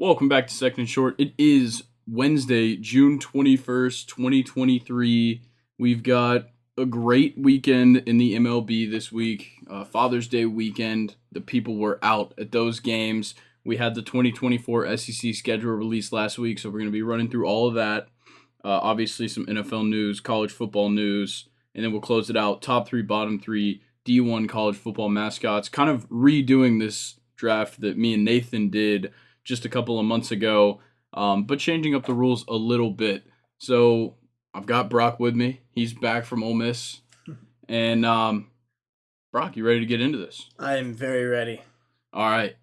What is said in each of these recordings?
Welcome back to Second and Short. It is Wednesday, June 21st, 2023. We've got a great weekend in the MLB this week. Father's Day weekend. The people were out at those games. We had the 2024 SEC schedule released last week, so we're going to be running through all of that. Obviously, some NFL news, college football news, and then we'll close it out. Top three, bottom three, D1 college football mascots. Kind of redoing this draft that me and Nathan did just a couple of months ago, but changing up the rules a little bit. So I've got Brock with me. He's back from Ole Miss. And Brock, you ready to get into this? I am very ready. All right.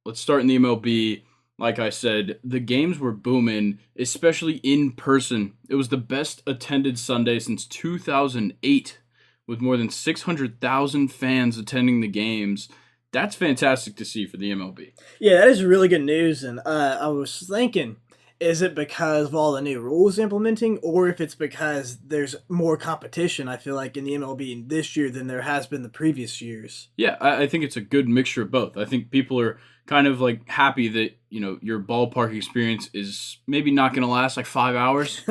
Let's start in the MLB. Like I said, the games were booming, especially in person. It was the best attended Sunday since 2008, with more than 600,000 fans attending the games. That's fantastic to see for the MLB. Yeah, that is really good news. And I was thinking, is it because of all the new rules implementing, or if it's because there's more competition, I feel like, in the MLB this year than there has been the previous years? Yeah, I think it's a good mixture of both. I think people are kind of like happy that, your ballpark experience is maybe not going to last like 5 hours.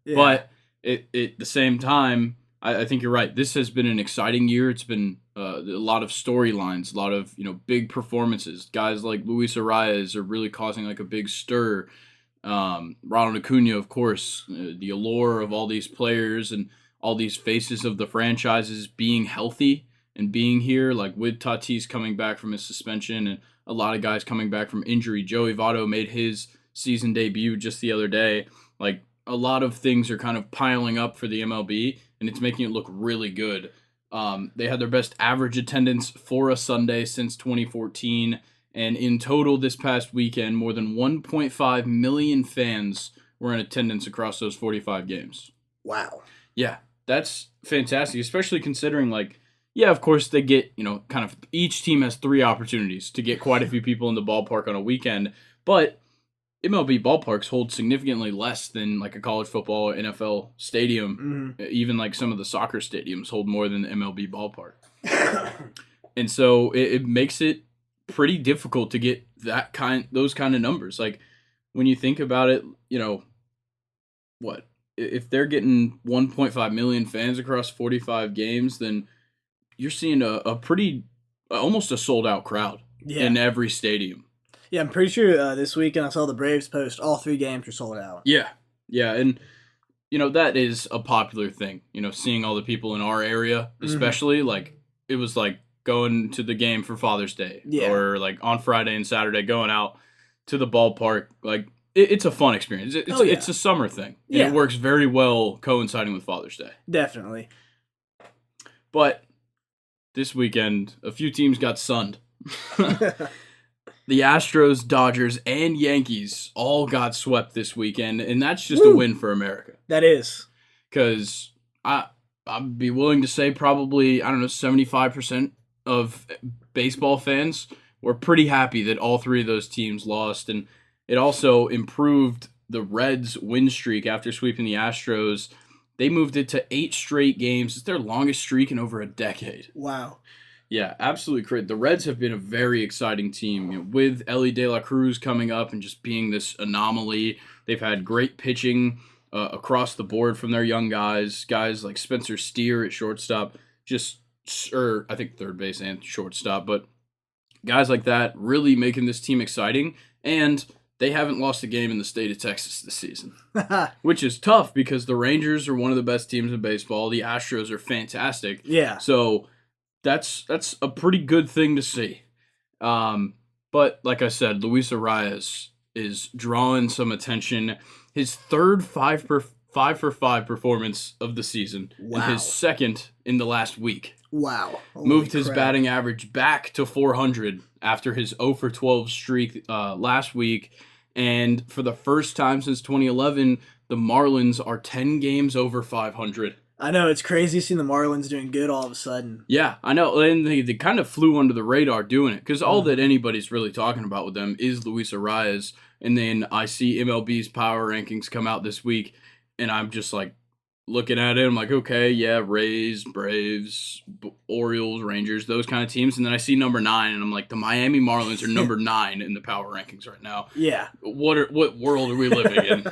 Yeah. But at the same time, I think you're right. This has been an exciting year. It's been a lot of storylines, a lot of big performances. Guys like Luis Arraez are really causing like a big stir. Ronald Acuna, of course, the allure of all these players and all these faces of the franchises being healthy and being here, like with Tatis coming back from his suspension and a lot of guys coming back from injury. Joey Votto made his season debut just the other day. Like, a lot of things are kind of piling up for the MLB, and it's making it look really good. They had their best average attendance for a Sunday since 2014, and in total this past weekend, more than 1.5 million fans were in attendance across those 45 games. Wow. Yeah, that's fantastic, especially considering, of course they get, kind of each team has 3 opportunities to get quite a few people in the ballpark on a weekend, but MLB ballparks hold significantly less than like a college football or NFL stadium. Mm-hmm. Even like some of the soccer stadiums hold more than the MLB ballpark. And so it makes it pretty difficult to get those kind of numbers. Like, when you think about it, if they're getting 1.5 million fans across 45 games, then you're seeing a pretty, almost a sold out crowd in every stadium. Yeah, I'm pretty sure this weekend I saw the Braves post all 3 games were sold out. Yeah, and that is a popular thing. Seeing all the people in our area, especially like it was like going to the game for Father's Day, or like on Friday and Saturday going out to the ballpark. Like it's a fun experience. It's a summer thing. And it works very well coinciding with Father's Day. Definitely. But this weekend, a few teams got sunned. The Astros, Dodgers, and Yankees all got swept this weekend, and that's just a win for America. That is. Because I'd be willing to say probably, 75% of baseball fans were pretty happy that all 3 of those teams lost, and it also improved the Reds' win streak after sweeping the Astros. They moved it to 8 straight games. It's their longest streak in over a decade. Wow. Yeah, absolutely correct. The Reds have been a very exciting team, with Ellie De La Cruz coming up and just being this anomaly. They've had great pitching across the board from their young guys like Spencer Steer at shortstop, I think third base and shortstop, but guys like that really making this team exciting, and they haven't lost a game in the state of Texas this season, which is tough because the Rangers are one of the best teams in baseball. The Astros are fantastic. Yeah. So that's a pretty good thing to see. But like I said, Luis Arraez is drawing some attention. His third 5 for 5 performance of the season, and his second in the last week. Wow. Moved his batting average back to 400 after his 0 for 12 streak last week. And for the first time since 2011, the Marlins are 10 games over 500. I know, it's crazy seeing the Marlins doing good all of a sudden. Yeah, I know, and they kind of flew under the radar doing it, because all that anybody's really talking about with them is Luis Arraez, and then I see MLB's power rankings come out this week, and I'm just like, looking at it, I'm like, okay, yeah, Rays, Braves, Orioles, Rangers, those kind of teams. And then I see number 9, and I'm like, the Miami Marlins are number 9 in the power rankings right now. Yeah. What world are we living in?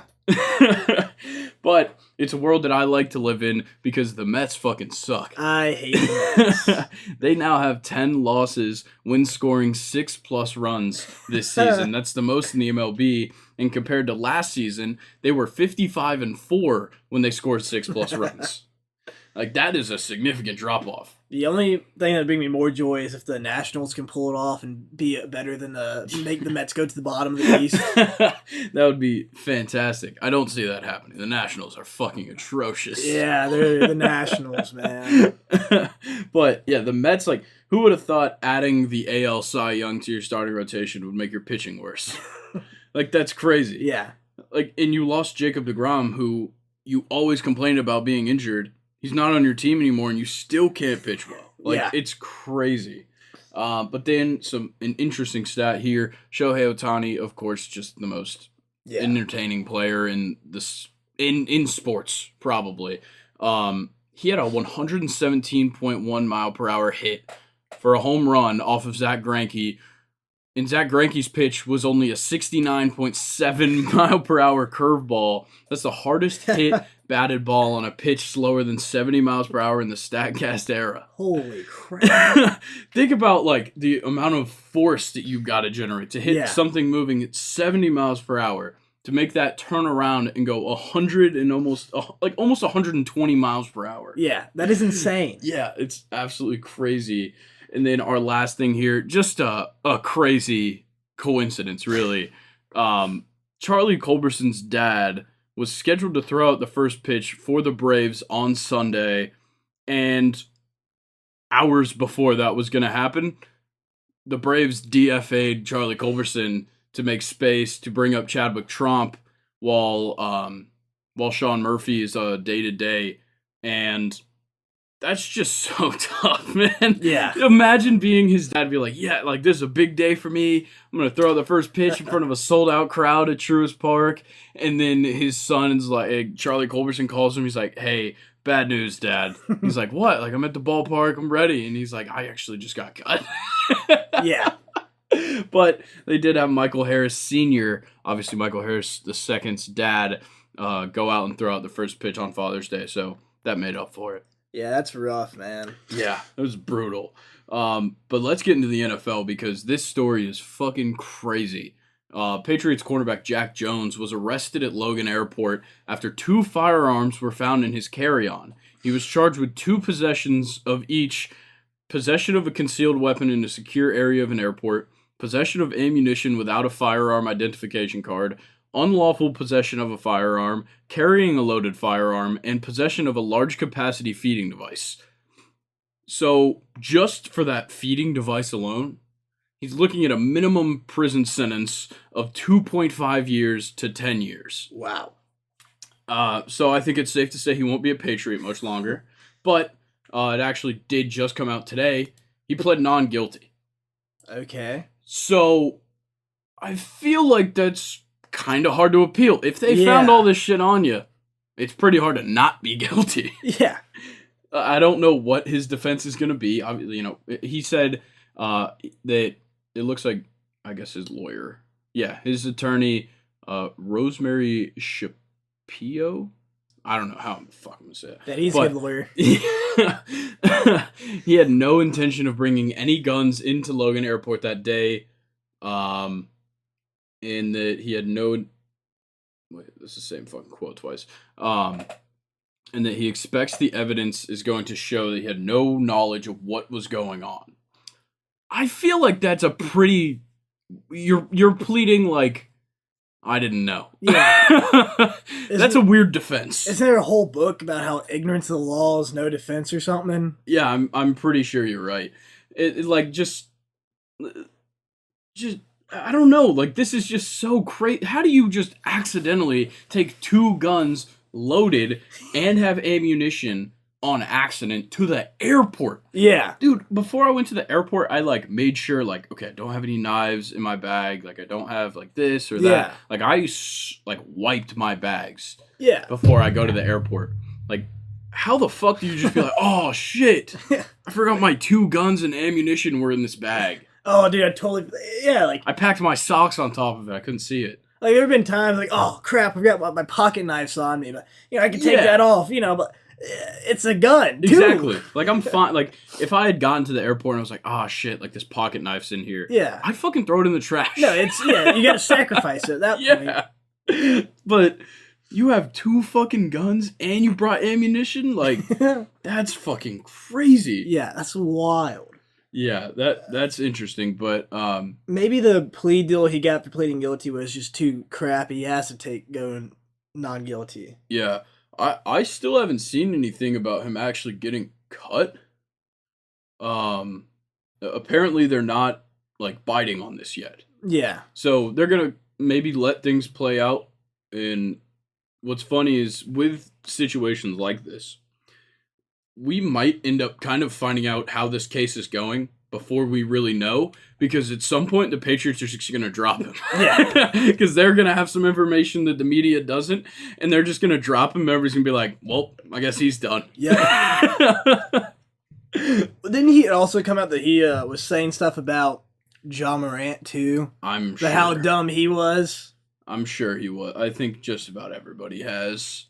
But it's a world that I like to live in because the Mets fucking suck. I hate the Mets. They now have 10 losses when scoring 6+ runs this season. That's the most in the MLB. And compared to last season, they were 55-4 when they scored 6+ runs. Like, that is a significant drop off. The only thing that brings me more joy is if the Nationals can pull it off and be better than make the Mets go to the bottom of the East. That would be fantastic. I don't see that happening. The Nationals are fucking atrocious. Yeah, they're the Nationals, man. But yeah, the Mets, like, who would have thought adding the AL Cy Young to your starting rotation would make your pitching worse? Like, that's crazy. Yeah. Like, and you lost Jacob deGrom, who you always complained about being injured. He's not on your team anymore, and you still can't pitch well. Like, yeah. It's crazy. But then an interesting stat here. Shohei Ohtani, of course, just the most entertaining player in sports, probably. He had a 117.1 mile per hour hit for a home run off of Zach Greinke. And Zach Greinke's pitch was only a 69.7 mile per hour curveball. That's the hardest hit batted ball on a pitch slower than 70 miles per hour in the StatCast era. Holy crap. Think about, like, the amount of force that you've got to generate to hit something moving at 70 miles per hour to make that turn around and go 100 and almost 120 miles per hour. Yeah, that is insane. Yeah, it's absolutely crazy. And then our last thing here, just a crazy coincidence, really. Charlie Culberson's dad was scheduled to throw out the first pitch for the Braves on Sunday, and hours before that was going to happen, the Braves DFA'd Charlie Culberson to make space to bring up Chadwick Tromp while Sean Murphy is day-to-day, and that's just so tough, man. Yeah. Imagine being his dad, be like, yeah, like, this is a big day for me. I'm going to throw the first pitch in front of a sold-out crowd at Truist Park. And then his son's like, Charlie Culberson calls him. He's like, hey, bad news, Dad. He's like, what? Like, I'm at the ballpark. I'm ready. And he's like, I actually just got cut. Yeah. But they did have Michael Harris Sr., obviously Michael Harris II's dad, go out and throw out the first pitch on Father's Day. So that made up for it. Yeah, that's rough, man. Yeah, it was brutal. But let's get into the NFL because this story is fucking crazy. Patriots cornerback Jack Jones was arrested at Logan Airport after 2 firearms were found in his carry-on. He was charged with 2 possessions of each: possession of a concealed weapon in a secure area of an airport, possession of ammunition without a firearm identification card, unlawful possession of a firearm, carrying a loaded firearm, and possession of a large-capacity feeding device. So, just for that feeding device alone, he's looking at a minimum prison sentence of 2.5 years to 10 years. Wow. So I think it's safe to say he won't be a Patriot much longer. But it actually did just come out today. He pled non-guilty. Okay. So I feel like that's kind of hard to appeal. If they found all this shit on you, it's pretty hard to not be guilty. Yeah. I don't know what his defense is going to be. He said that it looks like, I guess his lawyer. Yeah, his attorney, Rosemary Shapiro. I don't know how I'm fucking going to say it. That he's a good lawyer. He had no intention of bringing any guns into Logan Airport that day. And that he had no... Wait, this is the same fucking quote twice. And that he expects the evidence is going to show that he had no knowledge of what was going on. I feel like that's a pretty... You're pleading like, I didn't know. Yeah. That's a weird defense. Isn't there a whole book about how ignorance of the law is no defense or something? Yeah, I'm pretty sure you're right. It like, just... I don't know, like, this is just so crazy. How do you just accidentally take 2 guns loaded and have ammunition on accident to the airport? Yeah. Dude, before I went to the airport, I, like, made sure, like, okay, I don't have any knives in my bag. Like, I don't have, like, this or that. Yeah. Like, I, like, wiped my bags before before I go to the airport. Like, how the fuck do you just be like, oh shit, I forgot my 2 guns and ammunition were in this bag. Oh, dude, I totally, yeah, like, I packed my socks on top of it. I couldn't see it. like, there have been times, like, oh, crap, I've got my pocket knives on me, but, I can take Yeah. that off, but it's a gun, too. Exactly. Like, I'm fine. Like, if I had gotten to the airport and I was like, oh shit, like, this pocket knife's in here. Yeah. I'd fucking throw it in the trash. No, you gotta sacrifice it at that point. Yeah. But you have 2 fucking guns and you brought ammunition? Like, that's fucking crazy. Yeah, that's wild. Yeah, that's interesting, but maybe the plea deal he got for pleading guilty was just too crappy. He has to take going non-guilty. yeah, I still haven't seen anything about him actually getting cut. Apparently they're not like biting on this yet. Yeah. So they're gonna maybe let things play out. And what's funny is with situations like this, we might end up kind of finding out how this case is going before we really know, because at some point the Patriots are just going to drop him. Yeah. Because they're going to have some information that the media doesn't, and they're just going to drop him. Everybody's going to be like, well, I guess he's done. Yeah. Didn't he also come out that he was saying stuff about John Morant, too? I'm sure. How dumb he was? I'm sure he was. I think just about everybody has.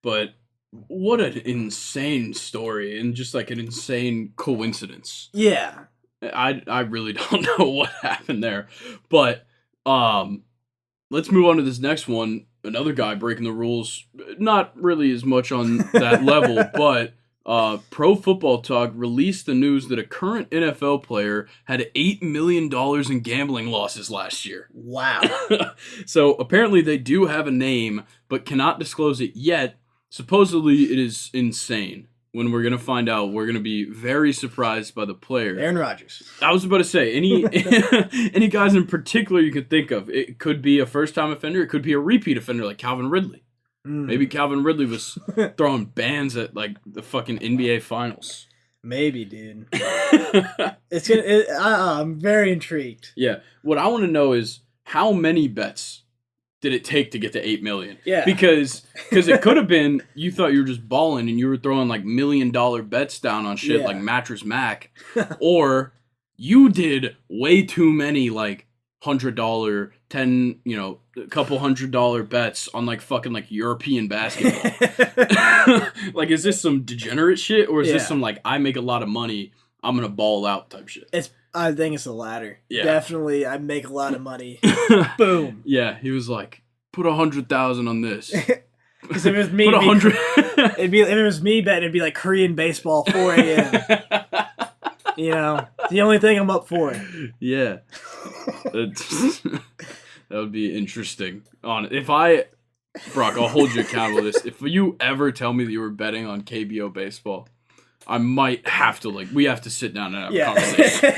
But what an insane story, and just like an insane coincidence. Yeah. I really don't know what happened there. But let's move on to this next one. Another guy breaking the rules. Not really as much on that level, but Pro Football Talk released the news that a current NFL player had $8 million in gambling losses last year. Wow. So apparently they do have a name, but cannot disclose it yet. Supposedly it is insane. When we're going to find out, we're going to be very surprised by the player. Aaron Rodgers. I was about to say, any guys in particular you could think of. It could be a first-time offender. It could be a repeat offender like Calvin Ridley. Maybe Calvin Ridley was throwing bands at like the fucking NBA Finals. Maybe, dude. I'm very intrigued. Yeah. What I want to know is how many bets did it take to get to $8 million? Yeah. Because it could have been you thought you were just balling and you were throwing like $1 million bets down on shit like Mattress Mac, or you did way too many like $100, a couple $100 bets on like fucking like European basketball. Like, is this some degenerate shit, or is this some like I make a lot of money, I'm gonna ball out type shit? I think it's the latter. Yeah. Definitely, I make a lot of money. Boom. Yeah, he was like, put 100,000 on this. Because if it was me, Put 100. if it was me betting, it'd be like Korean baseball, 4 a.m. The only thing I'm up for. Yeah. That would be interesting. Brock, I'll hold you accountable to this. If you ever tell me that you were betting on KBO baseball, I might have to, we have to sit down and have a conversation.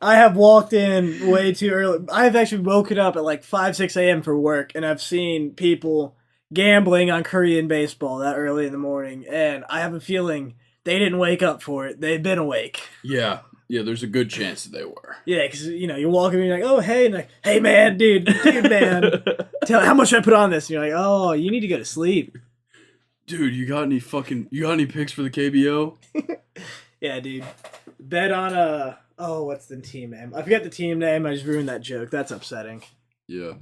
I have walked in way too early. I've actually woken up at like 5, 6 a.m. for work, and I've seen people gambling on Korean baseball that early in the morning, and I have a feeling they didn't wake up for it. They've been awake. Yeah. Yeah, there's a good chance that they were. Yeah, because, you're walking and you're like, oh, hey, and like, hey, man, dude, man, how much should I put on this? And you're like, oh, you need to go to sleep. Dude, you got any picks for the KBO? Yeah, dude. Bet on what's the team name? I forget the team name. I just ruined that joke. That's upsetting. Yeah.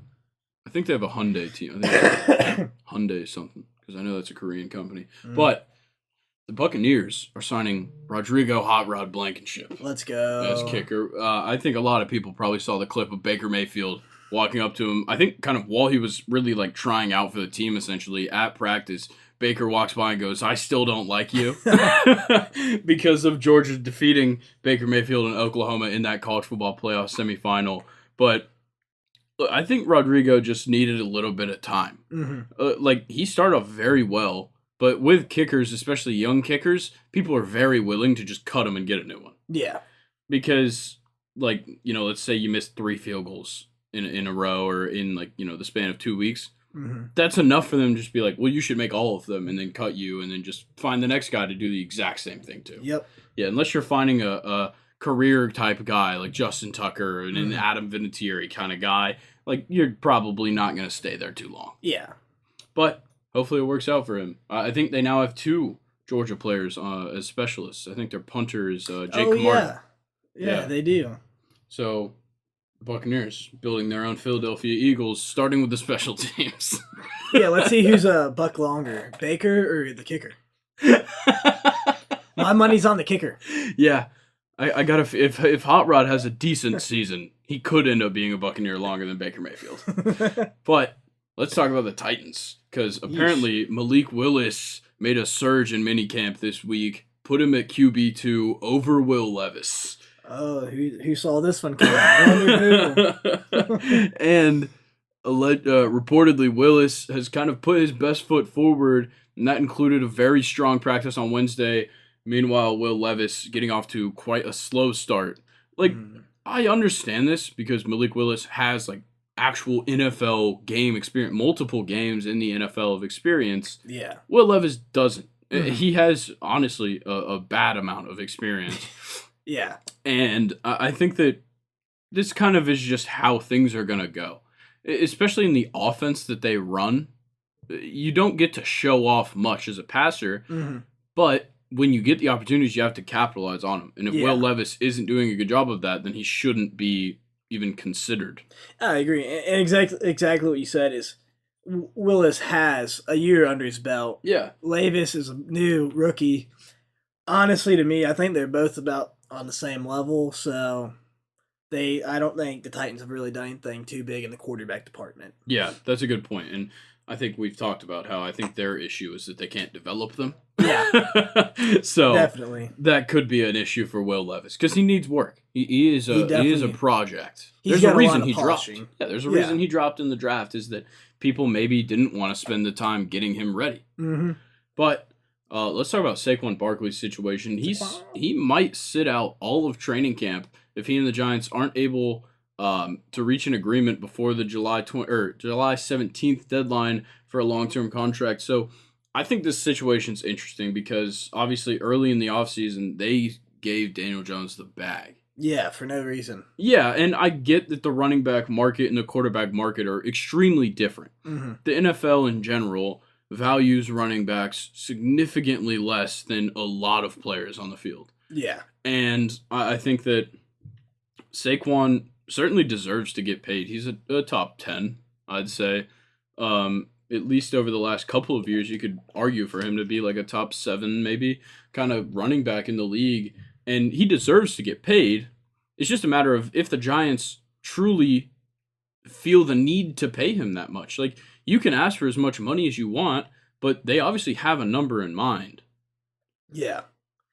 I think they have a Hyundai team. I think Hyundai something, because I know that's a Korean company. But the Buccaneers are signing Rodrigo Hot Rod Blankenship. Let's go. As kicker. I think a lot of people probably saw the clip of Baker Mayfield walking up to him. I think kind of while he was really trying out for the team, essentially, at practice. Baker walks by and goes, I still don't like you. Because of Georgia defeating Baker Mayfield and Oklahoma in that college football playoff semifinal. But look, I think Rodrigo just needed a little bit of time. Mm-hmm. He started off very well, but with kickers, especially young kickers, people are very willing to just cut him and get a new one. Yeah. Because, let's say you missed 3 field goals in a row or in, the span of 2 weeks. Mm-hmm. That's enough for them to just be like, well, you should make all of them and then cut you and then just find the next guy to do the exact same thing too. Yep. Yeah, unless you're finding a career type guy like Justin Tucker and an Adam Vinatieri kind of guy, you're probably not going to stay there too long. Yeah. But Hopefully it works out for him. I think they now have 2 Georgia players as specialists. I think their punter is Jake Oh Camarda. yeah, they do. So the Buccaneers building their own Philadelphia Eagles, starting with the special teams. Yeah, let's see who's a buck longer, Baker or the kicker. My money's on the kicker. Yeah, I gotta. If Hot Rod has a decent season, he could end up being a Buccaneer longer than Baker Mayfield. But let's talk about the Titans, because apparently Malik Willis made a surge in minicamp this week, put him at QB2 over Will Levis. Oh, who saw this one coming? I wonder who. And reportedly, Willis has kind of put his best foot forward, and that included a very strong practice on Wednesday. Meanwhile, Will Levis getting off to quite a slow start. Like, I understand this because Malik Willis has, like, actual NFL game experience, multiple games in the NFL of experience. Yeah. Will Levis doesn't. He has, honestly, a bad amount of experience. Yeah. And I think that this kind of is just how things are going to go. Especially in the offense that they run. You don't get to show off much as a passer, but when you get the opportunities, you have to capitalize on them. And if Will Levis isn't doing a good job of that, then he shouldn't be even considered. I agree. And exactly what you said is Willis has a year under his belt. Yeah. Levis is a new rookie. Honestly, to me, I think they're both about on the same level. So I don't think the Titans have really done anything too big in the quarterback department. Yeah, that's a good point. And I think we've talked about how I think their issue is that they can't develop them. Yeah. So definitely. That could be an issue for Will Levis because he needs work. He is a project. There's a reason he dropped. Yeah, there's a reason he dropped in the draft is that people maybe didn't want to spend the time getting him ready. But let's talk about Saquon Barkley's situation. He might sit out all of training camp if he and the Giants aren't able to reach an agreement before the July 17th deadline for a long-term contract. So I think this situation's interesting because obviously early in the offseason, they gave Daniel Jones the bag. Yeah, for no reason. Yeah, and I get that the running back market and the quarterback market are extremely different. The NFL in general values running backs significantly less than a lot of players on the field. Yeah. And I think that Saquon certainly deserves to get paid. He's a top 10, I'd say. At least over the last couple of years, you could argue for him to be like a top 7, maybe, kind of running back in the league. And he deserves to get paid. It's just a matter of if the Giants truly feel the need to pay him that much. Like, you can ask for as much money as you want, but they obviously have a number in mind. Yeah.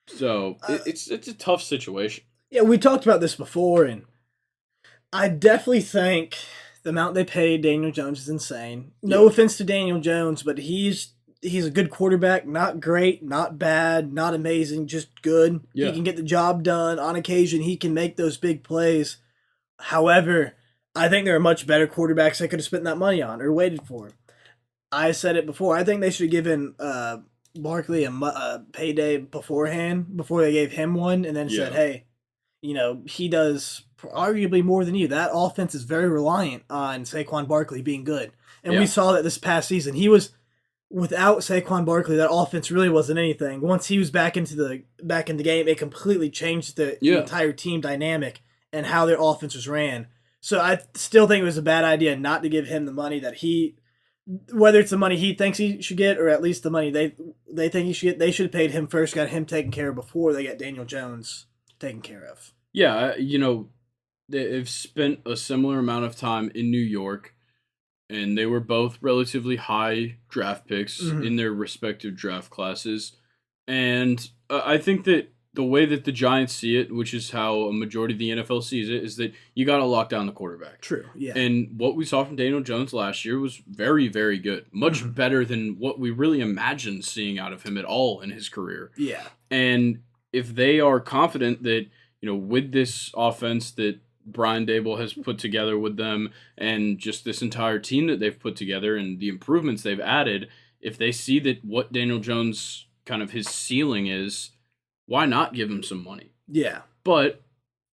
So it's a tough situation. Yeah, we talked about this before, and I definitely think the amount they paid Daniel Jones is insane. No offense to Daniel Jones, but he's a good quarterback. Not great, not bad, not amazing, just good. Yeah. He can get the job done. On occasion, he can make those big plays. However, I think there are much better quarterbacks they could have spent that money on or waited for. I said it before. I think they should have given Barkley a payday beforehand, before they gave him one, and then said, hey, he does arguably more than you. That offense is very reliant on Saquon Barkley being good. And we saw that this past season. Without Saquon Barkley, that offense really wasn't anything. Once he was back in the game, it completely changed the entire team dynamic and how their offense was ran. So I still think it was a bad idea not to give him the money that whether it's the money he thinks he should get or at least the money they think he should get. They should have paid him first, got him taken care of before they got Daniel Jones taken care of. Yeah, they've spent a similar amount of time in New York, and they were both relatively high draft picks in their respective draft classes. And I think that the way that the Giants see it, which is how a majority of the NFL sees it, is that you got to lock down the quarterback. True, yeah. And what we saw from Daniel Jones last year was very, very good. Much better than what we really imagined seeing out of him at all in his career. Yeah. And if they are confident that, with this offense that Brian Dable has put together with them and just this entire team that they've put together and the improvements they've added, if they see that what Daniel Jones kind of his ceiling is, why not give him some money? Yeah. But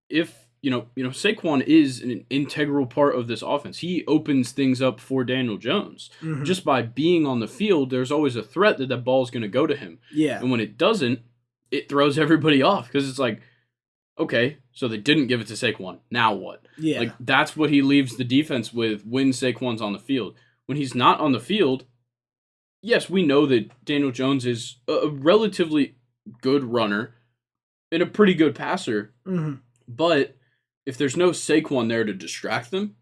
if Saquon is an integral part of this offense. He opens things up for Daniel Jones. Mhm. Just by being on the field, there's always a threat that ball is going to go to him. Yeah. And when it doesn't, it throws everybody off because it's like, okay, so they didn't give it to Saquon. Now what? Yeah. Like, that's what he leaves the defense with when Saquon's on the field. When he's not on the field, yes, we know that Daniel Jones is a relatively good runner and a pretty good passer, Mhm. but if there's no Saquon there to distract them,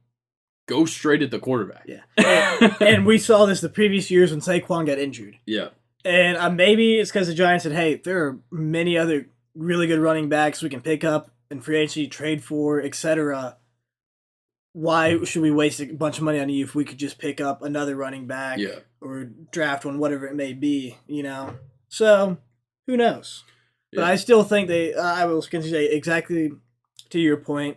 go straight at the quarterback. Yeah. And we saw this the previous years when Saquon got injured. Yeah. And maybe it's because the Giants said, hey, there are many other really good running backs we can pick up and free agency, trade for, etc. Why should we waste a bunch of money on you if we could just pick up another running back or draft one, whatever it may be, So, who knows? But I still think I will continue to say exactly to your point,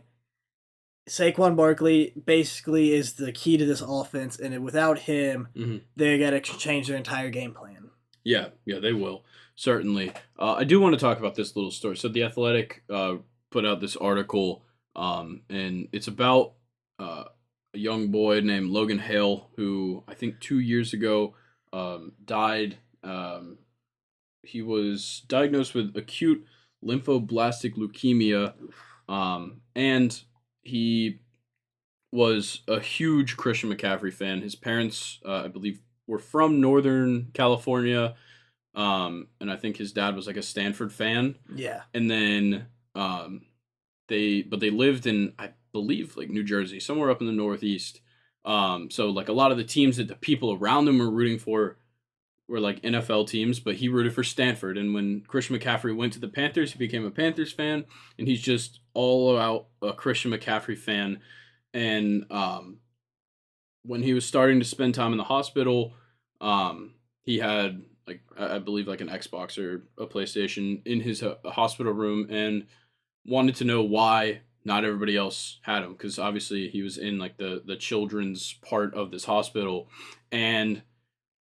Saquon Barkley basically is the key to this offense, and without him, they got to change their entire game plan. Yeah, they will. Certainly. I do want to talk about this little story. So The Athletic put out this article, and it's about a young boy named Logan Hale, who I think 2 years ago died. He was diagnosed with acute lymphoblastic leukemia, and he was a huge Christian McCaffrey fan. His parents, I believe, were from Northern California, and I think his dad was like a Stanford fan. Yeah. And then they lived in, I believe, like New Jersey, somewhere up in the Northeast. So like a lot of the teams that the people around him were rooting for were like NFL teams, but he rooted for Stanford. And when Christian McCaffrey went to the Panthers, he became a Panthers fan, and he's just all out a Christian McCaffrey fan. And when he was starting to spend time in the hospital, he had like I believe like an Xbox or a PlayStation in his hospital room, and wanted to know why not everybody else had him, because obviously he was in like the children's part of this hospital, and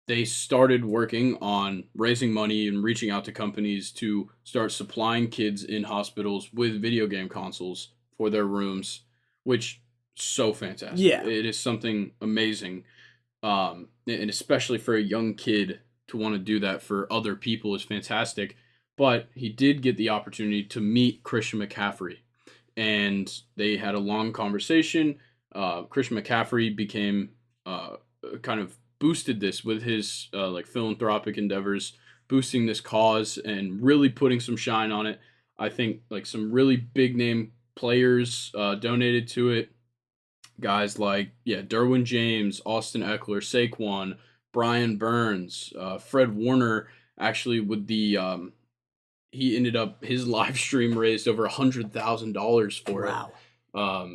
they started working on raising money and reaching out to companies to start supplying kids in hospitals with video game consoles for their rooms, which so fantastic. Yeah. It is something amazing. And especially for a young kid to want to do that for other people is fantastic. But he did get the opportunity to meet Christian McCaffrey, and they had a long conversation. Christian McCaffrey became kind of boosted this with his like philanthropic endeavors, boosting this cause and really putting some shine on it. I think like some really big name players donated to it. Guys like Derwin James, Austin Eckler, Saquon, Brian Burns, Fred Warner. Actually, with the he ended up his live stream raised over $100,000 for it. Wow.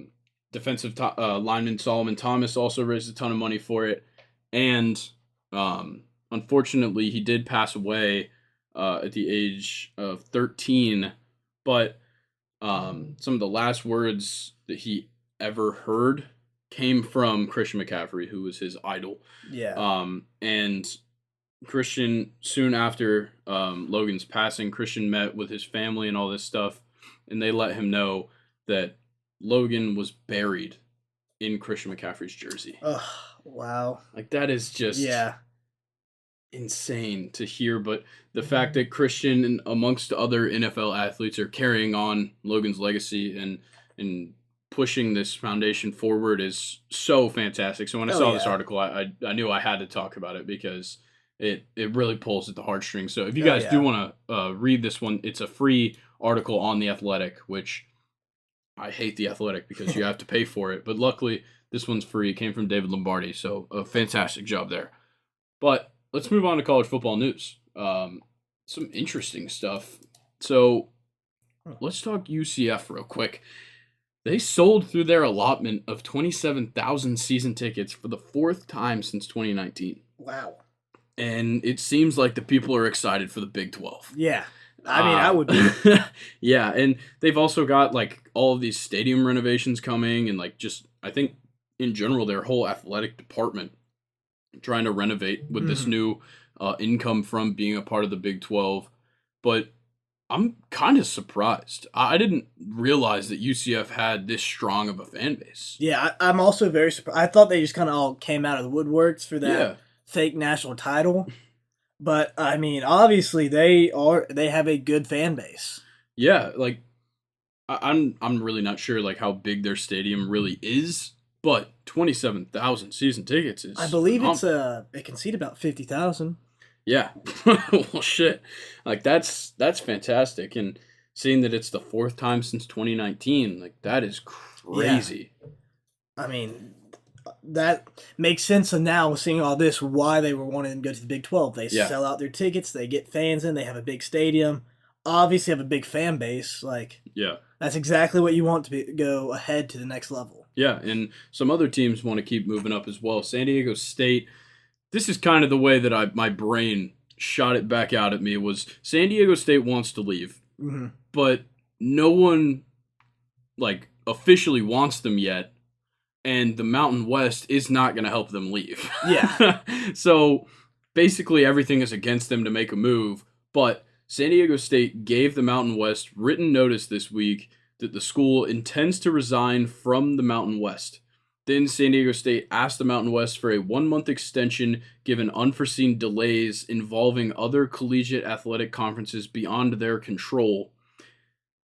Defensive lineman Solomon Thomas also raised a ton of money for it. And unfortunately, he did pass away at the age of 13. But some of the last words that he ever heard came from Christian McCaffrey, who was his idol. Yeah. And Christian, soon after Logan's passing, Christian met with his family and all this stuff, and they let him know that Logan was buried in Christian McCaffrey's jersey. Ugh, wow. Like, that is just insane to hear. But the fact that Christian and amongst other NFL athletes are carrying on Logan's legacy and pushing this foundation forward is so fantastic. So when I saw this article, I knew I had to talk about it because it really pulls at the heartstrings. So if you guys do want to read this one, it's a free article on The Athletic, which I hate The Athletic because you have to pay for it. But luckily, this one's free. It came from David Lombardi, so a fantastic job there. But let's move on to college football news. Some interesting stuff. So let's talk UCF real quick. They sold through their allotment of 27,000 season tickets for the fourth time since 2019. Wow. And it seems like the people are excited for the Big 12. Yeah. I mean, I would be. Yeah, and they've also got like all of these stadium renovations coming, and like just I think in general their whole athletic department trying to renovate with this new income from being a part of the Big 12. But I'm kind of surprised. I didn't realize that UCF had this strong of a fan base. Yeah, I'm also very surprised. I thought they just kind of all came out of the woodworks for that Yeah, fake national title, but I mean, obviously they have a good fan base. yeah. Like I'm really not sure like how big their stadium really is, but 27,000 season tickets I is believe phenomenal. it can seat about 50,000. Yeah. Well, shit. Like that's fantastic, and seeing that it's the fourth time since 2019, like that is Yeah, crazy. I mean that makes sense. And now seeing all this, why they were wanting to go to the Big 12, they Yeah. sell out their tickets, they get fans in, they have a big stadium, obviously have a big fan base. Like Yeah. that's exactly what you want to go ahead to the next level. Yeah, and some other teams want to keep moving up as well. San Diego State, this is kind of the way that my brain shot it back out at me was San Diego State wants to leave, Hmm. but no one like officially wants them yet, and the Mountain West is not going to help them leave. Yeah. So basically everything is against them to make a move, but San Diego State gave the Mountain West written notice this week that the school intends to resign from the Mountain West. Then San Diego State asked the Mountain West for a 1 month extension given unforeseen delays involving other collegiate athletic conferences beyond their control.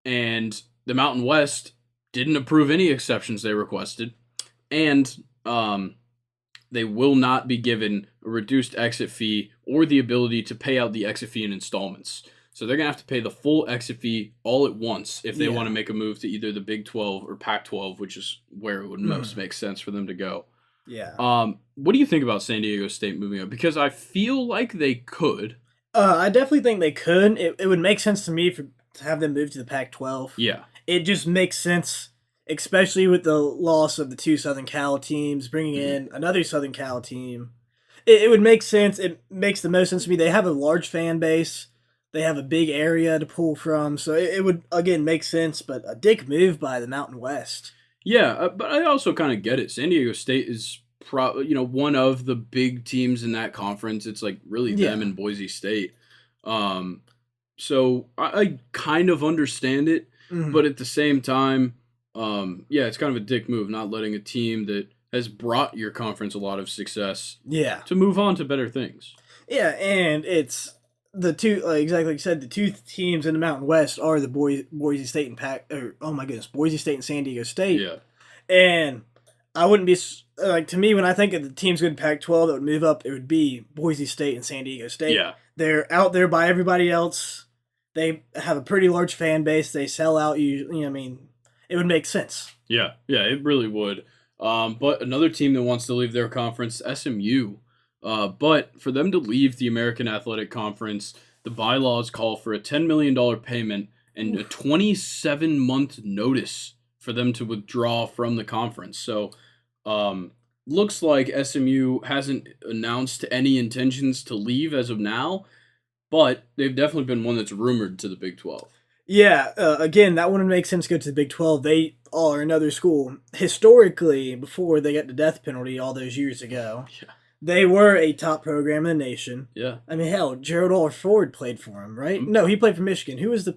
And the Mountain West didn't approve any exceptions they requested. And they will not be given a reduced exit fee or the ability to pay out the exit fee in installments. So they're going to have to pay the full exit fee all at once if they Yeah. want to make a move to either the Big 12 or Pac 12, which is where it would most make sense for them to go. Yeah. What do you think about San Diego State moving up? Because I feel like they could. I definitely think they could. It would make sense to me to have them move to the Pac-12. Yeah. It just makes sense, especially with the loss of the two Southern Cal teams, bringing Mhm. in another Southern Cal team. It would make sense. It makes the most sense to me. They have a large fan base. They have a big area to pull from, so it would again make sense. But a dick move by the Mountain West. Yeah, but I also kind of get it. San Diego State is one of the big teams in that conference. It's like really them Yeah. and Boise State. Um, so I kind of understand it, Mhm. but at the same time, yeah, it's kind of a dick move not letting a team that has brought your conference a lot of success Yeah. to move on to better things. Yeah, and it's the two, exactly like you said, the two teams in the Mountain West are the Boise State and oh my goodness, Boise State and San Diego State. Yeah, And I wouldn't be like, to me, when I think of the teams good Pac-12 that would move up, it would be Boise State and San Diego State. yeah, They're out there by everybody else. They have a pretty large fan base. They sell out. I mean, it would make sense. yeah, yeah. It really would. But another team that wants to leave their conference, SMU. But for them to leave the American Athletic Conference, the bylaws call for a $10 million payment and a 27-month notice for them to withdraw from the conference. So, looks like SMU hasn't announced any intentions to leave as of now, but they've definitely been one that's rumored to the Big 12. Yeah, again, that wouldn't make sense to go to the Big 12. They are another school. Historically, before they got the death penalty all those years ago, Yeah. they were a top program in the nation. Yeah. I mean, hell, Gerald R. Ford played for him, right? No, he played for Michigan. Who was the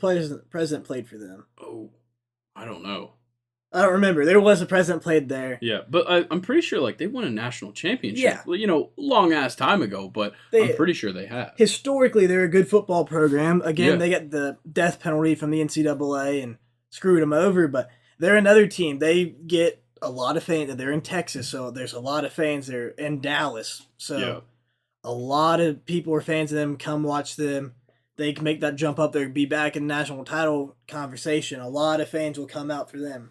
president played for them? Oh, I don't know. I don't remember. There was a president played there. Yeah, but I'm pretty sure like they won a national championship. Yeah. Long ass time ago, but I'm pretty sure they have. Historically, they're a good football program. Again, Yeah. they get the death penalty from the NCAA and screwed them over, but they're another team. They get a lot of fans. They're in Texas, so there's a lot of fans there in Dallas. So Yeah. a lot of people are fans of them. Come watch them. They can make that jump up there, be back in national title conversation. A lot of fans will come out for them.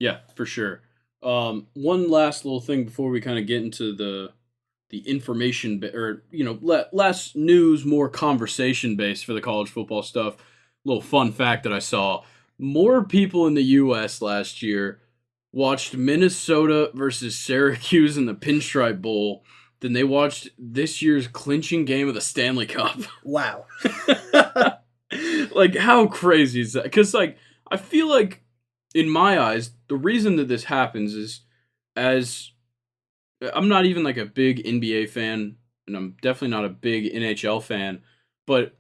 Yeah, for sure. One last little thing before we kind of get into the information or less news, more conversation based for the college football stuff. Little fun fact that I saw: more people in the U.S. last year watched Minnesota versus Syracuse in the Pinstripe Bowl than they watched this year's clinching game of the Stanley Cup. Wow. Like, how crazy is that? Because like I feel like, in my eyes, the reason that this happens is, as I'm not even like a big NBA fan, and I'm definitely not a big NHL fan, but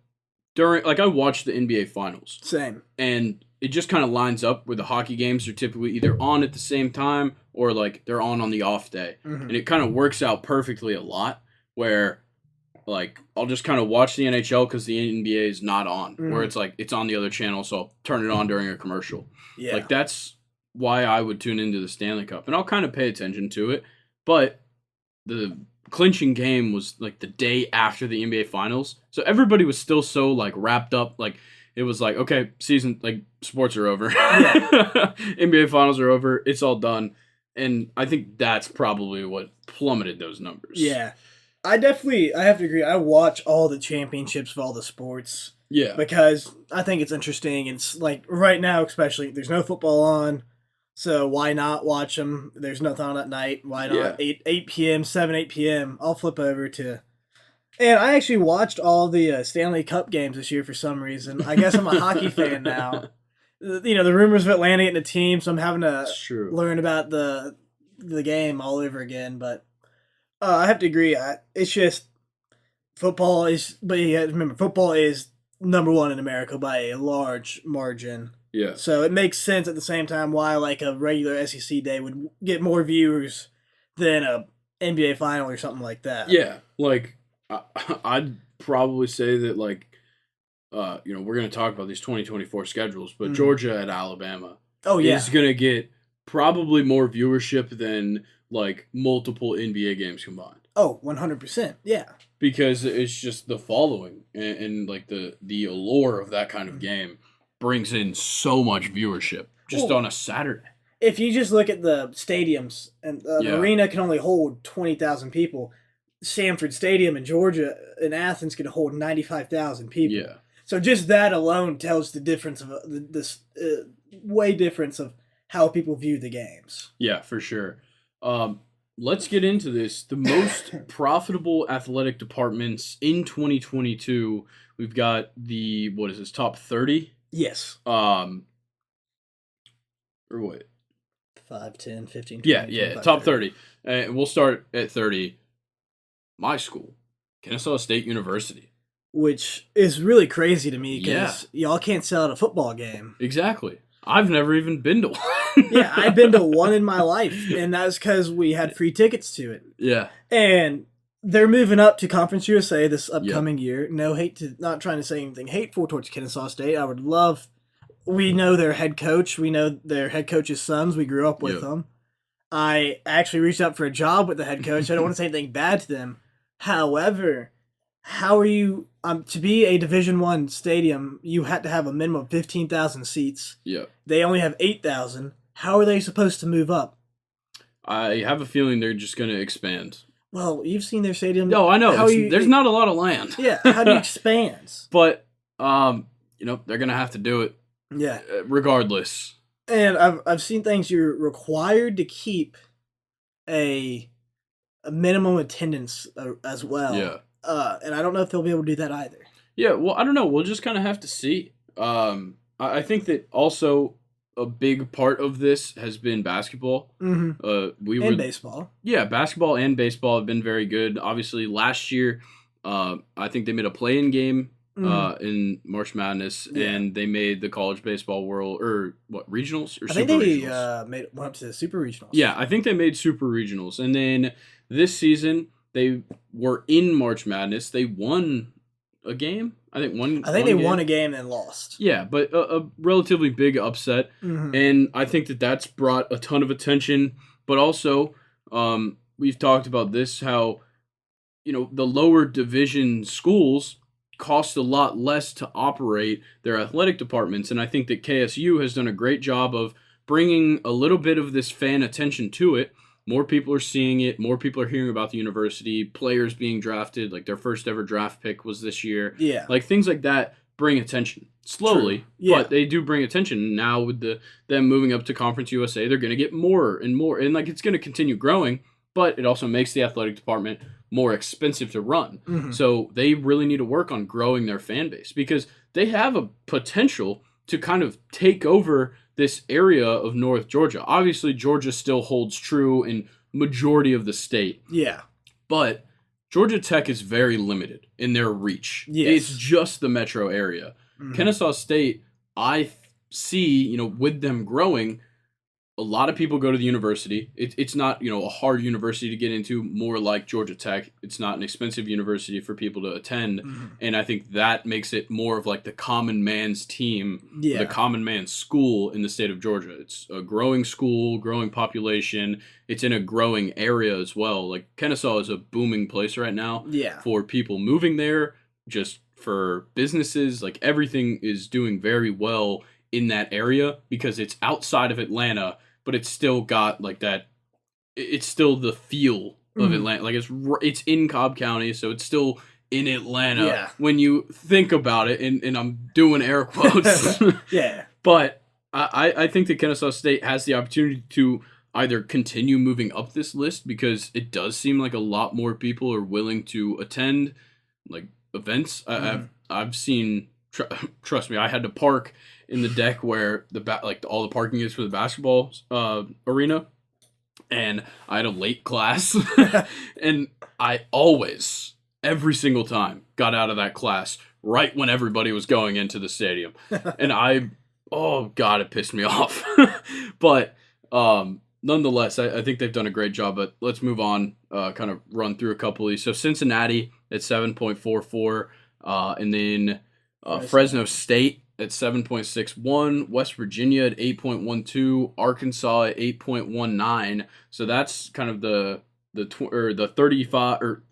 during, like, I watched the NBA Finals. Same. And it just kind of lines up where the hockey games are typically either on at the same time or, like, they're on the off day. Mm-hmm. And it kind of works out perfectly a lot where, like, I'll just kind of watch the NHL because the NBA is not on. Mm-hmm. Where it's, like, it's on the other channel, so I'll turn it on during a commercial. Yeah. Like, that's why I would tune into the Stanley Cup. And I'll kind of pay attention to it. But the clinching game was, like, the day after the NBA Finals. So everybody was still so, like, wrapped up. Like, it was like, okay, season, like, sports are over. Yeah. NBA Finals are over. It's all done. And I think that's probably what plummeted those numbers. Yeah. I have to agree. I watch all the championships of all the sports. Yeah. Because I think it's interesting. It's like right now, especially, there's no football on. So why not watch them? There's nothing on at night. Why not? Yeah. 8 p.m., 8 p.m. I'll flip over to... And I actually watched all the Stanley Cup games this year for some reason. I guess I'm a hockey fan now. You know, the rumors of Atlanta getting a team, so I'm having to learn about the game all over again. But I have to agree. It's just football is... But yeah, remember, football is number one in America by a large margin. Yeah. So it makes sense at the same time why like a regular SEC day would get more viewers than a NBA final or something like that. Yeah. Like, I'd probably say that, like, you know, we're going to talk about these 2024 schedules, but Georgia at Alabama is going to get probably more viewership than, like, multiple NBA games combined. Oh, 100%. Yeah. Because it's just the following and like, the allure of that kind of game brings in so much viewership just on a Saturday. If you just look at the stadiums, and the arena can only hold 20,000 people, Sanford Stadium in Georgia in Athens can hold 95,000 people. Yeah. So just that alone tells the difference of this way difference of how people view the games. Yeah, for sure. Let's get into this. The most profitable athletic departments in 2022. We've got the top 30? Yes. Or what? 5, 10, 15, 20, yeah, top 30. We'll start at 30. My school, Kennesaw State University. Which is really crazy to me because y'all can't sell at a football game. Exactly. I've never even been to one. Yeah, I've been to one in my life, and that's because we had free tickets to it. Yeah. And they're moving up to Conference USA this upcoming year. No hate to, not trying to say anything hateful towards Kennesaw State. I would love, we know their head coach. We know their head coach's sons. We grew up with them. I actually reached out for a job with the head coach. I don't want to say anything bad to them. However, how are you, to be a Division I stadium, you had to have a minimum of 15,000 seats. Yeah. They only have 8,000. How are they supposed to move up? I have a feeling they're just going to expand. Well, you've seen their stadium. No, I know. There's not a lot of land. Yeah, how do you expand? But, you know, they're going to have to do it. Yeah. Regardless. And I've seen things you're required to keep a minimum attendance as well. Yeah. And I don't know if they'll be able to do that either. Yeah, well, I don't know. We'll just kind of have to see. I think that also a big part of this has been basketball. Mm-hmm. And baseball. Yeah, basketball and baseball have been very good. Obviously, last year, I think they made a play-in game in March Madness, and they made the college baseball world, or what, regionals? Or I think they went up to the super regionals. Yeah, I think they made super regionals. And then this season, they were in March Madness. They won a game. I think they won a game and lost. Yeah, but a relatively big upset. Mm-hmm. And I think that that's brought a ton of attention. But also, we've talked about this, how, you know, the lower division schools cost a lot less to operate their athletic departments. And I think that KSU has done a great job of bringing a little bit of this fan attention to it. More people are seeing it. More people are hearing about the university. Players being drafted. Like, their first ever draft pick was this year. Yeah. Like, things like that bring attention. Slowly, but they do bring attention. Now with them moving up to Conference USA, they're going to get more and more. And, like, it's going to continue growing, but it also makes the athletic department more expensive to run. Mm-hmm. So they really need to work on growing their fan base because they have a potential to kind of take over this area of North Georgia. Obviously, Georgia still holds true in majority of the state. Yeah. But Georgia Tech is very limited in their reach. It's Yes. just the metro area. Kennesaw State, see, with them growing, a lot of people go to the university. It's not, a hard university to get into, more like Georgia Tech. It's not an expensive university for people to attend. And I think that makes it more of like the common man's team, the common man's school in the state of Georgia. It's a growing school, growing population. It's in a growing area as well. Like Kennesaw is a booming place right now for people moving there, just for businesses. Like everything is doing very well in that area because it's outside of Atlanta, but it's still got like that. It's still the feel of Atlanta. Like it's in Cobb County, so it's still in Atlanta when you think about it. And I'm doing air quotes. But I think that Kennesaw State has the opportunity to either continue moving up this list because it does seem like a lot more people are willing to attend like events. I've seen. Trust me, I had to park in the deck where all the parking is for the basketball arena, and I had a late class, and I always, every single time, got out of that class right when everybody was going into the stadium, and oh god, it pissed me off, but nonetheless, I think they've done a great job. But let's move on, kind of run through a couple of these. So Cincinnati at 7.44, and then Fresno State at 7.61, West Virginia at 8.12, Arkansas at 8.19. So that's kind of the 35 or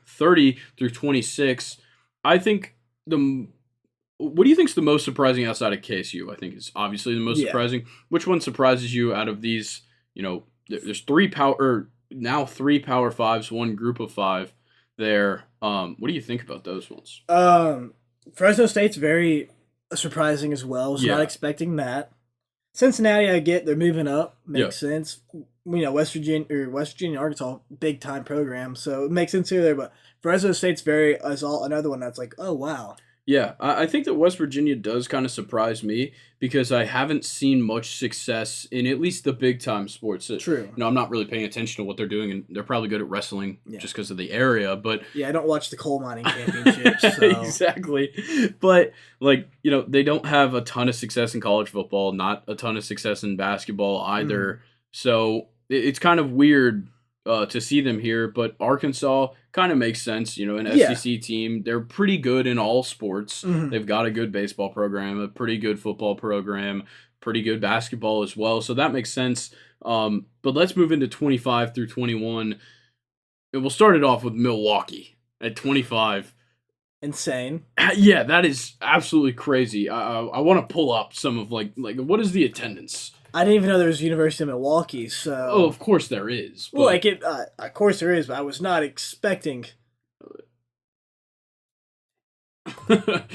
30 through 26. I think what do you think is the most surprising outside of KSU? I think is obviously the most surprising. Which one surprises you out of these? There's three Power 5s, one Group of 5 there. What do you think about those ones? Fresno State's very surprising as well. Was not expecting that. Cincinnati, I get they're moving up. Makes sense. West Virginia, Arkansas, big time program, so it makes sense here there. But Fresno State's another one that's like, oh wow. Yeah, I think that West Virginia does kind of surprise me because I haven't seen much success in at least the big-time sports. True. I'm not really paying attention to what they're doing, and they're probably good at wrestling just because of the area. But I don't watch the coal mining championships. So. Exactly. But, they don't have a ton of success in college football, not a ton of success in basketball either. So it's kind of weird to see them here, but Arkansas kind of makes sense. An SEC team. They're pretty good in all sports. They've got a good baseball program, a pretty good football program, pretty good basketball as well. So that makes sense. But let's move into 25 through 21. And we'll start it off with Milwaukee at 25. Insane. Yeah, that is absolutely crazy. I want to pull up some of like what is the attendance? I didn't even know there was a University of Milwaukee, so... Oh, of course there is. Well, of course there is, but I was not expecting... But,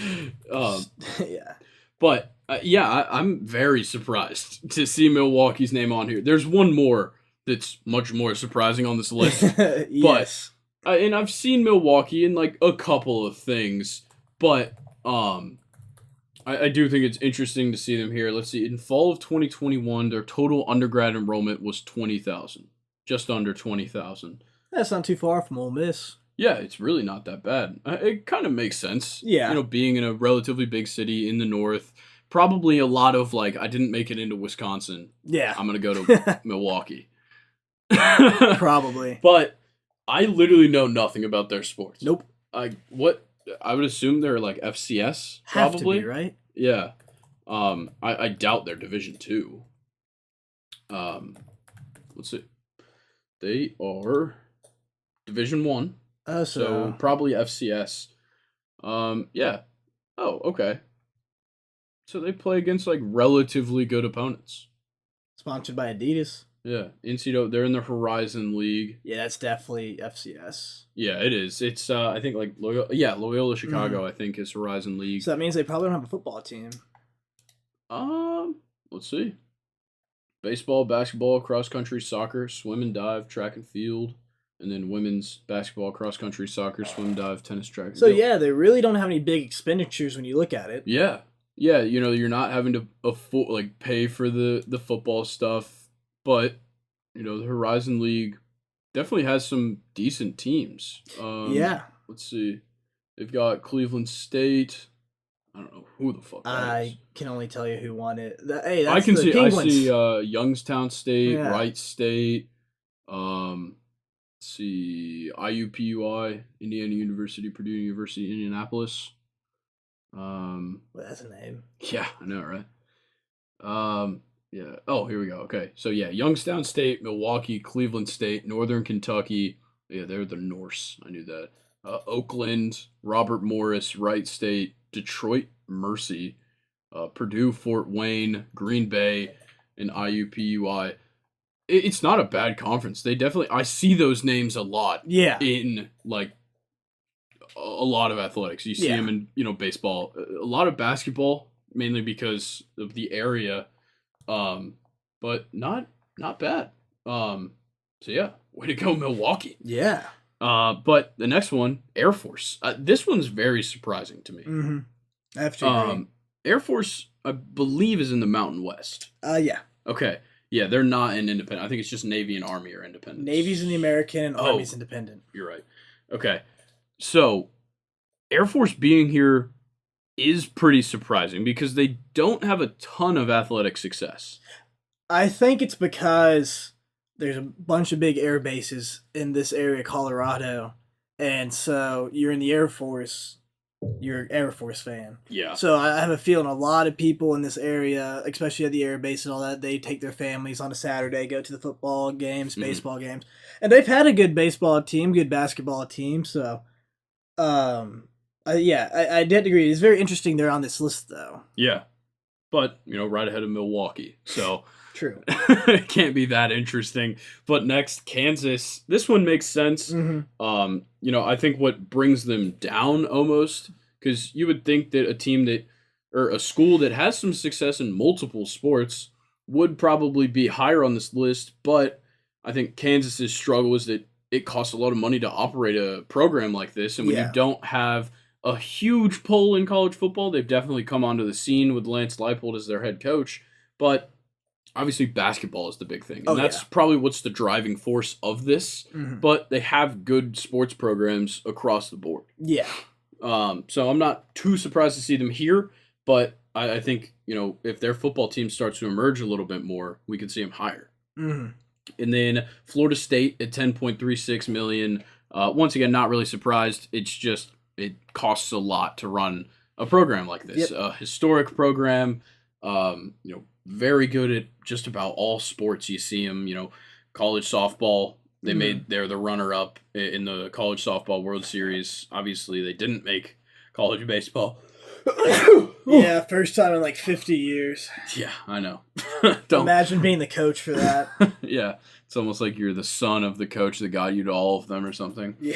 I'm very surprised to see Milwaukee's name on here. There's one more that's much more surprising on this list. Yes. But, and I've seen Milwaukee in, a couple of things, but, I do think it's interesting to see them here. Let's see. In fall of 2021, their total undergrad enrollment was 20,000. Just under 20,000. That's not too far from Ole Miss. Yeah, it's really not that bad. It kind of makes sense. Yeah. Being in a relatively big city in the north. Probably a lot of, I didn't make it into Wisconsin. Yeah. I'm going to go to Milwaukee. Probably. But I literally know nothing about their sports. Nope. I would assume they're FCS, Have probably. to be, right? Yeah. I doubt they're Division 2. Let's see. They are Division 1. So probably FCS. Yeah. Oh, okay. So they play against relatively good opponents. Sponsored by Adidas. Yeah, they're in the Horizon League. Yeah, that's definitely FCS. Yeah, it is. It's I think Loyola Chicago. I think is Horizon League. So that means they probably don't have a football team. Let's see. Baseball, basketball, cross country, soccer, swim and dive, track and field, and then women's basketball, cross country, soccer, swim, dive, tennis, track. And field. Yeah, they really don't have any big expenditures when you look at it. Yeah, you're not having to pay for the football stuff. But, the Horizon League definitely has some decent teams. Yeah, Let's see. They've got Cleveland State. I don't know who the fuck that is. I can only tell you who won it. Hey, I that's can the see. I see. Penguins. Youngstown State, Yeah. Wright State. Let's see. IUPUI, Indiana University, Purdue University, Indianapolis. Well, that's a name. Yeah, I know, right? Yeah. Oh, here we go. Okay, so yeah, Youngstown State, Milwaukee, Cleveland State, Northern Kentucky. Yeah, they're the Norse. I knew that. Oakland, Robert Morris, Wright State, Detroit Mercy, Purdue, Fort Wayne, Green Bay, and IUPUI. It's not a bad conference. They definitely. I see those names a lot Yeah. in like a lot of athletics. You see Yeah. them in baseball, a lot of basketball, mainly because of the area, but not bad. So yeah, way to go, Milwaukee. Yeah. But the next one, Air Force. This one's very surprising to me. Mm-hmm. I have to agree. Air Force, I believe, is in the Mountain West. Yeah. Okay. Yeah, they're not an independent. I think it's just Navy and Army are independent. Navy's in the American and Army's independent. You're right. Okay. So, Air Force being here is pretty surprising because they don't have a ton of athletic success. I think it's because there's a bunch of big air bases in this area, Colorado, and so you're in the Air Force, you're an Air Force fan. Yeah. So I have a feeling a lot of people in this area, especially at the air base and all that, they take their families on a Saturday, go to the football games, baseball games, and they've had a good baseball team, good basketball team. So, I did agree. It's very interesting they're on this list, though. Yeah. But, right ahead of Milwaukee. So, True. it can't be that interesting. But next, Kansas. This one makes sense. Mm-hmm. I think what brings them down almost, because you would think that a school that has some success in multiple sports would probably be higher on this list. But I think Kansas's struggle is that it costs a lot of money to operate a program like this. And when you don't have a huge pull in college football, they've definitely come onto the scene with Lance Leipold as their head coach. But obviously basketball is the big thing. And that's probably what's the driving force of this. Mm-hmm. But they have good sports programs across the board. Yeah. So I'm not too surprised to see them here. But I think, if their football team starts to emerge a little bit more, we could see them higher. Mm-hmm. And then Florida State at $10.36 million. Once again, not really surprised. It's just it costs a lot to run a program like this. Yep. A historic program, very good at just about all sports. You see them, college softball. They're the runner-up in the college softball World Series. Obviously, they didn't make college baseball. Yeah, first time in like 50 years. Yeah, I know. Imagine being the coach for that. Yeah, it's almost like you're the son of the coach that got you to all of them or something. Yeah.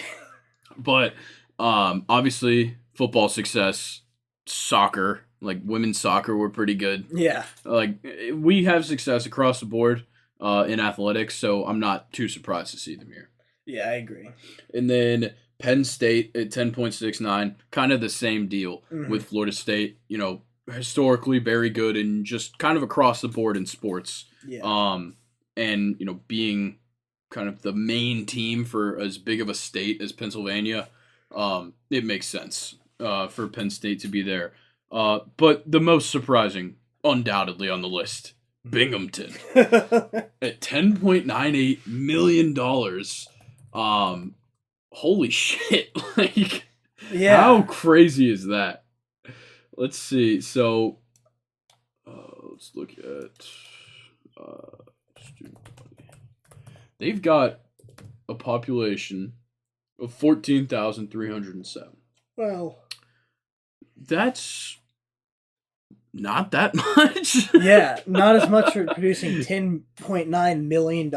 But obviously, football success, soccer, like women's soccer, were pretty good. Yeah. Like we have success across the board in athletics, so I'm not too surprised to see them here. Yeah, I agree. And then Penn State at 10.69, kind of the same deal with Florida State. Historically very good and just kind of across the board in sports. Yeah. And being kind of the main team for as big of a state as Pennsylvania, it makes sense for Penn State to be there. But the most surprising, undoubtedly on the list, Binghamton at $10.98 million. Holy shit. Like, how crazy is that? Let's see. So, let's look at student body. They've got a population of 14,307. Well, that's not that much. Yeah, not as much for producing $10.9 million.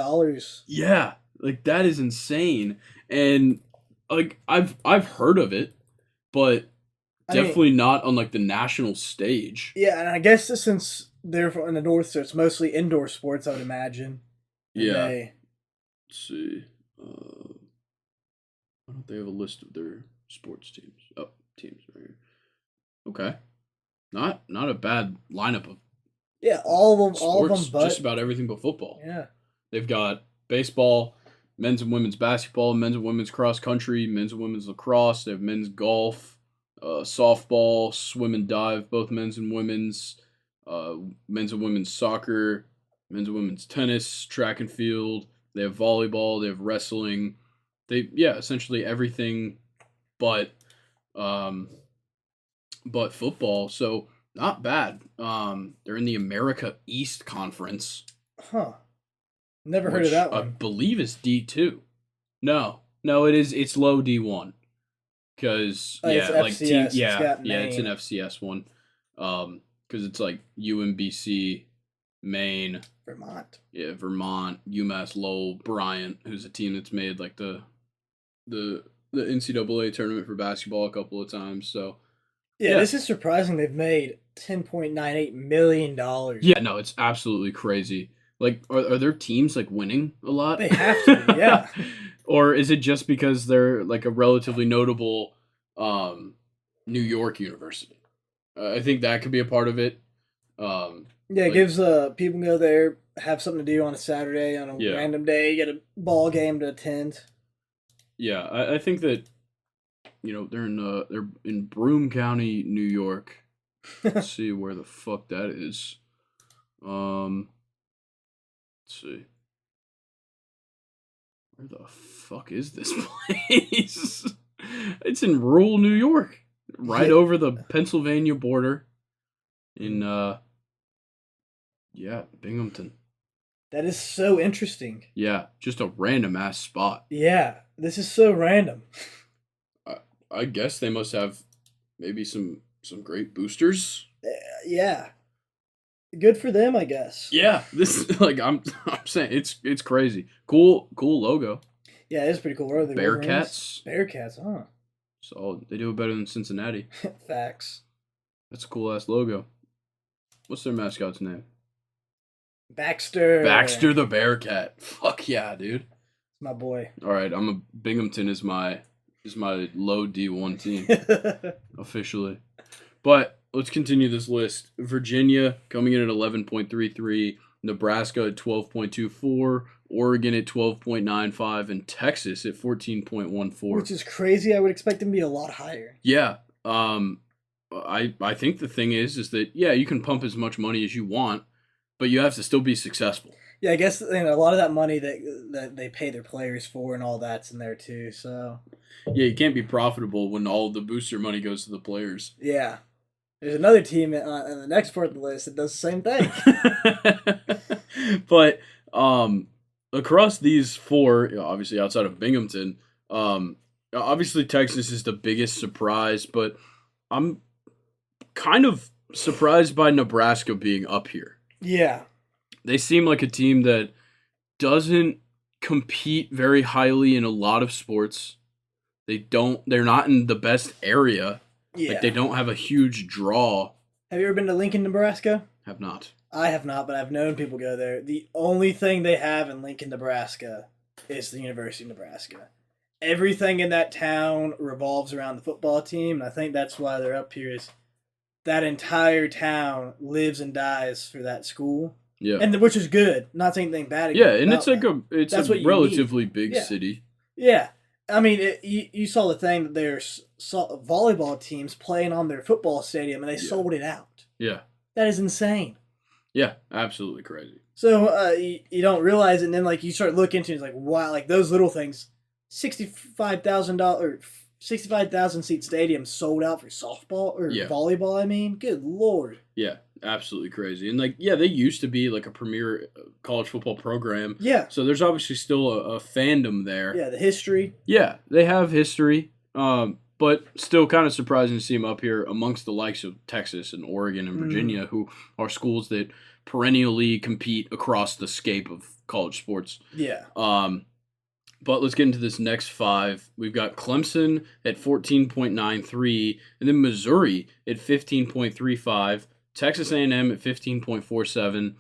Yeah, like that is insane. And like I've heard of it, but definitely not on like the national stage. Yeah, and I guess since they're in the north, so it's mostly indoor sports, I would imagine. Yeah. Let's see. Why don't they have a list of their sports teams? Oh, teams right here. Okay. Not a bad lineup of all of them, sports, but just about everything but football. Yeah. They've got baseball, men's and women's basketball, men's and women's cross country, men's and women's lacrosse. They have men's golf, softball, swim and dive, both men's and women's, men's and women's soccer, men's and women's tennis, track and field. They have volleyball. They have wrestling. Essentially everything, but football. So not bad. They're in the America East Conference. Huh. Never heard of that one. I believe it's D2. No, it is. It's low D1. Because it's FCS. It's an FCS one. Because it's like UMBC, Maine, Vermont. Yeah, Vermont, UMass Lowell, Bryant, who's a team that's made like the NCAA tournament for basketball a couple of times. So yeah, this is surprising. They've made $10.98 million. Yeah, no, it's absolutely crazy. Like, are their teams like winning a lot? They have to, yeah. Or is it just because they're like a relatively notable New York university? I think that could be a part of it. It gives people go there, have something to do on a Saturday, on a random day, get a ball game to attend. Yeah, I think that they're in Broome County, New York. Let's see where the fuck that is. Let's see. Where the fuck is this place? It's in rural New York, right over the Pennsylvania border. In Binghamton. That is so interesting. Yeah, just a random ass spot. Yeah, this is so random. I guess they must have maybe some great boosters. Yeah. Good for them, I guess. Yeah, this I'm saying it's crazy. Cool logo. Yeah, it's pretty cool. Where are they? Bearcats. Bearcats, huh? So they do it better than Cincinnati. Facts. That's a cool ass logo. What's their mascot's name? Baxter. Baxter the Bearcat. Fuck yeah, dude. My boy. All right, Binghamton is my low D1 team officially. But let's continue this list. Virginia coming in at 11.33, Nebraska at 12.24, Oregon at 12.95, and Texas at 14.14. Which is crazy. I would expect them to be a lot higher. Yeah. I think the thing is that you can pump as much money as you want, but you have to still be successful. Yeah, I guess a lot of that money that they pay their players for and all that's in there too. So yeah, you can't be profitable when all the booster money goes to the players. Yeah. There's another team in the next part of the list that does the same thing. But across these four, obviously outside of Binghamton, obviously Texas is the biggest surprise, but I'm kind of surprised by Nebraska being up here. Yeah. They seem like a team that doesn't compete very highly in a lot of sports. They're not in the best area. Yeah. Like, they don't have a huge draw. Have you ever been to Lincoln, Nebraska? Have not. I have not, but I've known people go there. The only thing they have in Lincoln, Nebraska is the University of Nebraska. Everything in that town revolves around the football team, and I think that's why they're up here. Is that entire town lives and dies for that school. Yeah. And which is good. Not saying anything bad. Yeah, and it's like a relatively big city. Yeah. I mean, you saw the thing that there's volleyball teams playing on their football stadium, and they sold it out. Yeah. That is insane. Yeah, absolutely crazy. So you don't realize it, and then you start looking into it, it's like, wow, those little things, $65,000 seat stadium sold out for softball or volleyball. I mean, good Lord. Yeah, absolutely crazy. And they used to be like a premier college football program. Yeah. So there's obviously still a fandom there. Yeah, the history. Yeah, they have history. But still kind of surprising to see them up here amongst the likes of Texas and Oregon and Virginia, who are schools that perennially compete across the scape of college sports. Yeah. But let's get into this next five. We've got Clemson at 14.93, and then Missouri at 15.35, Texas A&M at 15.47,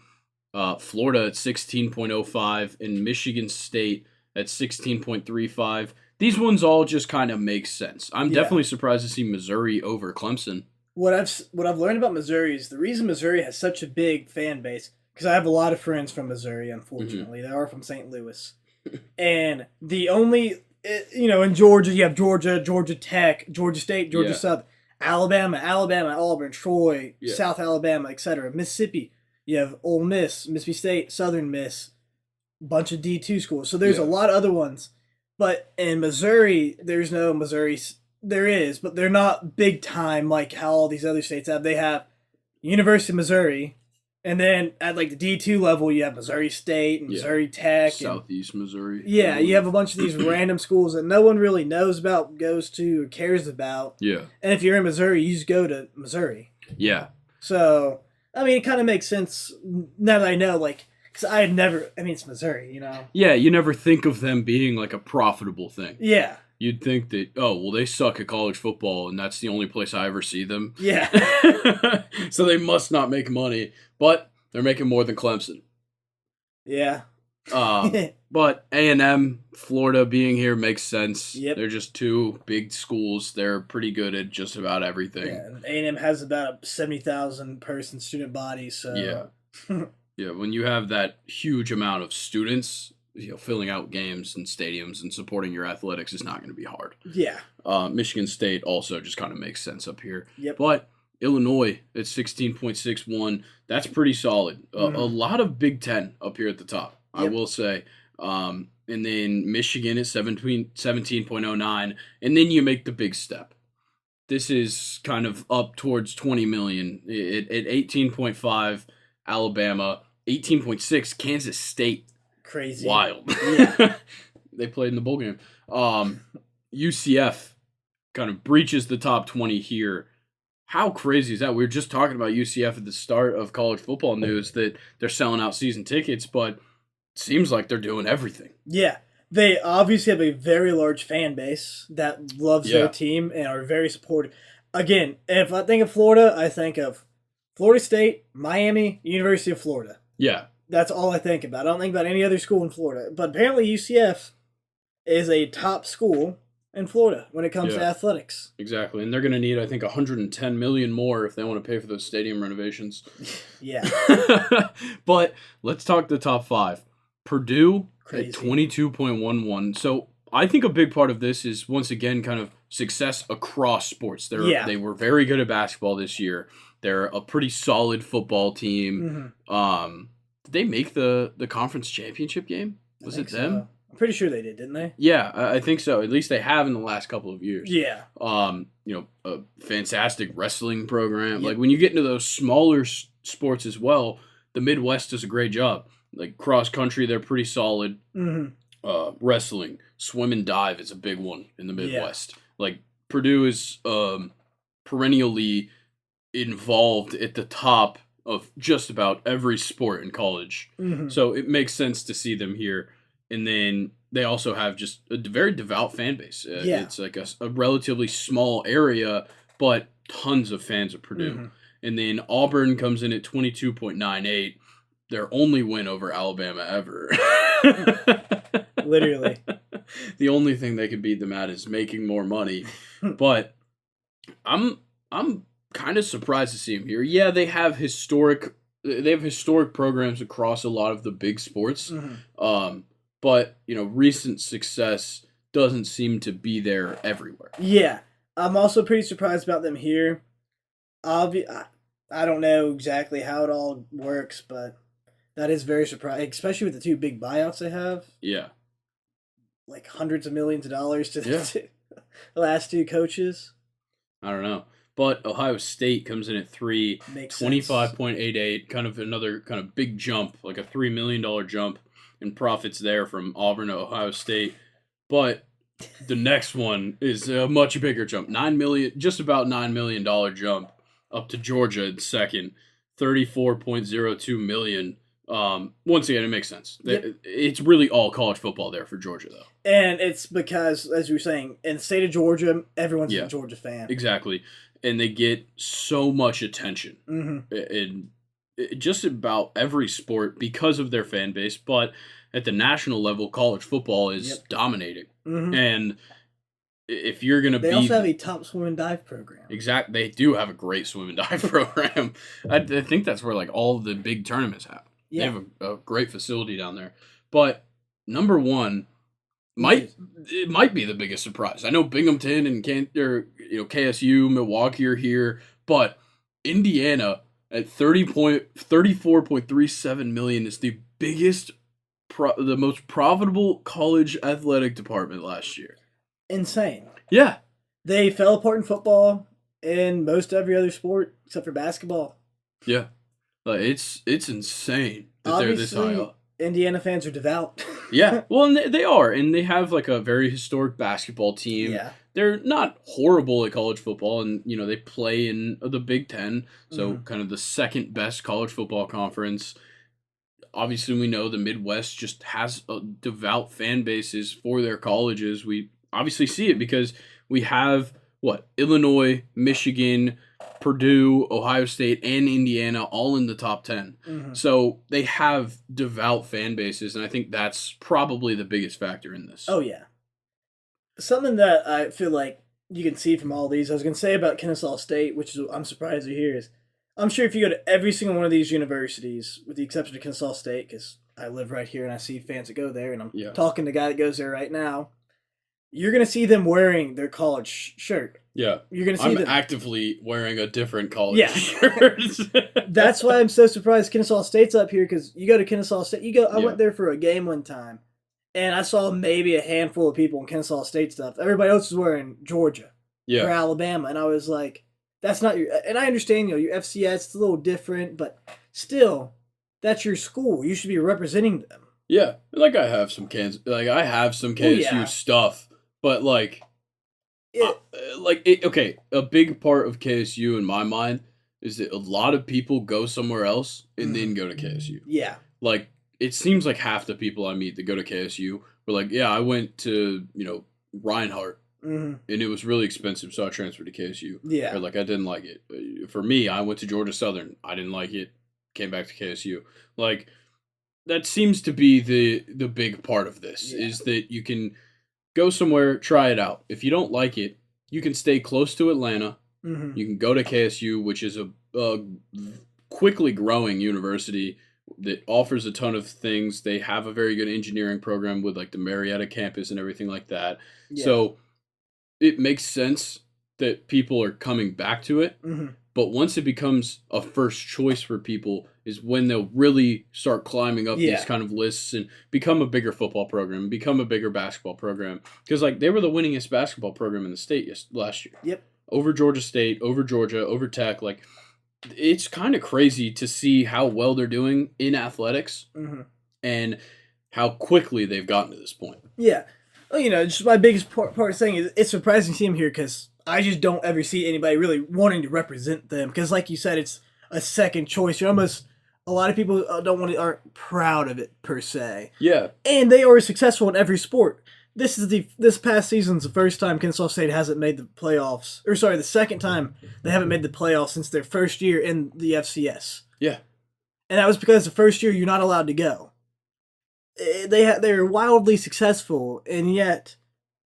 Florida at 16.05, and Michigan State at 16.35. These ones all just kind of make sense. I'm definitely surprised to see Missouri over Clemson. What I've learned about Missouri is the reason Missouri has such a big fan base, because I have a lot of friends from Missouri, unfortunately. They are from St. Louis. And the only, in Georgia, you have Georgia, Georgia Tech, Georgia State, Georgia Yeah. Southern, Alabama, Auburn, Troy, Yeah. South Alabama, etc. Mississippi, you have Ole Miss, Mississippi State, Southern Miss, bunch of D2 schools. So there's a Yeah. lot of other ones. But in Missouri, there's no Missouri. There is, but they're not big time like how all these other states have. They have University of Missouri, and then at like the D2 level, you have Missouri State and Yeah. Missouri Tech. Southeast Missouri. Yeah, you have a bunch of these random schools that no one really knows about, goes to, or cares about. Yeah. And if you're in Missouri, you just go to Missouri. Yeah. So, I mean, it kind of makes sense now that I know, like, because I had never, I mean, it's Missouri, you know? Yeah, you never think of them being like a profitable thing. Yeah. You'd think that, oh, well, they suck at college football, and that's the only place I ever see them. Yeah. So they must not make money, but they're making more than Clemson. Yeah. But A&M, Florida being here makes sense. Yep. They're just two big schools. They're pretty good at just about everything. Yeah, and A&M has about a 70,000 person student body, so Yeah. Yeah, when you have that huge amount of students, filling out games and stadiums and supporting your athletics is not going to be hard. yeah. Michigan State also just kind of makes sense up here. Yep. But Illinois at 16.61, that's pretty solid. A lot of Big Ten up here at the top, I Yep. will say. And then Michigan at 17.09, and then you make the big step. This is kind of up towards 20 million. At 18.5, Alabama, 18.6, Kansas State. Crazy. Wild. Yeah. They played in the bowl game. UCF kind of breaches the top 20 here. How crazy is that? We were just talking about UCF at the start of college football news that they're selling out season tickets, but it seems like they're doing everything. Yeah. They obviously have a very large fan base that loves their team and are very supportive. Again, if I think of Florida, I think of Florida State, Miami, University of Florida. Yeah. That's all I think about. I don't think about any other school in Florida. But apparently UCF is a top school in Florida when it comes to athletics. Exactly. And they're going to need, I think, $110 million more if they want to pay for those stadium renovations. Yeah. But let's talk the top five. Purdue Crazy. at 22.11. So I think a big part of this is, once again, kind of success across sports. They were very good at basketball this year. They're a pretty solid football team. Did they make the conference championship game? Was it them? So. I'm pretty sure they did, didn't they? Yeah, I think so. At least they have in the last couple of years. Yeah. A fantastic wrestling program. Yep. Like, when you get into those smaller sports as well, the Midwest does a great job. Like cross country, they're pretty solid. Wrestling, swim and dive is a big one in the Midwest. Yeah. Like, Purdue is perennially involved at the top of just about every sport in college. So it makes sense to see them here. And then they also have just a very devout fan base. It's like a relatively small area, but tons of fans of Purdue. And then Auburn comes in at 22.98. Their only win over Alabama ever. Literally. The only thing they could beat them at is making more money. But I'm kind of surprised to see them here. Yeah, they have historic programs across a lot of the big sports. But, recent success doesn't seem to be there everywhere. Yeah. I'm also pretty surprised about them here. I don't know exactly how it all works, but that is very surprising, especially with the two big buyouts they have. Yeah. Like hundreds of millions of dollars to the last two coaches. I don't know. But Ohio State comes in at 3, 25.88, kind of another kind of big jump, like a $3 million jump in profits there from Auburn to Ohio State. But the next one is a much bigger jump, just about $9 million jump up to Georgia in second, $34.02 million. Once again, it makes sense. It's really all college football there for Georgia, though. And it's because, as you were saying, in the state of Georgia, everyone's a Georgia fan. Exactly. And they get so much attention in just about every sport because of their fan base. But at the national level, college football is dominating. And if you're going to be... They also have a top swim and dive program. Exactly. They do have a great swim and dive program. I think that's where like all the big tournaments happen. Yeah. They have a great facility down there. But number one it might be the biggest surprise. I know Binghamton and KSU, Milwaukee are here, but Indiana at 34.37 million is the biggest, the most profitable college athletic department last year. Insane. Yeah, They fell apart in football and most every other sport except for basketball. yeah, like it's insane that they're this high Obviously, up. Indiana fans are devout. Yeah, well, and they are, and they have like a very historic basketball team. Yeah. They're not horrible at college football, and they play in the Big Ten, so Mhm. kind of the second best college football conference. Obviously, we know the Midwest just has a devout fan bases for their colleges. We obviously see it because we have Illinois, Michigan, Purdue, Ohio State, and Indiana all in the top 10. Mhm. So they have devout fan bases, and I think that's probably the biggest factor in this. Oh, yeah. Something that I feel like you can see from all these, I was going to say about Kennesaw State, which is, I'm surprised to hear, is I'm sure if you go to every single one of these universities, with the exception of Kennesaw State, because I live right here and I see fans that go there, and I'm Yeah. talking to a guy that goes there right now, you're going to see them wearing their college shirt. Yeah. You're going to see I'm them. actively wearing a different college Yeah. shirt. That's why I'm so surprised Kennesaw State's up here, because you go to Kennesaw State, I Yeah. went there for a game one time, and I saw maybe a handful of people in Kennesaw State stuff. Everybody else was wearing Georgia or Yeah. Alabama, and I was like, that's not your. And I understand, your FCS, it's a little different, but still, that's your school. You should be representing them. Yeah. Like I have some I have some KSU yeah. stuff, but like It, okay, a big part of KSU in my mind is that a lot of people go somewhere else and then go to KSU. yeah. Like it seems like half the people I meet that go to KSU were like, yeah, I went to Reinhardt Mhm. and it was really expensive, so I transferred to KSU. Yeah. Or like I didn't like it. For me, I went to Georgia Southern. I didn't like it. Came back to KSU. Like that seems to be the big part of this Yeah. is that you can go somewhere, try it out. If you don't like it, you can stay close to Atlanta. Mhm. You can go to KSU, which is a quickly growing university that offers a ton of things. They have a very good engineering program with like the Marietta campus and everything like that. Yeah. So it makes sense that people are coming back to it. Mhm. But once it becomes a first choice for people is when they'll really start climbing up Yeah. these kind of lists and become a bigger football program, become a bigger basketball program. Because like they were the winningest basketball program in the state last year. Yep. Over Georgia State, over Georgia, over Tech. Like it's kind of crazy to see how well they're doing in athletics Mhm. and how quickly they've gotten to this point. Yeah. Well, just my biggest part of saying is it's surprising to see him here because I just don't ever see anybody really wanting to represent them. Because, like you said, it's a second choice. You're almost a lot of people aren't proud of it per se. Yeah. And they are successful in every sport. This past season's the first time Kennesaw State hasn't made the playoffs. Or sorry, the second time they haven't made the playoffs since their first year in the FCS. Yeah. And that was because the first year you're not allowed to go. They're wildly successful, and yet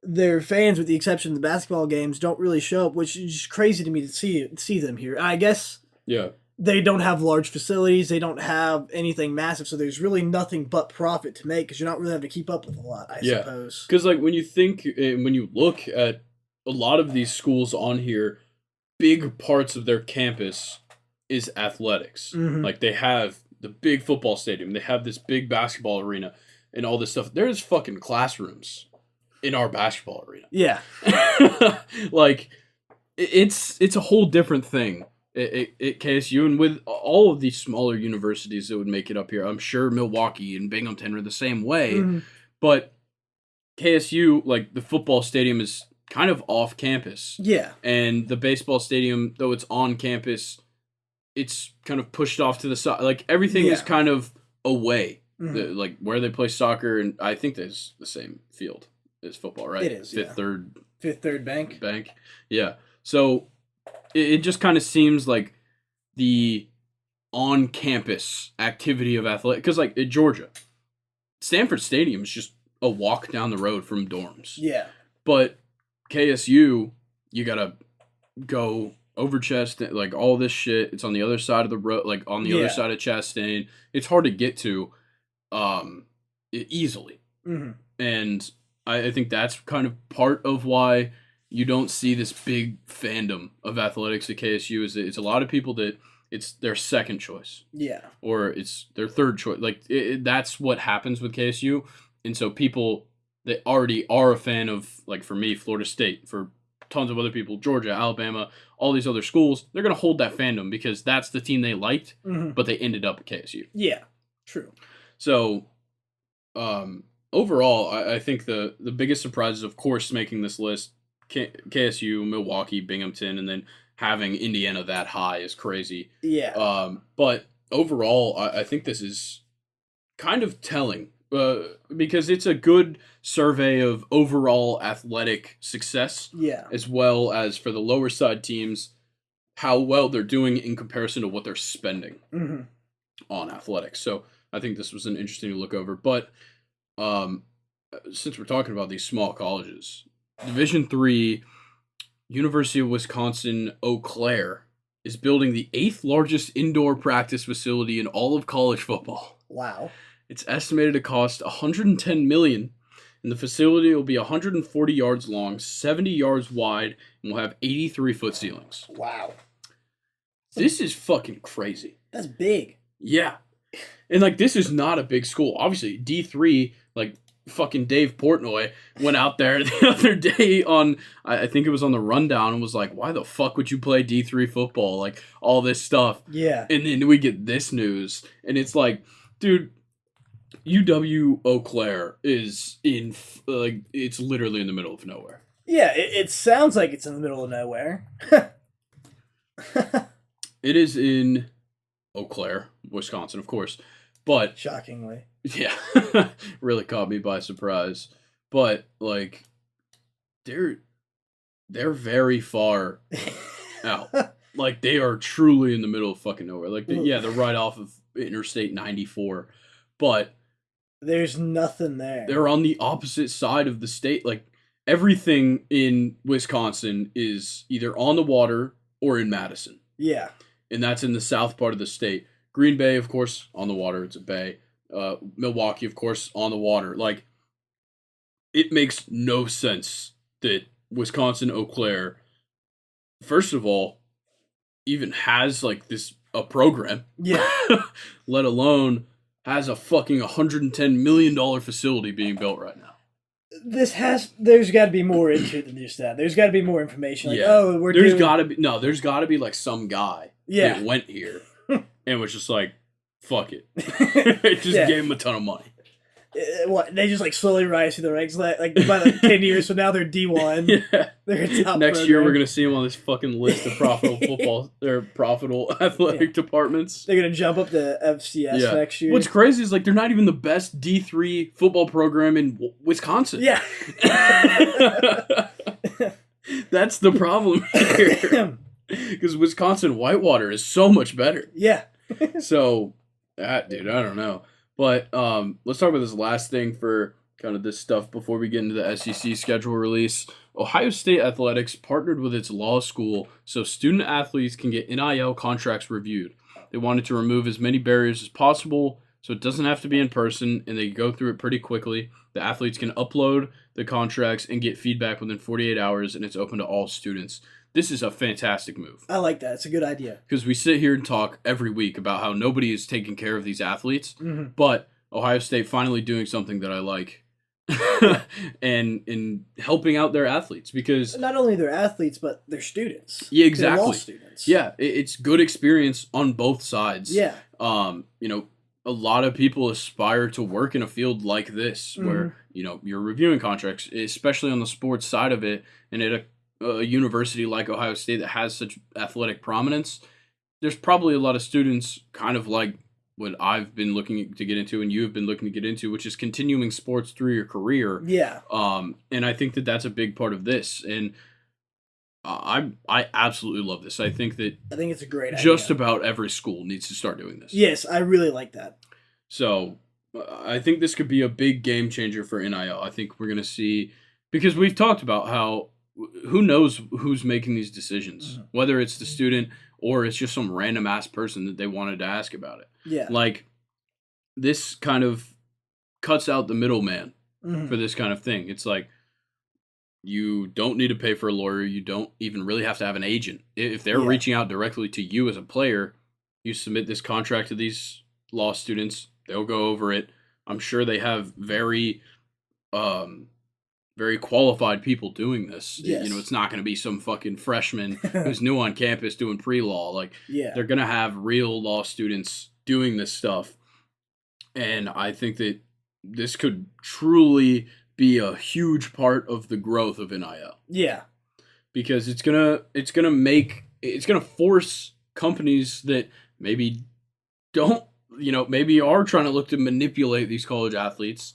their fans, with the exception of the basketball games, don't really show up, which is just crazy to me to see them here. I guess Yeah. they don't have large facilities, they don't have anything massive, so there's really nothing but profit to make because you're not really having to keep up with a lot, I suppose. Because like when you look at a lot of these schools on here, big parts of their campus is athletics. Mhm. Like they have the big football stadium, they have this big basketball arena, and all this stuff. There's fucking classrooms in our basketball arena. Yeah. Like it's a whole different thing at KSU, and with all of these smaller universities that would make it up here. I'm sure Milwaukee and Binghamton are the same way, Mhm. but KSU, like the football stadium is kind of off campus. Yeah. And the baseball stadium, though it's on campus, it's kind of pushed off to the side. Like everything is Yeah. kind of away. Mhm. Like where they play soccer, and I think there's the same field as football, right? It is, Fifth, yeah. third Third bank. bank. Yeah. So it just kind of seems like the on-campus activity of athletic, because like at Georgia, Stanford Stadium is just a walk down the road from dorms. Yeah. But KSU, you gotta go over Chastain, like all this shit. It's on the other side of the road, like on the other Yeah. side of Chastain. It's hard to get to, easily. Mm-hmm. And I think that's kind of part of why you don't see this big fandom of athletics at KSU. Is that it's a lot of people that it's their second choice. Yeah. Or it's their third choice. Like, that's what happens with KSU. And so people that already are a fan of, like, for me, Florida State, for tons of other people, Georgia, Alabama, all these other schools, they're going to hold that fandom because that's the team they liked, but they ended up at KSU. Yeah, true. So, overall, I think the biggest surprises, of course, making this list, KSU, Milwaukee, Binghamton, and then having Indiana that high is crazy. Yeah. But overall, I think this is kind of telling because it's a good survey of overall athletic success. Yeah. As well as for the lower side teams, how well they're doing in comparison to what they're spending on athletics. So I think this was an interesting to look over. But since we're talking about these small colleges, Division III, University of Wisconsin Eau Claire is building the 8th largest indoor practice facility in all of college football. Wow. It's estimated to cost $110 million, and the facility will be 140 yards long, 70 yards wide, and will have 83-foot ceilings. Wow. This is fucking crazy. That's big. Yeah. And, like, this is not a big school. Obviously, D3, like, fucking Dave Portnoy went out there the other day on, I think it was on the Rundown, and was like, why the fuck would you play D3 football? Like, all this stuff. Yeah. And then we get this news, and it's like, dude, UW Eau Claire is in, like, it's literally in the middle of nowhere. Yeah, it sounds like it's in the middle of nowhere. It is in Eau Claire, Wisconsin, of course. But shockingly. Yeah. Really caught me by surprise. But, like, they're very far out. Like, they are truly in the middle of fucking nowhere. Like, they're right off of Interstate 94. But there's nothing there. They're on the opposite side of the state. Like, everything in Wisconsin is either on the water or in Madison. Yeah. And that's in the south part of the state. Green Bay, of course, on the water. It's a bay. Milwaukee, of course, on the water. Like, it makes no sense that Wisconsin Eau Claire, first of all, even has, like, a program. Yeah. Let alone has a fucking $110 million facility being built right now. There's got to be more into it than just that. There's got to be more information. Like, there's got to be like some guy that went here and was just like, fuck it. Gave him a ton of money. What, they just, like, slowly rise through the ranks, like by, like, 10 years, so now they're D1. Yeah. They're a top Next program. year we're going to see them on this fucking list of profitable football, or profitable athletic departments. They're going to jump up to FCS next year. What's crazy is, like, they're not even the best D3 football program in Wisconsin. Yeah. That's the problem here. Because Wisconsin Whitewater is so much better. Yeah. So, dude, I don't know. But let's talk about this last thing for kind of this stuff before we get into the SEC schedule release. Ohio State Athletics partnered with its law school so student athletes can get NIL contracts reviewed. They wanted to remove as many barriers as possible so it doesn't have to be in person and they go through it pretty quickly. The athletes can upload the contracts and get feedback within 48 hours, and it's open to all students. This is a fantastic move. I like that. It's a good idea. Because we sit here and talk every week about how nobody is taking care of these athletes, but Ohio State finally doing something that I like and in helping out their athletes. Because not only their athletes, but their students. Yeah, exactly. Their law students. Yeah, it's good experience on both sides. Yeah. A lot of people aspire to work in a field like this where, you're reviewing contracts, especially on the sports side of it, and at a university like Ohio State that has such athletic prominence, there's probably a lot of students kind of like what I've been looking to get into and you have been looking to get into, which is continuing sports through your career. Yeah. And I think that that's a big part of this. And I absolutely love this. I think it's a great idea. Just about every school needs to start doing this. Yes, I really like that. So I think this could be a big game changer for NIL. I think we're going to see, because we've talked about how who knows who's making these decisions, whether it's the student or it's just some random ass person that they wanted to ask about it. Yeah. Like, this kind of cuts out the middleman for this kind of thing. It's like, you don't need to pay for a lawyer. You don't even really have to have an agent. If they're reaching out directly to you as a player, you submit this contract to these law students. They'll go over it. I'm sure they have very qualified people doing this. Yes. You know, it's not going to be some fucking freshman who's new on campus doing pre-law. Like, they're going to have real law students doing this stuff. And I think that this could truly be a huge part of the growth of NIL. Yeah. Because it's gonna force companies that maybe don't, maybe are trying to look to manipulate these college athletes.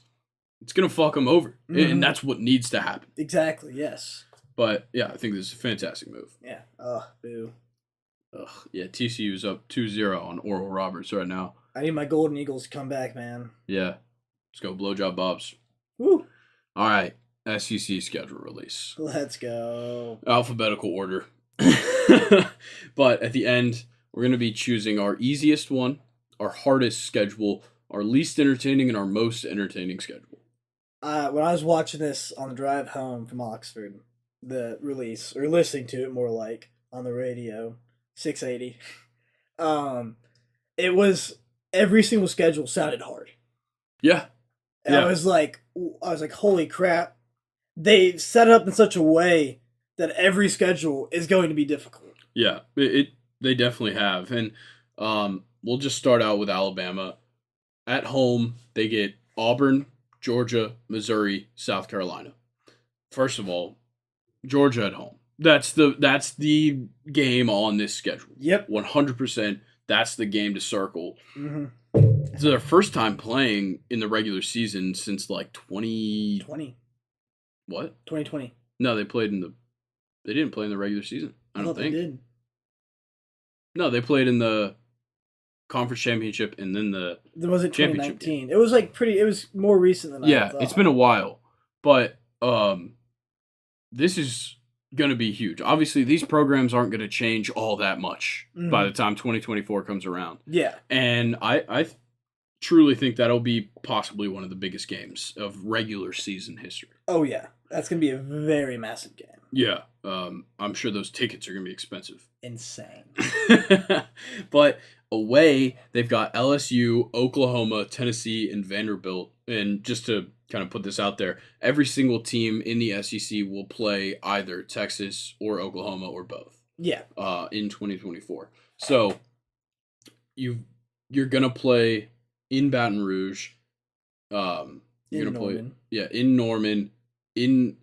It's gonna fuck them over, and that's what needs to happen. Exactly. Yes. But yeah, I think this is a fantastic move. Yeah. Ugh. Boo. Ugh. Yeah. TCU's up 2-0 on Oral Roberts right now. I need my Golden Eagles to come back, man. Yeah. Let's go, blowjob Bobs. Woo. All right. SEC schedule release. Let's go. Alphabetical order. But at the end, we're going to be choosing our easiest one, our hardest schedule, our least entertaining, and our most entertaining schedule. When I was watching this on the drive home from Oxford, the release, or listening to it more like on the radio, 680, it was every single schedule sounded hard. Yeah. And I was like, holy crap. They set it up in such a way that every schedule is going to be difficult. Yeah, they definitely have. And we'll just start out with Alabama. At home, they get Auburn, Georgia, Missouri, South Carolina. First of all, Georgia at home. That's the game on this schedule. Yep. 100%. That's the game to circle. Mm-hmm. It's their first time playing in the regular season since like 2020. What? 2020. No, they didn't play in the regular season. I don't think. They did. No, they played in the conference championship and then the was it championship 2019? It was like it was more recent than I thought. It's been a while. But this is going to be huge. Obviously, these programs aren't going to change all that much by the time 2024 comes around. Yeah. And I truly think that'll be possibly one of the biggest games of regular season history. Oh, yeah. That's going to be a very massive game. Yeah. I'm sure those tickets are going to be expensive. Insane. But away, they've got LSU, Oklahoma, Tennessee, and Vanderbilt. And just to kind of put this out there, every single team in the SEC will play either Texas or Oklahoma or both. Yeah. In 2024. So you're going to play in Baton Rouge. You're going to play in Norman. You're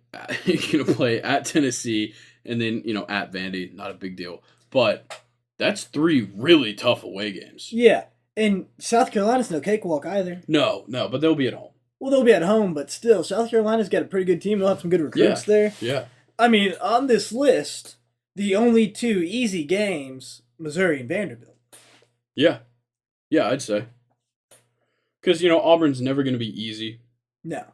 going to play at Tennessee and then, at Vandy. Not a big deal. But that's 3 really tough away games. Yeah. And South Carolina's no cakewalk either. No, but they'll be at home. Well, they'll be at home, but still, South Carolina's got a pretty good team. They'll have some good recruits there. Yeah. I mean, on this list, the only 2 easy games, Missouri and Vanderbilt. Yeah. Yeah, I'd say. Because, Auburn's never going to be easy. No.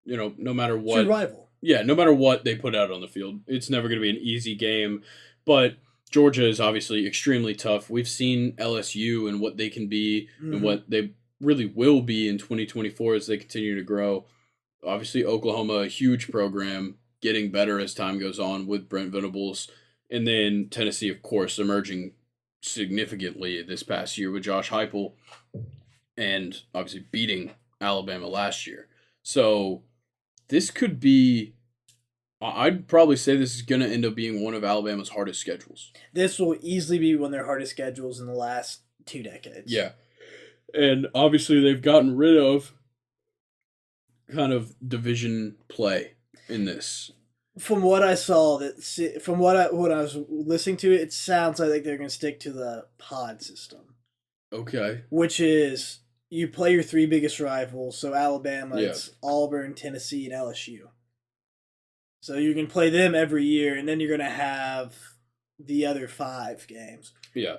No matter what. It's your rival. Yeah, no matter what they put out on the field, it's never going to be an easy game. But Georgia is obviously extremely tough. We've seen LSU and what they can be and what they really will be in 2024 as they continue to grow. Obviously, Oklahoma, a huge program, getting better as time goes on with Brent Venables. And then Tennessee, of course, emerging significantly this past year with Josh Heupel and obviously beating Alabama last year. So this could be, I'd probably say this is going to end up being one of Alabama's hardest schedules. This will easily be one of their hardest schedules in the last 2 decades. Yeah. And obviously they've gotten rid of kind of division play in this. From what I saw, when I was listening to it, it sounds like they're going to stick to the pod system. Okay. Which is, you play your 3 biggest rivals, so Alabama, it's Auburn, Tennessee, and LSU. So you can play them every year, and then you're going to have the other 5 games. Yeah.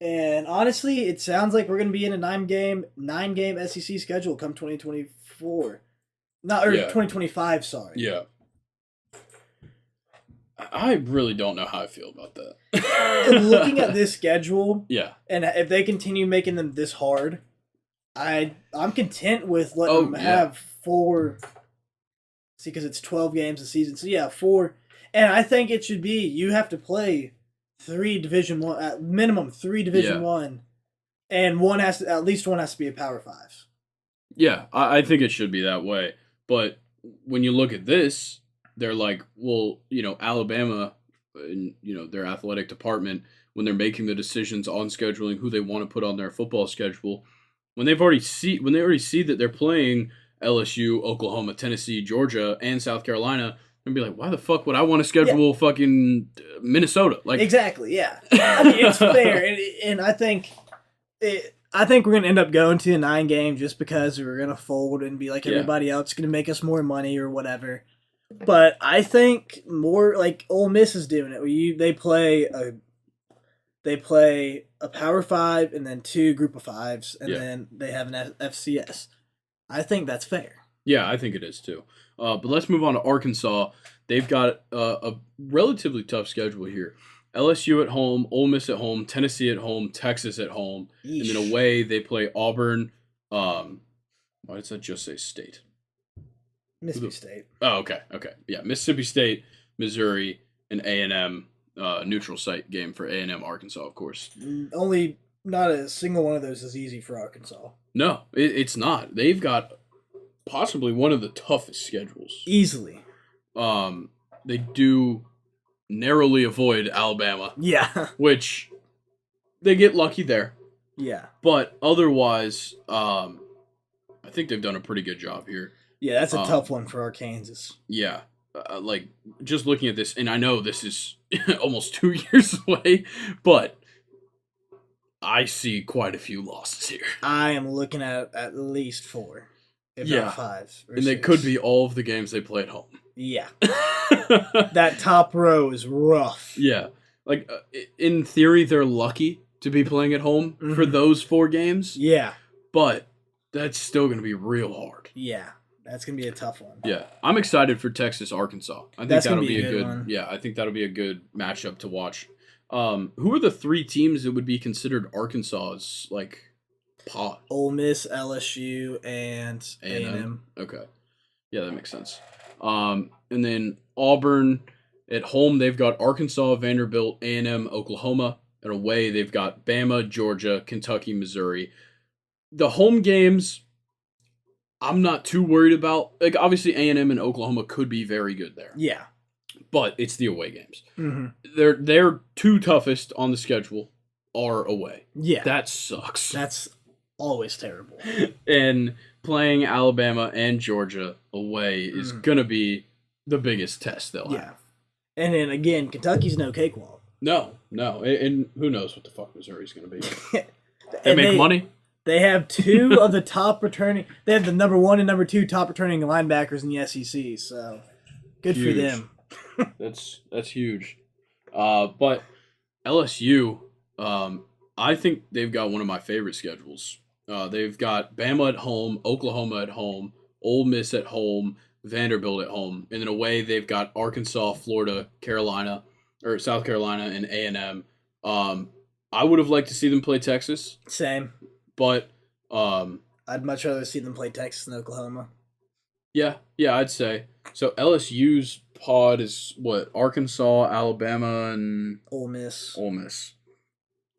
And honestly, it sounds like we're going to be in a 9-game SEC schedule come 2024. 2025, sorry. Yeah. I really don't know how I feel about that. Looking at this schedule, yeah, and if they continue making them this hard, I'm content with letting them have 4. See, because it's 12 games a season, so yeah, 4. And I think it should be you have to play 3 Division 1 at minimum 3 Division 1, and at least one has to be a Power 5. Yeah, I think it should be that way. But when you look at this, they're like, well, Alabama and their athletic department, when they're making the decisions on scheduling who they want to put on their football schedule, when they already see that they're playing LSU, Oklahoma, Tennessee, Georgia, and South Carolina, and be like, why the fuck would I want to schedule fucking Minnesota? Like, exactly, yeah. I mean, it's fair, and I think we're gonna end up going to a 9 game just because we're gonna fold and be like everybody else, going to make us more money or whatever. But I think more like Ole Miss is doing it. They play a Power 5 and then 2 Group of 5s, and then they have an FCS. I think that's fair. Yeah, I think it is too. But let's move on to Arkansas. They've got a relatively tough schedule here. LSU at home, Ole Miss at home, Tennessee at home, Texas at home. Yeesh. And then away they play Auburn. Why does that just say state? Mississippi State. Oh, okay. Yeah, Mississippi State, Missouri, and A&M. Neutral site game for A&M Arkansas, of course. Only not a single one of those is easy for Arkansas. No, it's not. They've got possibly one of the toughest schedules. Easily. They do narrowly avoid Alabama. Yeah. Which they get lucky there. Yeah. But otherwise, I think they've done a pretty good job here. Yeah, that's a tough one for Arkansas. Yeah. Like, just looking at this, and I know this is almost 2 years away, but I see quite a few losses here. I am looking at least 4, if not 5. And they could be all of the games they play at home. Yeah. That top row is rough. Yeah. Like, in theory, they're lucky to be playing at home for those 4 games. Yeah. But that's still going to be real hard. Yeah. That's going to be a tough one. Yeah. I'm excited for Texas, Arkansas. I think that'll be a good one. Yeah, I think that'll be a good matchup to watch. Who are the 3 teams that would be considered Arkansas's, like, pod? Ole Miss, LSU, and A&M. Okay. Yeah, that makes sense. And then Auburn at home, they've got Arkansas, Vanderbilt, A&M, Oklahoma. And away, they've got Bama, Georgia, Kentucky, Missouri. The home games, I'm not too worried about. Like, obviously, A&M and Oklahoma could be very good there. Yeah. But it's the away games. Their 2 toughest on the schedule are away. Yeah. That sucks. That's always terrible. And playing Alabama and Georgia away is going to be the biggest test they'll have. And then, again, Kentucky's no cakewalk. No. And who knows what the fuck Missouri's going to be. They make money. They have 2 of the top returning. They have the number 1 and number 2 top returning linebackers in the SEC. So good for them. That's huge. But LSU, I think they've got one of my favorite schedules. They've got Bama at home, Oklahoma at home, Ole Miss at home, Vanderbilt at home, and then away they've got Arkansas, Florida, South Carolina, and A&M. I would have liked to see them play Texas. Same. But I'd much rather see them play Texas than Oklahoma. Yeah, I'd say. So LSU's pod is what? Arkansas, Alabama, and Ole Miss.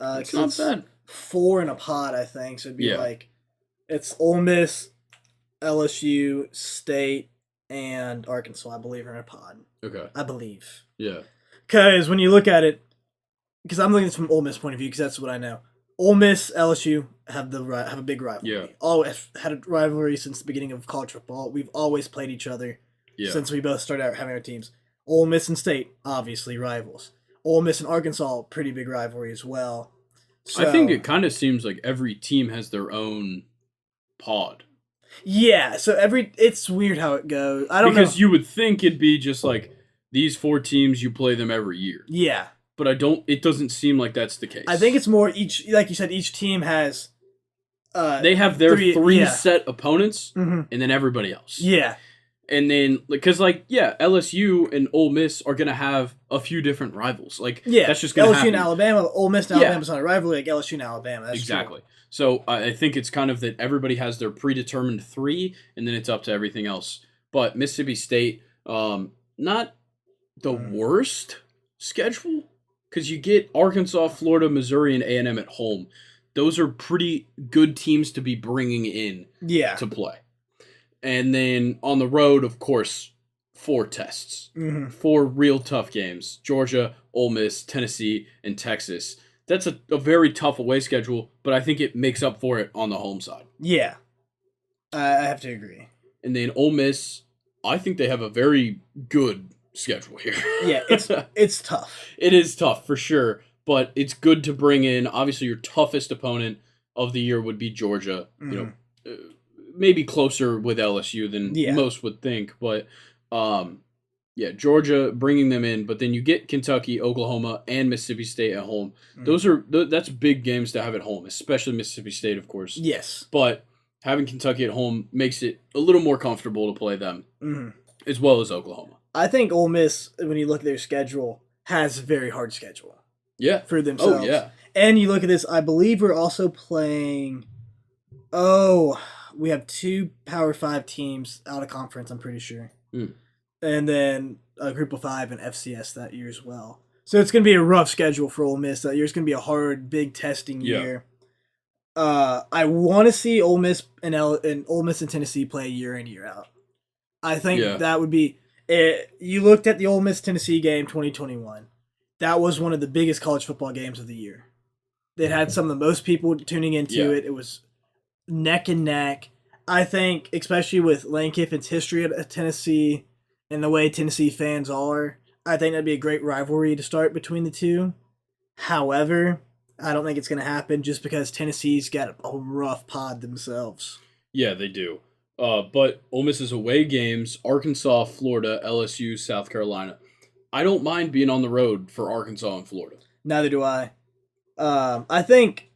It's not bad. 4 in a pod, I think. So it'd be like it's Ole Miss, LSU, State, and Arkansas, I believe, are in a pod. Okay. I believe. Yeah. Because when you look at it, because I'm looking at it from Ole Miss point of view, because that's what I know. Ole Miss, LSU have a big rivalry. Yeah. Always had a rivalry since the beginning of college football. We've always played each other since we both started out having our teams. Ole Miss and State, obviously rivals. Ole Miss and Arkansas, pretty big rivalry as well. So, I think it kind of seems like every team has their own pod. Yeah, so it's weird how it goes. I don't know. Because you would think it'd be just like these 4 teams, you play them every year. Yeah. But it doesn't seem like that's the case. I think it's more like you said, each team has they have their 3 set opponents and then everybody else. Yeah. And then, because, like, yeah, LSU and Ole Miss are going to have a few different rivals. Like, Yeah, that's just going to LSU happen. and Alabama, Ole Miss and Yeah. Alabama's not a rivalry like LSU and Alabama. That's Exactly. true. So I think it's kind of that everybody has their predetermined three, and then it's up to everything else. But Mississippi State, not the worst schedule, because you get Arkansas, Florida, Missouri, and A&M at home. Those are pretty good teams to be bringing in to play. And then on the road, of course, 4 tests. 4 real tough games. Georgia, Ole Miss, Tennessee, and Texas. That's a very tough away schedule, but I think it makes up for it on the home side. Yeah. I have to agree. And then Ole Miss, I think they have a very good schedule here. Yeah, it's tough. It is tough, for sure, but it's good to bring in. Obviously, your toughest opponent of the year would be Georgia. You know, maybe closer with LSU than most would think, but yeah, Georgia bringing them in, but then you get Kentucky, Oklahoma, and Mississippi State at home. That's big games to have at home, especially Mississippi State, of course. Yes. But having Kentucky at home makes it a little more comfortable to play them, as well as Oklahoma. I think Ole Miss, when you look at their schedule, has a very hard schedule. Yeah. For themselves. Oh, yeah. And you look at this, I believe we're also playing, we have 2 Power 5 teams out of conference, I'm pretty sure. And then a group of 5 in FCS that year as well. So it's going to be a rough schedule for Ole Miss that year. It's going to be a hard, big testing year. I want to see Ole Miss and Ole Miss and Tennessee play year in, year out. I think that would be it. You looked at the Ole Miss Tennessee game 2021. That was one of the biggest college football games of the year. It had some of the most people tuning into it. It was neck and neck. I think, especially with Lane Kiffin's history at Tennessee and the way Tennessee fans are, I think that'd be a great rivalry to start between the two. However, I don't think it's going to happen just because Tennessee's got a rough pod themselves. Yeah, they do. But Ole Miss's away games, Arkansas, Florida, LSU, South Carolina. I don't mind being on the road for Arkansas and Florida. Neither do I. I think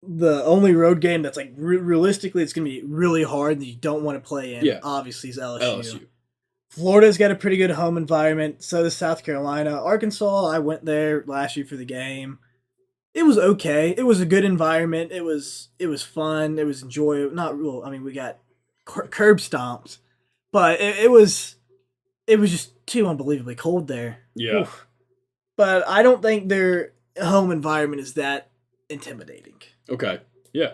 the only road game that's like realistically it's going to be really hard that you don't want to play in, obviously, is LSU. Florida's got a pretty good home environment. So does South Carolina. Arkansas, I went there last year for the game. It was okay. It was a good environment. It was fun. It was enjoyable. Not real. I mean, we got curb stomps, but it was just too unbelievably cold there. Yeah. Oof. But I don't think their home environment is that intimidating. Okay. Yeah.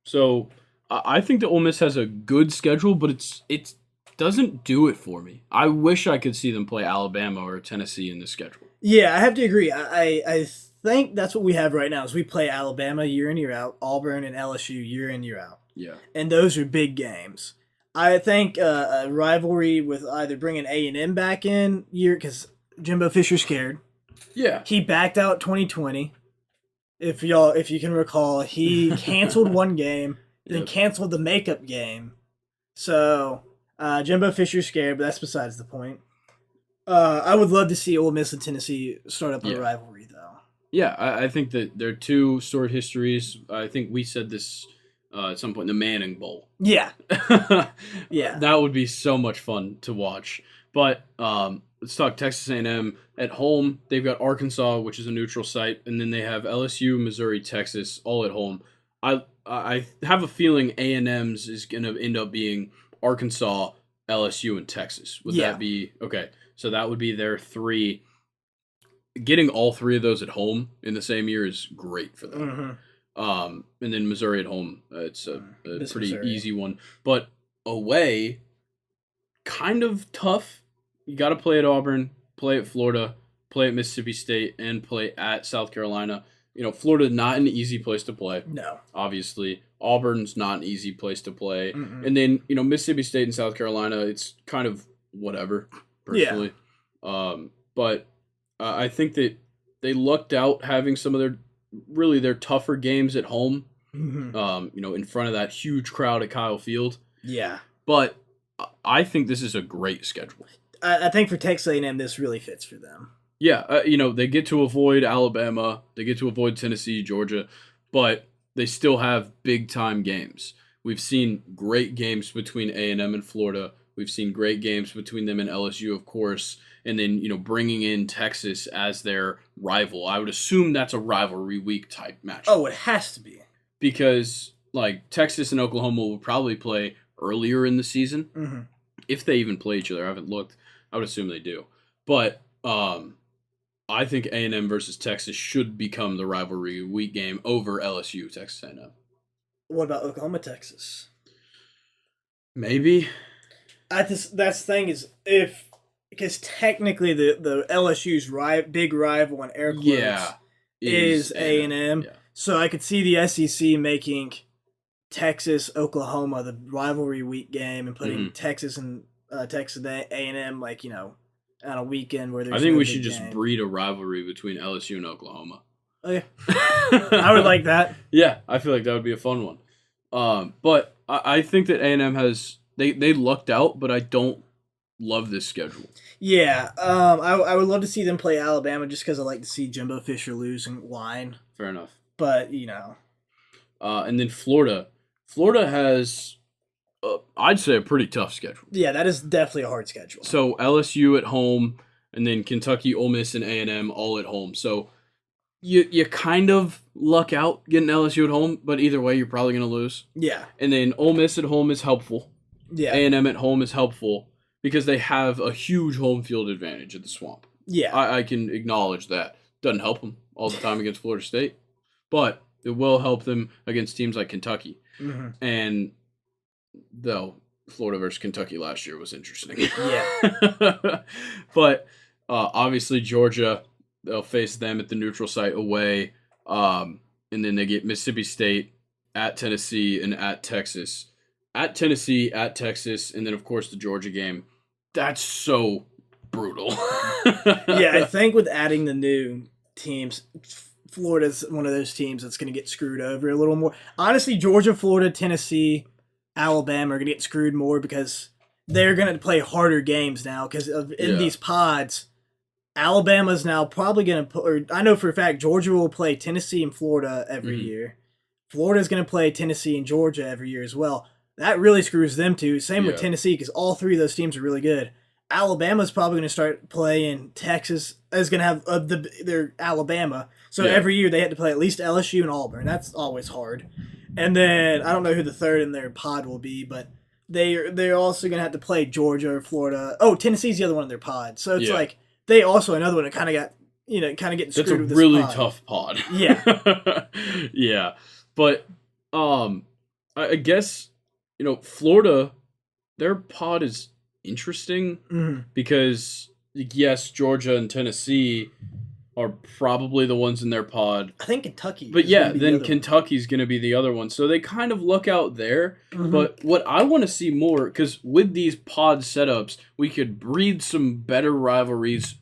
So I think that Ole Miss has a good schedule, but it doesn't do it for me. I wish I could see them play Alabama or Tennessee in the schedule. Yeah, I have to agree. I think that's what we have right now is we play Alabama year in, year out, Auburn and LSU year in, year out. Yeah. And those are big games. I think a rivalry with either bringing A&M back in year because Jimbo Fisher's scared. Yeah. He backed out 2020. If you can recall, he canceled one game, then canceled the makeup game. So Jimbo Fisher's scared, but that's besides the point. I would love to see Ole Miss and Tennessee start up a rivalry, though. Yeah, I think that they're 2 storied histories. I think we said this at some point in the Manning Bowl. Yeah. Yeah. That would be so much fun to watch. But let's talk Texas A&M. At home, they've got Arkansas, which is a neutral site, and then they have LSU, Missouri, Texas, all at home. I have a feeling A&M's is going to end up being Arkansas, LSU, and Texas. Would that be okay? So that would be their 3. Getting all 3 of those at home in the same year is great for them. And then Missouri at home, it's a pretty easy one. But away, kind of tough. You got to play at Auburn, play at Florida, play at Mississippi State, and play at South Carolina. You know, Florida not an easy place to play. No. Obviously. Auburn's not an easy place to play. And then, you know, Mississippi State and South Carolina, it's kind of whatever, personally. Yeah. But I think that they lucked out having some of their tougher games at home, you know, in front of that huge crowd at Kyle Field. Yeah. But I think this is a great schedule. I think for Texas A&M, this really fits for them. Yeah, you know, they get to avoid Alabama, they get to avoid Tennessee, Georgia, but they still have big-time games. We've seen great games between A&M and Florida We've seen great games between them and LSU, of course, and then bringing in Texas as their rival. I would assume that's a rivalry week type match. Oh, it has to be, because like Texas and Oklahoma will probably play earlier in the season, if they even play each other. I haven't looked. I would assume they do, but I think A&M versus Texas should become the rivalry week game over LSU, Texas A&M. What about Oklahoma, Texas? Maybe. That's the thing is because technically the LSU's big rival in air quotes is A&M. Yeah. So I could see the SEC making Texas Oklahoma the rivalry week game and putting Texas and Texas A&M on a weekend where there's. I think we should just breed a rivalry between LSU and Oklahoma. Oh yeah, I would like that. Yeah, I feel like that would be a fun one. But I think that A&M has they lucked out, but I don't love this schedule. Yeah, I would love to see them play Alabama just because I like to see Jimbo Fisher lose and whine. Fair enough. But and then Florida has. I'd say a pretty tough schedule. Yeah, that is definitely a hard schedule. So LSU at home, and then Kentucky, Ole Miss, and A&M all at home. So you kind of luck out getting LSU at home, but either way, you're probably going to lose. Yeah. And then Ole Miss at home is helpful. Yeah. A&M at home is helpful because they have a huge home field advantage at the Swamp. Yeah. I can acknowledge that. Doesn't help them all the time against Florida State, but it will help them against teams like Kentucky. And though Florida versus Kentucky last year was interesting. Yeah. But obviously Georgia, they'll face them at the neutral site away. And then they get Mississippi State, at Tennessee, and at Texas. At Tennessee, at Texas, and then of course the Georgia game. That's so brutal. Yeah, I think with adding the new teams, Florida's one of those teams that's going to get screwed over a little more. Honestly, Georgia, Florida, Tennessee, Alabama are going to get screwed more because they're going to play harder games now because in these pods, Alabama's now probably going to or I know for a fact Georgia will play Tennessee and Florida every year. Florida's going to play Tennessee and Georgia every year as well. That really screws them too. Same with Tennessee because all three of those teams are really good. Alabama's probably going to start playing Texas. Is going to have their Alabama. So every year they had to play at least LSU and Auburn. That's always hard. And then I don't know who the third in their pod will be, but they're also going to have to play Georgia or Florida. Oh, Tennessee's the other one in their pod. So it's like they also another one that kind of got getting screwed with this really pod. tough pod. Yeah. Yeah. But I guess Florida, their pod is interesting because yes, Georgia and Tennessee are probably the ones in their pod. I think Kentucky. But yeah, then Kentucky's going to be the other one. So they kind of look out there. But what I want to see more, because with these pod setups, we could breed some better rivalries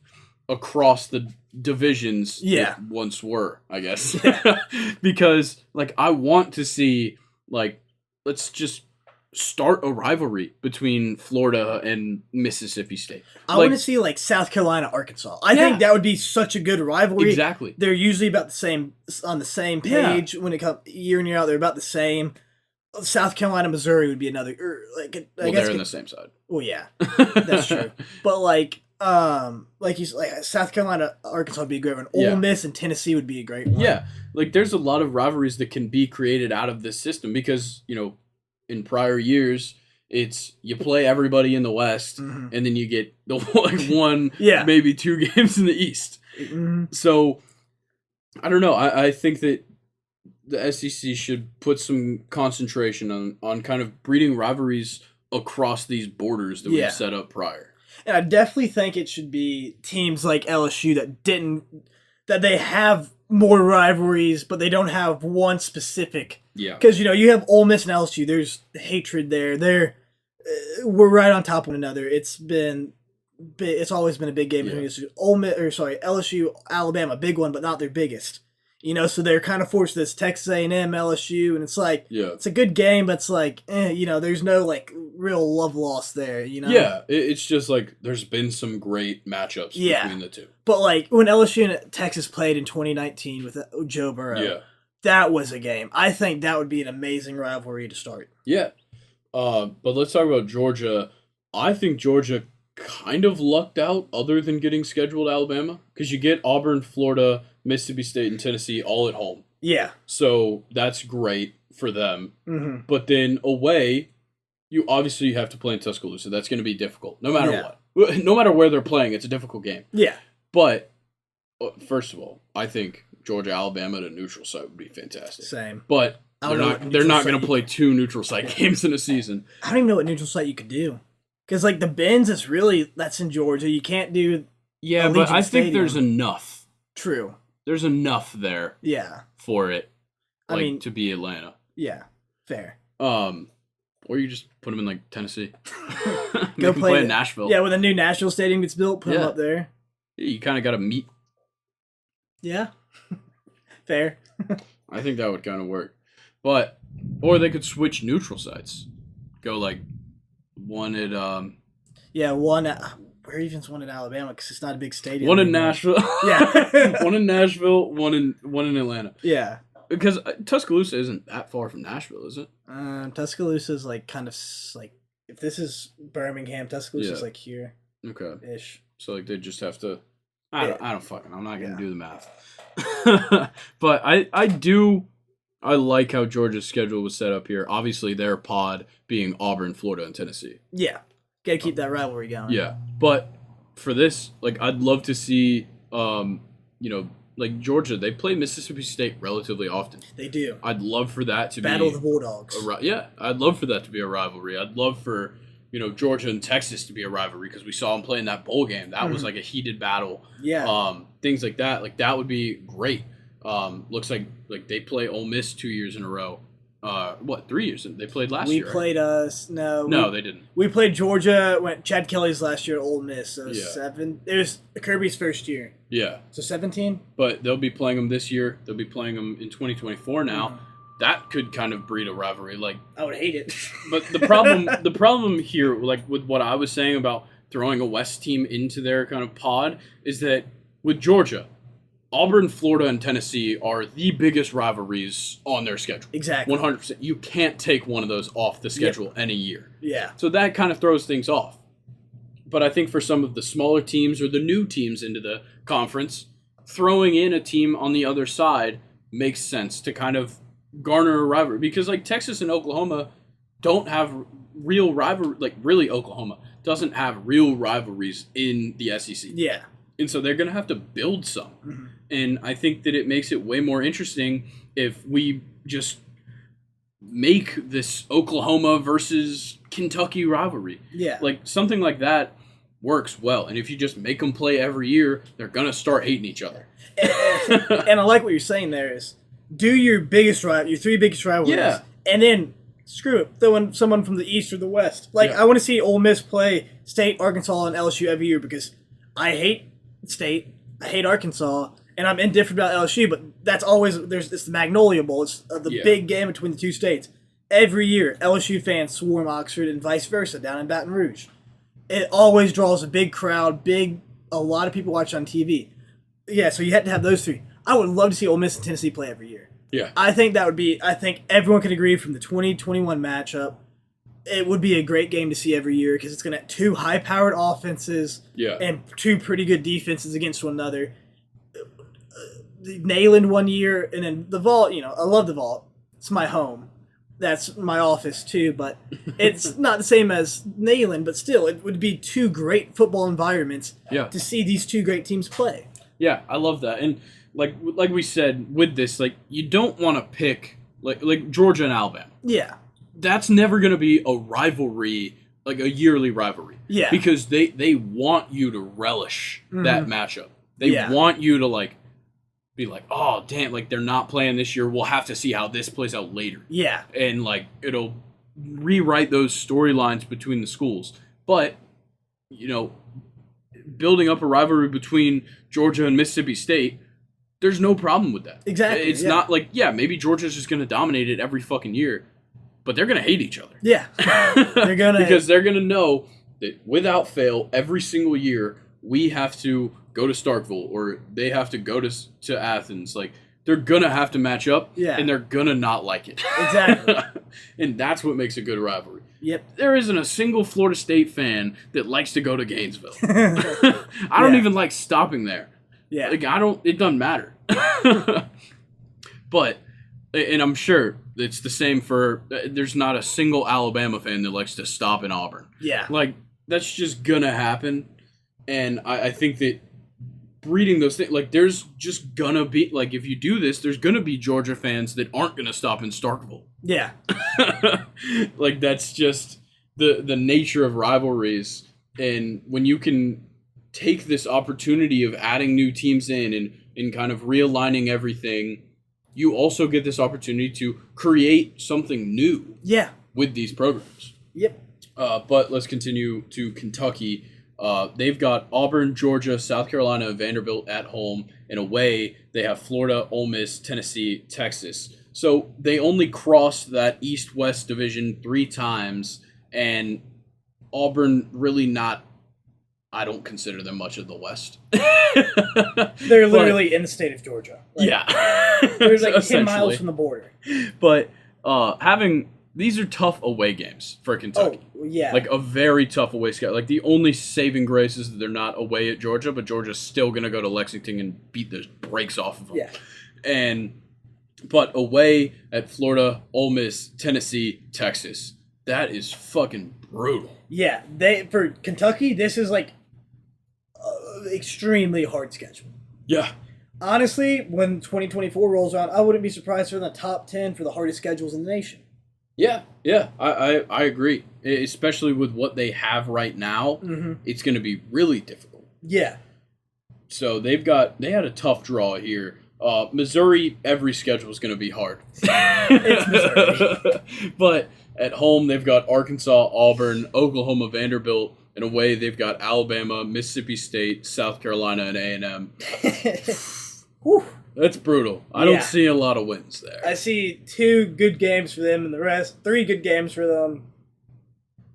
across the divisions that once were, I guess. Because, I want to see, let's just start a rivalry between Florida and Mississippi State. I want to see South Carolina, Arkansas. I think that would be such a good rivalry. Exactly. They're usually about the same on the same page when it comes year in year out. They're about the same. South Carolina, Missouri would be another. I guess they're on the same side. Well, yeah, that's true. But South Carolina, Arkansas would be a great one. Ole Miss and Tennessee would be a great one. Yeah, there's a lot of rivalries that can be created out of this system because in prior years, it's you play everybody in the West, and then you get the one, maybe two games in the East. So, I don't know. I think that the SEC should put some concentration on kind of breeding rivalries across these borders that we've set up prior. And I definitely think it should be teams like LSU that they have more rivalries, but they don't have one specific. Yeah. Because, you have Ole Miss and LSU. There's hatred there. We're right on top of one another. It's always been a big game between LSU, Alabama, big one, but not their biggest. So they're kind of forced this Texas A&M, LSU, and it's it's a good game, but it's there's no real love lost there. Yeah, it's just there's been some great matchups between the two. But when LSU and Texas played in 2019 with Joe Burrow, that was a game. I think that would be an amazing rivalry to start. Yeah, but let's talk about Georgia. I think Georgia kind of lucked out other than getting scheduled Alabama because you get Auburn, Florida, Mississippi State, and Tennessee all at home. Yeah. So that's great for them. Mm-hmm. But then away, you obviously have to play in Tuscaloosa. That's going to be difficult no matter what. No matter where they're playing, it's a difficult game. Yeah. But first of all, I think Georgia, Alabama at a neutral site would be fantastic. Same. But they're not going to play 2 neutral site games in a season. I don't even know what neutral site you could do. Because, like, the Benz is really, that's in Georgia. You can't do Yeah, but I think there's enough. True. There's enough there. Yeah. For it. Like, I mean, to be Atlanta. Yeah. Fair. Or you just put them in, like, Tennessee. Go play in Nashville. Yeah, when the new Nashville Stadium gets built, put them up there. You kind of got to meet. Yeah. Fair. I think that would kind of work. But, or they could switch neutral sites. Go, like, one at yeah, one at where even's one in Alabama because it's not a big stadium. One in Nashville. Yeah. One in Nashville, one in Atlanta. Yeah. Because Tuscaloosa isn't that far from Nashville, is it? Tuscaloosa is like kind of like if this is Birmingham, Tuscaloosa is like here. Okay. Ish. So like they just have to I'm not gonna do the math. But I like how Georgia's schedule was set up here. Obviously, their pod being Auburn, Florida, and Tennessee. Yeah, gotta keep that rivalry going. Yeah, but for this, like, I'd love to see, like Georgia, they play Mississippi State relatively often. They do. I'd love for that to Battle of the Bulldogs. I'd love for that to be a rivalry. I'd love for Georgia and Texas to be a rivalry because we saw them play in that bowl game. That was like a heated battle. Yeah. Things like that would be great. Looks like they play Ole Miss 2 years in a row. 3 years? They played last year. We played us. No, they didn't. We played Georgia. Went Chad Kelly's last year at Ole Miss. So Yeah. 7. It was Kirby's first year. Yeah. So 17. But they'll be playing them this year. They'll be playing them in 2024 now. That could kind of breed a rivalry. Like, I would hate it. But the problem here, like with what I was saying about throwing a West team into their kind of pod, is that with Georgia, Auburn, Florida, and Tennessee are the biggest rivalries on their schedule. Exactly. 100%. You can't take one of those off the schedule any year. Yeah. So that kind of throws things off. But I think for some of the smaller teams or the new teams into the conference, throwing in a team on the other side makes sense to kind of garner a rivalry. Because, like, Texas and Oklahoma don't have real rivalry. Like, really, Oklahoma doesn't have real rivalries in the SEC. Yeah. And so they're going to have to build some. Mm-hmm. And I think that it makes it way more interesting if we just make this Oklahoma versus Kentucky rivalry. Yeah. Like, something like that works well. And if you just make them play every year, they're going to start hating each other. And I like what you're saying there is do your 3 biggest rivalries. And then, screw it, throw in someone from the East or the West. Like, I want to see Ole Miss play State, Arkansas, and LSU every year because I hate State, I hate Arkansas, and I'm indifferent about LSU, but that's always, it's the Magnolia Bowl. It's the big game between the two states. Every year, LSU fans swarm Oxford and vice versa down in Baton Rouge. It always draws a big crowd, a lot of people watch on TV. Yeah, so you had to have those 3. I would love to see Ole Miss and Tennessee play every year. Yeah. I think everyone can agree from the 2021 matchup, it would be a great game to see every year because it's going to have 2 high-powered offenses and 2 pretty good defenses against one another. Nayland one year, and then the Vault, I love the Vault. It's my home. That's my office, too, but it's not the same as Nayland, but still, it would be 2 great football environments to see these 2 great teams play. Yeah, I love that. And like we said with this, like, you don't want to pick like Georgia and Alabama. Yeah. That's never going to be a rivalry, like a yearly rivalry. Yeah. Because they want you to relish that matchup. They want you to be like, oh, damn, like they're not playing this year. We'll have to see how this plays out later. Yeah. And like it'll rewrite those storylines between the schools. But, building up a rivalry between Georgia and Mississippi State, there's no problem with that. Exactly. It's not like, maybe Georgia's just going to dominate it every fucking year. But they're going to hate each other. Yeah. They're going to. Because they're going to know that without fail, every single year, we have to go to Starkville or they have to go to Athens. Like, they're going to have to match up. Yeah. And they're going to not like it. Exactly. And that's what makes a good rivalry. Yep. There isn't a single Florida State fan that likes to go to Gainesville. I don't even like stopping there. Yeah. Like, it doesn't matter. But, and I'm sure it's the same for, there's not a single Alabama fan that likes to stop in Auburn. Yeah. Like, that's just gonna happen. And I think that breeding those things, like, there's just gonna be, like, if you do this, there's gonna be Georgia fans that aren't gonna stop in Starkville. Yeah. Like, that's just the nature of rivalries. And when you can take this opportunity of adding new teams in and kind of realigning everything, you also get this opportunity to create something new with these programs. Yep. But let's continue to Kentucky. They've got Auburn, Georgia, South Carolina, and Vanderbilt at home. And away, they have Florida, Ole Miss, Tennessee, Texas. So they only crossed that East-West division 3 times, and Auburn really not, I don't consider them much of the West. They're literally in the state of Georgia. Like, yeah. They're like 10 miles from the border. But these are tough away games for Kentucky. Oh, yeah. Like a very tough away schedule. Like the only saving grace is that they're not away at Georgia, but Georgia's still going to go to Lexington and beat the brakes off of them. Yeah. But away at Florida, Ole Miss, Tennessee, Texas. That is fucking brutal. Yeah. For Kentucky, this is like extremely hard schedule. Yeah. Honestly, when 2024 rolls around, I wouldn't be surprised if they're in the top 10 for the hardest schedules in the nation. Yeah, I agree. Especially with what they have right now, it's going to be really difficult. Yeah. So they had a tough draw here. Missouri, every schedule is going to be hard. It's Missouri. But at home, they've got Arkansas, Auburn, Oklahoma, Vanderbilt, and away they've got Alabama, Mississippi State, South Carolina, and A&M. That's brutal. I don't see a lot of wins there. I see 2 good games for them, and the rest 3 good games for them,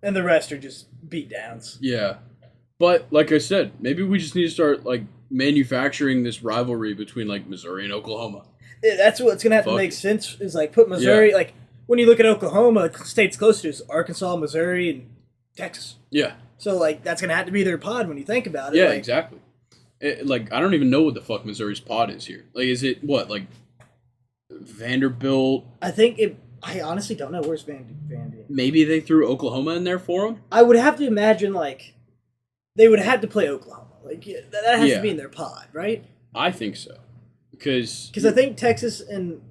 and the rest are just beatdowns. Yeah, but like I said, maybe we just need to start like manufacturing this rivalry between like Missouri and Oklahoma. That's what's gonna have to make sense. Is like put Missouri like when you look at Oklahoma, the states close to is Arkansas, Missouri, and Texas. Yeah. So like that's gonna have to be their pod when you think about it. Yeah, like, exactly. Like, I don't even know what the fuck Missouri's pod is here. Like, is it, what, like, Vanderbilt? I honestly don't know. Where's Vandy? Maybe they threw Oklahoma in there for them? I would have to imagine, like, they would have to play Oklahoma. Like, that has to be in their pod, right? I think so. Because I think Texas and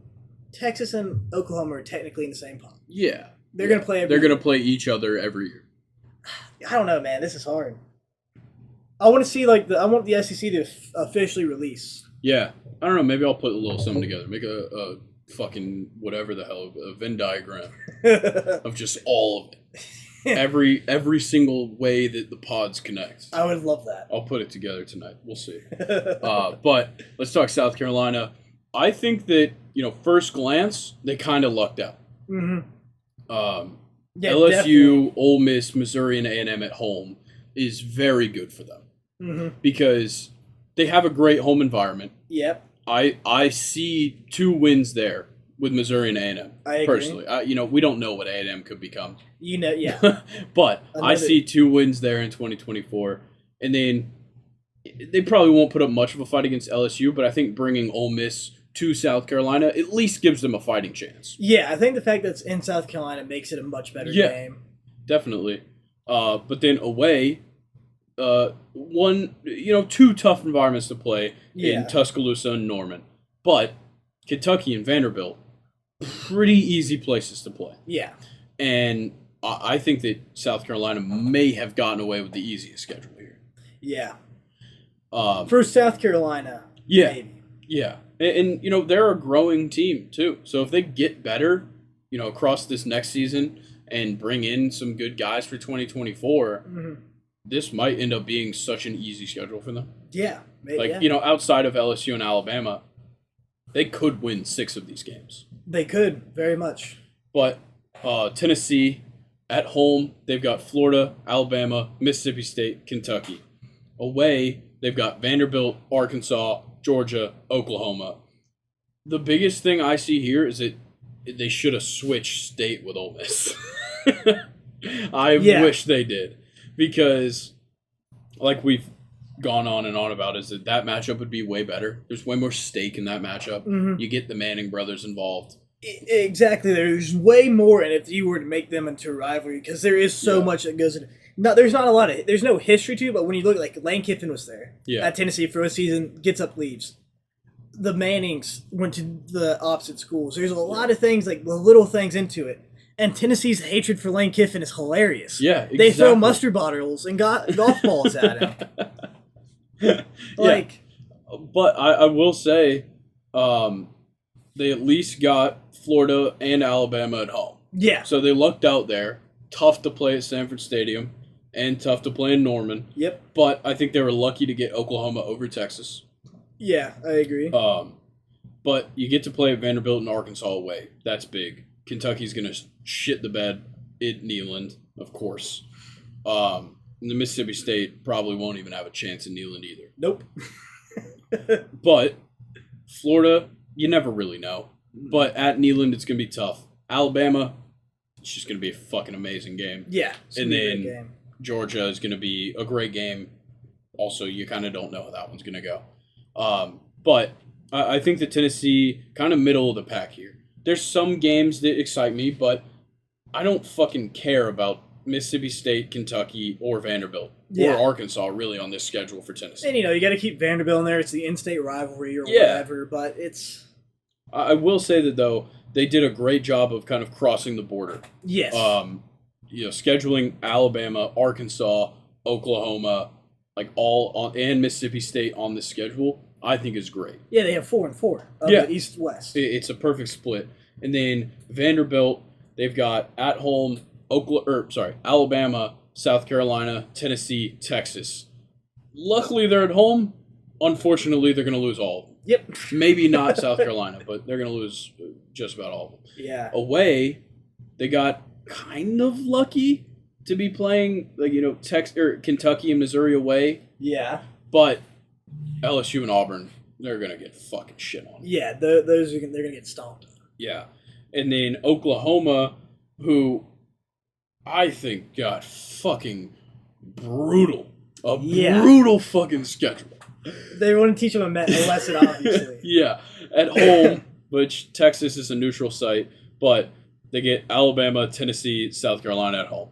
Oklahoma are technically in the same pod. Yeah. They're going to play They're going to play each other every year. I don't know, man. This is hard. I want to see I want the SEC to officially release. Yeah, I don't know. Maybe I'll put a little something together. Make a fucking whatever the hell, a Venn diagram of just all of it. Every single way that the pods connect. I would love that. I'll put it together tonight. We'll see. But let's talk South Carolina. I think that first glance they kind of lucked out. Mm-hmm. LSU, definitely. Ole Miss, Missouri, and A&M at home is very good for them. Mm-hmm. Because they have a great home environment. Yep. I see 2 wins there with Missouri and A&M. I agree. Personally, we don't know what A&M could become. Yeah. But I see 2 wins there in 2024, and then they probably won't put up much of a fight against LSU. But I think bringing Ole Miss to South Carolina at least gives them a fighting chance. Yeah, I think the fact that it's in South Carolina makes it a much better game. Definitely. But then away. 2 tough environments to play in Tuscaloosa and Norman. But Kentucky and Vanderbilt, pretty easy places to play. Yeah. And I think that South Carolina may have gotten away with the easiest schedule here. Yeah. For South Carolina, maybe. Yeah. And they're a growing team, too. So if they get better, across this next season and bring in some good guys for 2024, this might end up being such an easy schedule for them. Yeah. Outside of LSU and Alabama, they could win 6 of these games. They could, very much. But Tennessee, at home, they've got Florida, Alabama, Mississippi State, Kentucky. Away, they've got Vanderbilt, Arkansas, Georgia, Oklahoma. The biggest thing I see here is that they should have switched state with Ole Miss. I Yeah. wish they did, because like we've gone on and on about, is that matchup would be way better. There's way more stake in that matchup. Mhm. You get the Manning brothers involved. Exactly. There's way more in it if you were to make them into a rivalry because there is so Yeah. much that goes in. No, there's not a lot of. There's no history to it, but when you look like Lane Kiffin was there Yeah. at Tennessee for a season, gets up, leaves. The Mannings went to the opposite schools. There's a lot of things like the little things into it. And Tennessee's hatred for Lane Kiffin is hilarious. Yeah, exactly. They throw mustard bottles and golf balls at him. Like, yeah. But I will say, they at least got Florida and Alabama at home. yeah. So they lucked out there. Tough to play at Sanford Stadium and tough to play in Norman. Yep. But I think they were lucky to get Oklahoma over Texas. Yeah, I agree. But you get to play at Vanderbilt and Arkansas away. That's big. Kentucky's going to shit the bed at Neyland, of course. And the Mississippi State probably won't even have a chance in Neyland either. Nope. But Florida, you never really know. But at Neyland, it's going to be tough. Alabama, it's just going to be a fucking amazing game. Yeah. And then Georgia is going to be a great game. Also, you kind of don't know how that one's going to go. But I think that Tennessee, kind of middle of the pack here. There's some games that excite me, but I don't fucking care about Mississippi State, Kentucky, or Vanderbilt. Yeah. Or Arkansas, really, on this schedule for Tennessee. And, you got to keep Vanderbilt in there. It's the in-state rivalry or Yeah. whatever, but it's... I will say that, though, they did a great job of kind of crossing the border. Yes. Scheduling Alabama, Arkansas, Oklahoma, like all on, and Mississippi State on the schedule, I think is great. Yeah, they have 4 and 4 of Yeah. the East-West. It's a perfect split. And then Vanderbilt, they've got at home Alabama, South Carolina, Tennessee, Texas. Luckily, they're at home. Unfortunately, they're going to lose all of them. Yep. Maybe not South Carolina, but they're going to lose just about all of them. Yeah. Away, they got kind of lucky to be playing, like, Kentucky and Missouri away. Yeah. But LSU and Auburn, they're going to get fucking shit on. Yeah, those they're going to get stomped. Yeah. And then Oklahoma, who I think got fucking brutal. Brutal fucking schedule. They want to teach them a lesson, obviously. Yeah. At home, which Texas is a neutral site, but they get Alabama, Tennessee, South Carolina at home.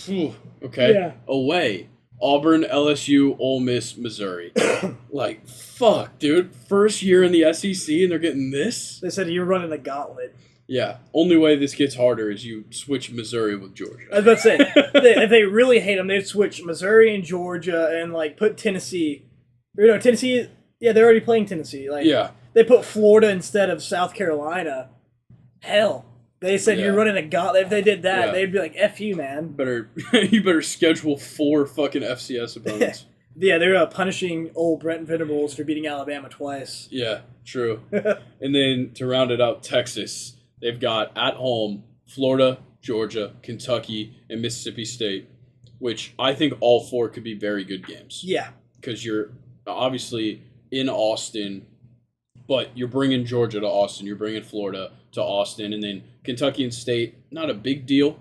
Whew, okay? Yeah. Away, Auburn, LSU, Ole Miss, Missouri. Like, fuck, dude. First year in the SEC and they're getting this? They said you're running a gauntlet. Yeah. Only way this gets harder is you switch Missouri with Georgia. I was about to say, if they really hate them, they'd switch Missouri and Georgia and, like, put Tennessee. Or, Tennessee, yeah, they're already playing Tennessee. Like, yeah. They put Florida instead of South Carolina. Hell. They said you're running a gauntlet. If they did that, they'd be like, F you, man. You better schedule 4 fucking FCS opponents. Yeah, they're punishing old Brent Venables for beating Alabama twice. Yeah, true. And then to round it out, Texas, they've got at home Florida, Georgia, Kentucky, and Mississippi State, which I think all 4 could be very good games. Yeah. Because you're obviously in Austin, but you're bringing Georgia to Austin, you're bringing Florida to Austin, and then Kentucky and State, not a big deal.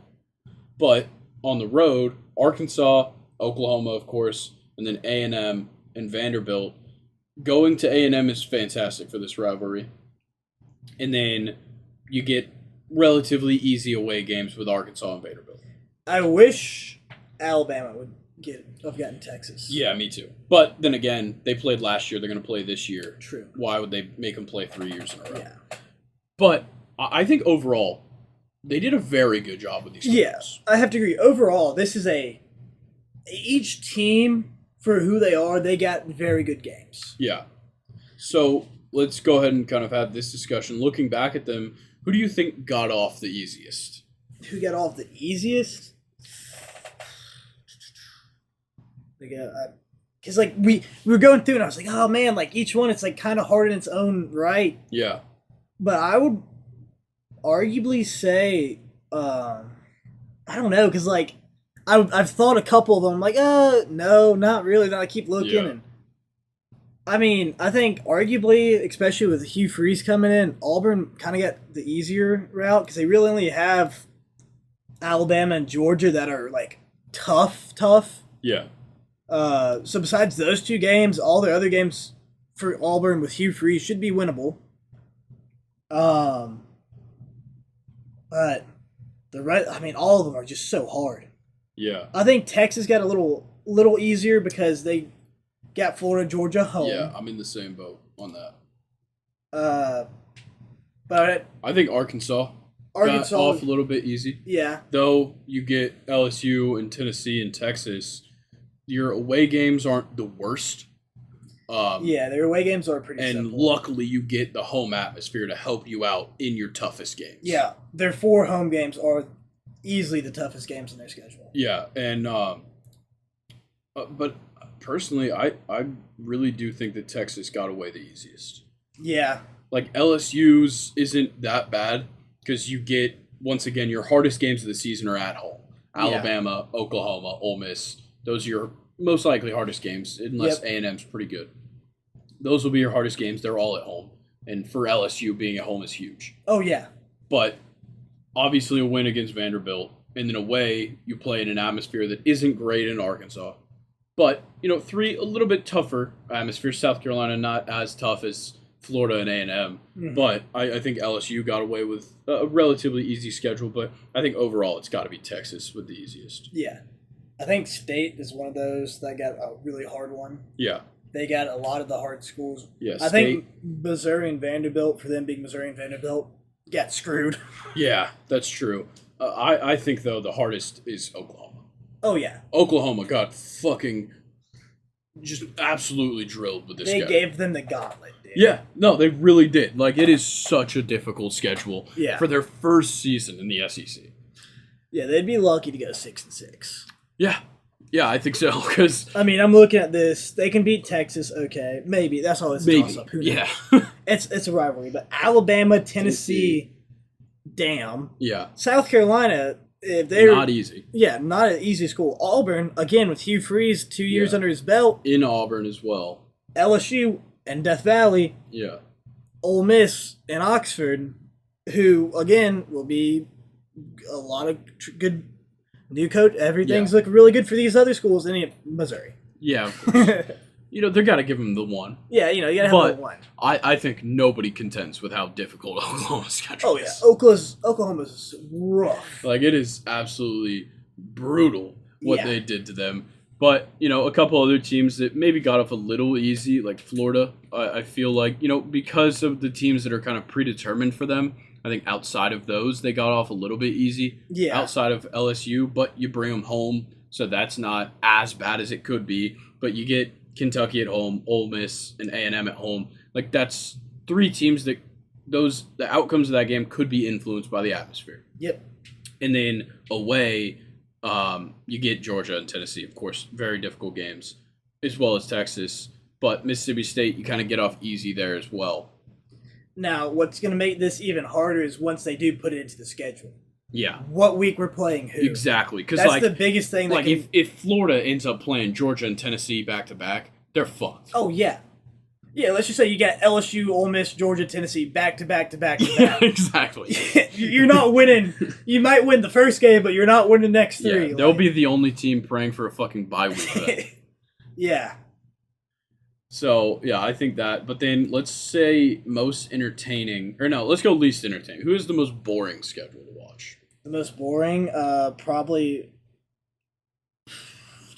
But on the road, Arkansas, Oklahoma, of course, and then A&M and Vanderbilt. Going to A&M is fantastic for this rivalry. And then you get relatively easy away games with Arkansas and Vanderbilt. I wish Alabama would have gotten Texas. Yeah, me too. But then again, they played last year. They're going to play this year. True. Why would they make them play 3 years in a row? Yeah. But I think overall, they did a very good job with these teams. Yeah, I have to agree. Overall, this is each team, for who they are, they got very good games. Yeah. So let's go ahead and kind of have this discussion. Looking back at them, who do you think got off the easiest? Who got off the easiest? Because we were going through and I was like, oh man, like each one, it's like kind of hard in its own right. Yeah. But I would arguably say, I don't know, because like I've thought a couple of them, like, no, not really. Then I keep looking, and I mean, I think arguably, especially with Hugh Freeze coming in, Auburn kind of got the easier route because they really only have, Alabama and Georgia that are like tough. Yeah. So besides those two games, all the other games for Auburn with Hugh Freeze should be winnable. But all of them are just so hard. Yeah. I think Texas got a little easier because they got Florida, Georgia home. Yeah, I'm in the same boat on that. But I think Arkansas got off a little bit easy. Yeah. Though you get LSU and Tennessee and Texas, your away games aren't the worst. Yeah, their away games are pretty and simple. luckily you get the home atmosphere to help you out in your toughest games. Yeah, their 4 home games are easily the toughest games in their schedule. Yeah, and but personally, I really do think that Texas got away the easiest. Yeah. Like LSU's isn't that bad because you get, once again, your hardest games of the season are at home. Alabama, Oklahoma, Ole Miss. Those are your most likely hardest games unless A&M's pretty good. Those will be your hardest games. They're all at home. And for LSU, being at home is huge. Oh, yeah. But obviously a win against Vanderbilt. And then away, you play in an atmosphere that isn't great in Arkansas. But, 3 a little bit tougher atmospheres. South Carolina not as tough as Florida and A&M. Mm-hmm. But I think LSU got away with a relatively easy schedule. But I think overall it's got to be Texas with the easiest. Yeah. I think State is one of those that got a really hard one. Yeah. They got a lot of the hard schools. Yeah, I think Missouri and Vanderbilt, for them being Missouri and Vanderbilt, got screwed. Yeah, that's true. I think, though, the hardest is Oklahoma. Oh, yeah. Oklahoma got fucking just absolutely drilled with this schedule. They gave them the gauntlet, dude. Yeah, no, they really did. Like, it is such a difficult schedule for their first season in the SEC. Yeah, they'd be lucky to go 6-6. Yeah. Yeah, I think so. Because I'm looking at this. They can beat Texas. Okay, maybe that's all. It's a toss-up. Who knows? Yeah, it's a rivalry. But Alabama, Tennessee, damn. Yeah. South Carolina, if they're not easy. Yeah, not an easy school. Auburn again with Hugh Freeze, 2 years under his belt. In Auburn as well. LSU and Death Valley. Yeah. Ole Miss and Oxford, who again will be a lot of good. New coach, everything's looking really good for these other schools in Missouri. Yeah, of course. They got to give them the one. Yeah, you got to have the one. I think nobody contends with how difficult Oklahoma's schedule is. Oh, yeah. Oklahoma's rough. Like, it is absolutely brutal what they did to them. But, a couple other teams that maybe got off a little easy, like Florida, I feel like, because of the teams that are kind of predetermined for them, I think outside of those, they got off a little bit easy. Yeah. Outside of LSU, but you bring them home, so that's not as bad as it could be. But you get Kentucky at home, Ole Miss, and A&M at home. Like, that's 3 teams that the outcomes of that game could be influenced by the atmosphere. Yep. And then away, you get Georgia and Tennessee, of course, very difficult games, as well as Texas. But Mississippi State, you kind of get off easy there as well. Now, what's going to make this even harder is once they do put it into the schedule. Yeah. What week we're playing who. Exactly. That's the biggest thing. If Florida ends up playing Georgia and Tennessee back-to-back, they're fucked. Oh, yeah. Yeah, let's just say you got LSU, Ole Miss, Georgia, Tennessee back-to-back-to-back. Yeah, exactly. You're not winning. You might win the first game, but you're not winning the next 3. Yeah, they'll be the only team praying for a fucking bye week. Yeah. So, yeah, I think that. But then let's say most entertaining. Or no, let's go least entertaining. Who is the most boring schedule to watch? The most boring? Probably.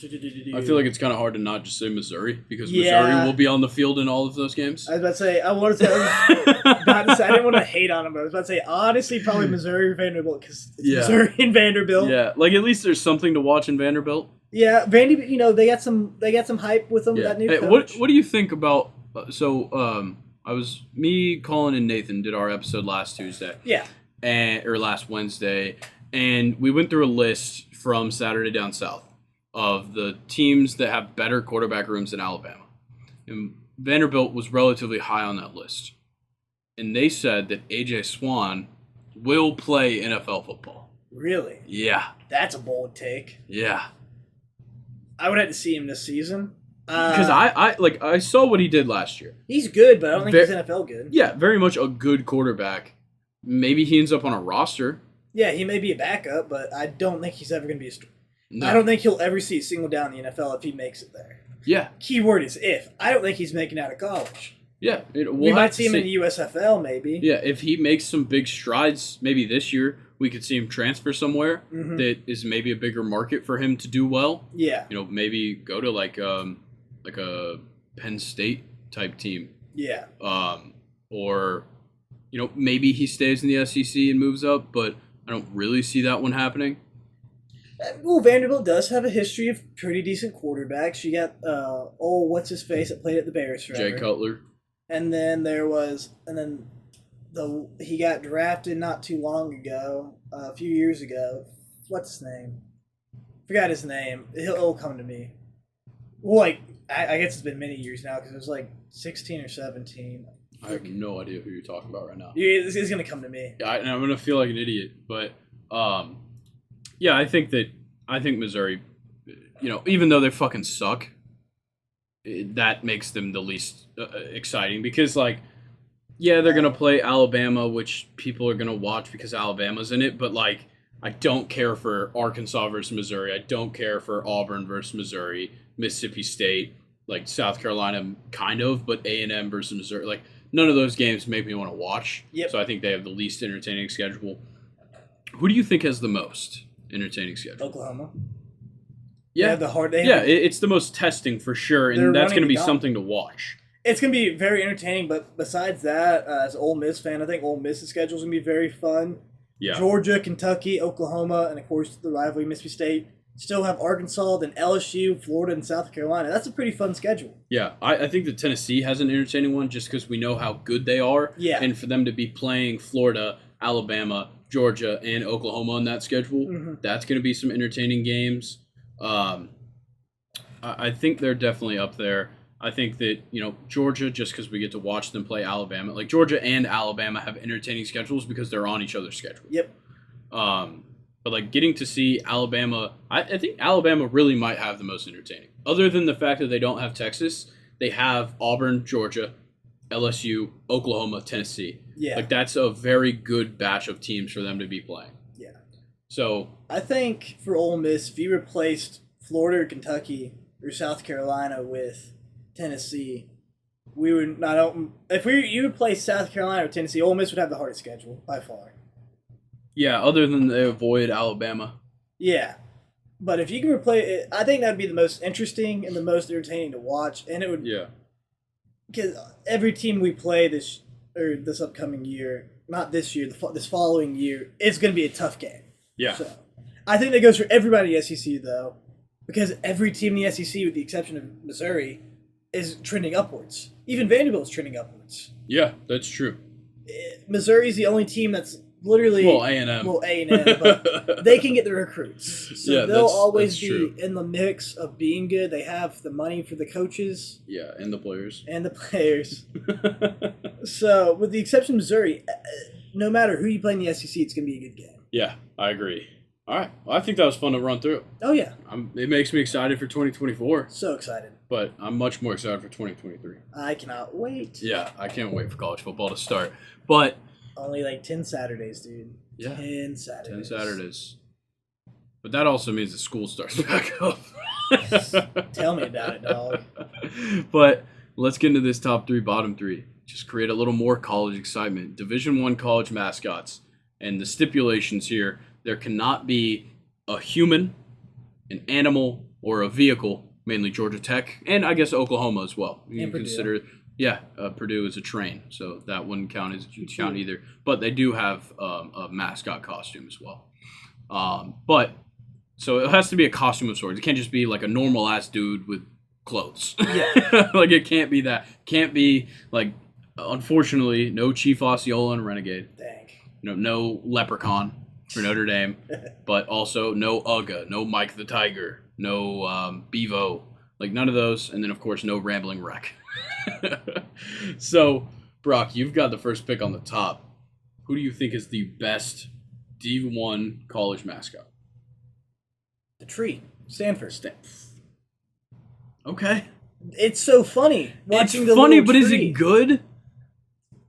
I feel like it's kind of hard to not just say Missouri because Missouri will be on the field in all of those games. I was about to say, I didn't want to hate on them, but I was about to say, honestly, probably Missouri or Vanderbilt because it's Missouri and Vanderbilt. Yeah, like at least there's something to watch in Vanderbilt. Yeah, Vandy. They got some hype with them. Yeah. That new coach. What do you think about? Me, Colin, and Nathan did our episode last Tuesday. Yeah. Or last Wednesday, and we went through a list from Saturday Down South of the teams that have better quarterback rooms than Alabama, and Vanderbilt was relatively high on that list. And they said that A.J. Swan will play NFL football. Really? Yeah. That's a bold take. Yeah. I would have to see him this season. Because I saw what he did last year. He's good, but I don't think he's NFL good. Yeah, very much a good quarterback. Maybe he ends up on a roster. Yeah, he may be a backup, but I don't think he's ever going to be No. I don't think he'll ever see a single down in the NFL if he makes it there. Yeah. Keyword is if. I don't think he's making out of college. Yeah. We might see him in the USFL, maybe. Yeah, if he makes some big strides, maybe this year, we could see him transfer somewhere that is maybe a bigger market for him to do well. Yeah. Maybe go to like a Penn State type team. Yeah. Or, maybe he stays in the SEC and moves up, but I don't really see that one happening. Well, Vanderbilt does have a history of pretty decent quarterbacks. You got what's his face that played at the Bears forever. Jay Cutler. And then he got drafted not too long ago, a few years ago. What's his name? Forgot his name. It'll come to me. Well, I guess it's been many years now because it was like 16 or 17. I have no idea who you're talking about right now. It's going to come to me. And I'm going to feel like an idiot, but yeah, I think Missouri, even though they fucking suck, that makes them the least exciting because, they're going to play Alabama, which people are going to watch because Alabama's in it, but, I don't care for Arkansas versus Missouri. I don't care for Auburn versus Missouri, Mississippi State, South Carolina, kind of, but A&M versus Missouri. None of those games make me want to watch. Yep. So I think they have the least entertaining schedule. Who do you think has the most entertaining schedule? Oklahoma. Yeah, it's the most testing for sure, and that's going to be something to watch. It's going to be very entertaining, but besides that, as an Ole Miss fan, I think Ole Miss's schedule is going to be very fun. Yeah. Georgia, Kentucky, Oklahoma, and of course the rivalry Mississippi State. Still have Arkansas, then LSU, Florida, and South Carolina. That's a pretty fun schedule. Yeah, I think that Tennessee has an entertaining one just because we know how good they are. Yeah. And for them to be playing Florida, Alabama, Georgia, and Oklahoma on that schedule, that's going to be some entertaining games. I think they're definitely up there. I think that, Georgia, just because we get to watch them play Alabama, Georgia and Alabama have entertaining schedules because they're on each other's schedule. Yep. But getting to see Alabama, I think Alabama really might have the most entertaining. Other than the fact that they don't have Texas, they have Auburn, Georgia, LSU, Oklahoma, Tennessee. Yeah. That's a very good batch of teams for them to be playing. Yeah. So I think for Ole Miss, if you replaced Florida or Kentucky or South Carolina with Tennessee, we would not. If you replace South Carolina or Tennessee, Ole Miss would have the hardest schedule by far. Yeah, other than they avoid Alabama. Yeah. But if you can replace it, I think that would be the most interesting and the most entertaining to watch. And it would. Yeah. Because every team we play this upcoming year, not this year, this following year, it's going to be a tough game. Yeah. So I think that goes for everybody in the SEC, though, because every team in the SEC, with the exception of Missouri, is trending upwards. Even Vanderbilt's trending upwards. Yeah, that's true. Missouri's the only team that's literally A&M. But they can get the recruits, so Yeah, they'll always be true. in the mix of being good. They have the money for the coaches, Yeah, and the players. So, with the exception of Missouri, no matter who you play in the SEC, it's going to be a good game. Yeah, I agree. All right, well, I think that was fun to run through. Oh yeah, it makes me excited for 2024. So excited. But I'm much more excited for 2023. I cannot wait. Yeah, I can't wait for college football to start. But only 10 Saturdays, dude. Yeah. 10 Saturdays. 10 Saturdays. But that also means the school starts back up. Tell me about it, dog. But let's get into this top 3, bottom 3. Just create a little more college excitement. Division I college mascots. And the stipulations here, there cannot be a human, an animal, or a vehicle, mainly Georgia Tech, and I guess Oklahoma as well. You can consider, Purdue is a train, so that wouldn't count either. But they do have a mascot costume as well. So it has to be a costume of sorts. It can't just be a normal ass dude with clothes. Yeah. It can't be that. Can't be unfortunately, no Chief Osceola and Renegade. Dang. No Leprechaun for Notre Dame, but also no Uga, no Mike the Tiger, no Bevo, none of those, and then of course no Rambling Wreck. So, Brock, you've got the first pick on the top. Who do you think is the best D1 college mascot? The tree, Stanford. Okay. It's so funny watching it's the funny, little but tree. Is it good?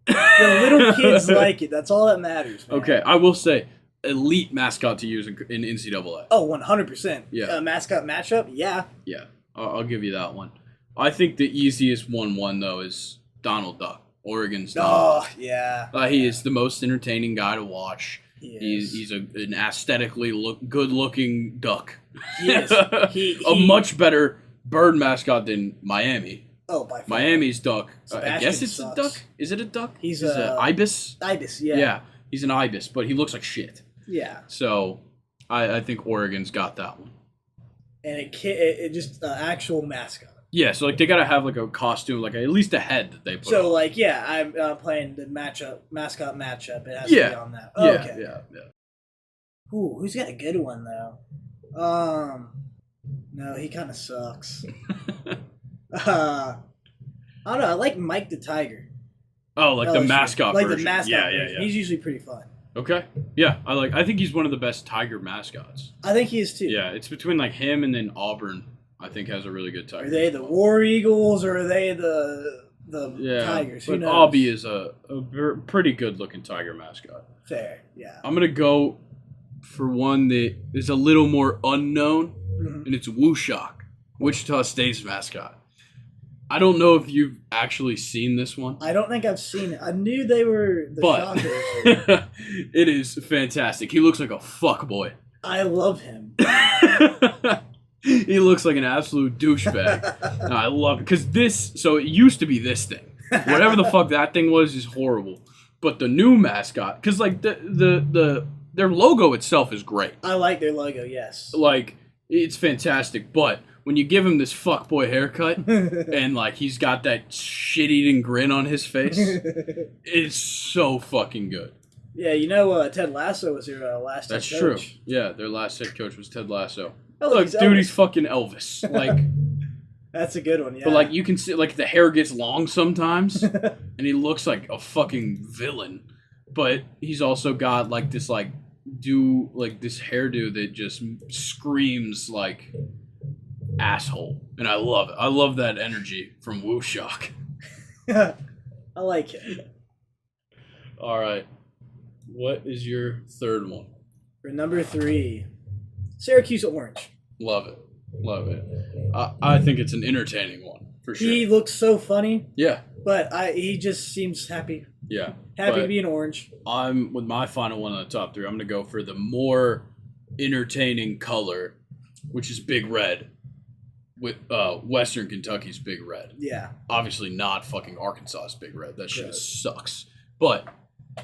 The little kids like it. That's all that matters, man. Okay, I will say, elite mascot to use in NCAA. Oh, 100%. Yeah. Mascot matchup? Yeah. Yeah, I'll give you that one. I think the easiest 1-1 though is Donald Duck, Oregon's Donald. Oh, yeah. He is the most entertaining guy to watch. He He's an aesthetically good-looking duck. He is. A much better bird mascot than Miami. Oh, by far. Miami's duck. I Sebastian guess it's sucks. a duck. Is it a duck? He's an ibis. Ibis, yeah. Yeah, he's an ibis, but he looks like shit. Yeah. So, I think Oregon's got that one. And it just actual mascot. Yeah, so like they gotta have like a costume, like at least a head that they put. So on. like, yeah, I'm playing the mascot matchup. It has to be on that. Oh, Yeah, okay. yeah. Ooh, who's got a good one though? No, he kind of sucks. I don't know. I like Mike the Tiger. Oh, like the mascot like version. the mascot version. Yeah. He's usually pretty fun. Okay. Yeah, I think he's one of the best Tiger mascots. I think he is too. Yeah, it's between like him and then Auburn. I think has a really good Tiger. Are they the War Eagles or are they the Tigers? Who but knows? Aubie is a pretty good looking Tiger mascot. Fair, yeah. I'm gonna go for one that is a little more unknown, and it's Wooshock, Wichita State's mascot. I don't know if you've actually seen this one. I don't think I've seen it. I knew they were the But Shockers. it is fantastic. He looks like a fuckboy. I love him. He looks like an absolute douchebag. No, I love it. Because so it used to be this thing. Whatever the fuck that thing was is horrible. But the new mascot, because like their logo itself is great. I like their logo, yes. Like, it's fantastic. But when you give him this fuckboy haircut and like he's got that shit-eating grin on his face, it's so fucking good. Yeah, you know Ted Lasso was their last That's head true. coach. Yeah, their last head coach was Ted Lasso. Oh, Look, he's dude, Elvis. he's fucking Elvis. Like, That's a good one, yeah. but like you can see, like the hair gets long sometimes, and he looks like a fucking villain. But he's also got like this this hairdo that just screams like asshole, and I love it. I love that energy from Wooshock. I like it. All right, what is your third one? For number 3, Syracuse Orange. Love it. Love it. I think it's an entertaining one, for sure. He looks so funny, Yeah. but he just seems happy. Yeah. Happy to but be an orange. I'm, with my final one on the top 3, I'm going to go for the more entertaining color, which is Big Red, with Western Kentucky's Big Red. Yeah. Obviously not fucking Arkansas's Big Red. That shit sucks. But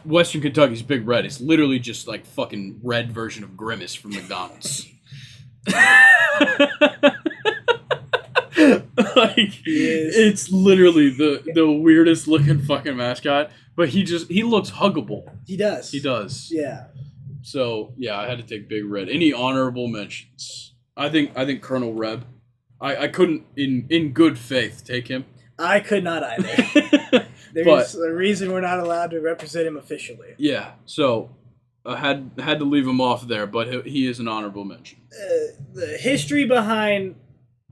Western Kentucky's Big Red is literally just like fucking red version of Grimace from McDonald's. Like, it's literally the weirdest looking fucking mascot, but he looks huggable. He does. He does. Yeah. So yeah, I had to take Big Red. Any honorable mentions? I think Colonel Reb. I couldn't in good faith take him. I could not either. There's a reason we're not allowed to represent him officially. Yeah, so I had to leave him off there, but he is an honorable mention. The history behind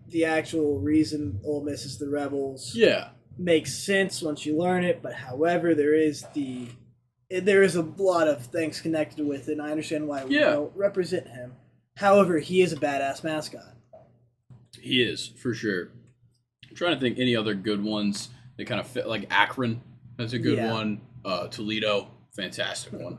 the actual reason Ole Miss is the Rebels makes sense once you learn it, but however, there is a lot of things connected with it, and I understand why we don't represent him. However, he is a badass mascot. He is, for sure. I'm trying to think any other good ones that kind of fit, like Akron has a good one. Toledo, fantastic one.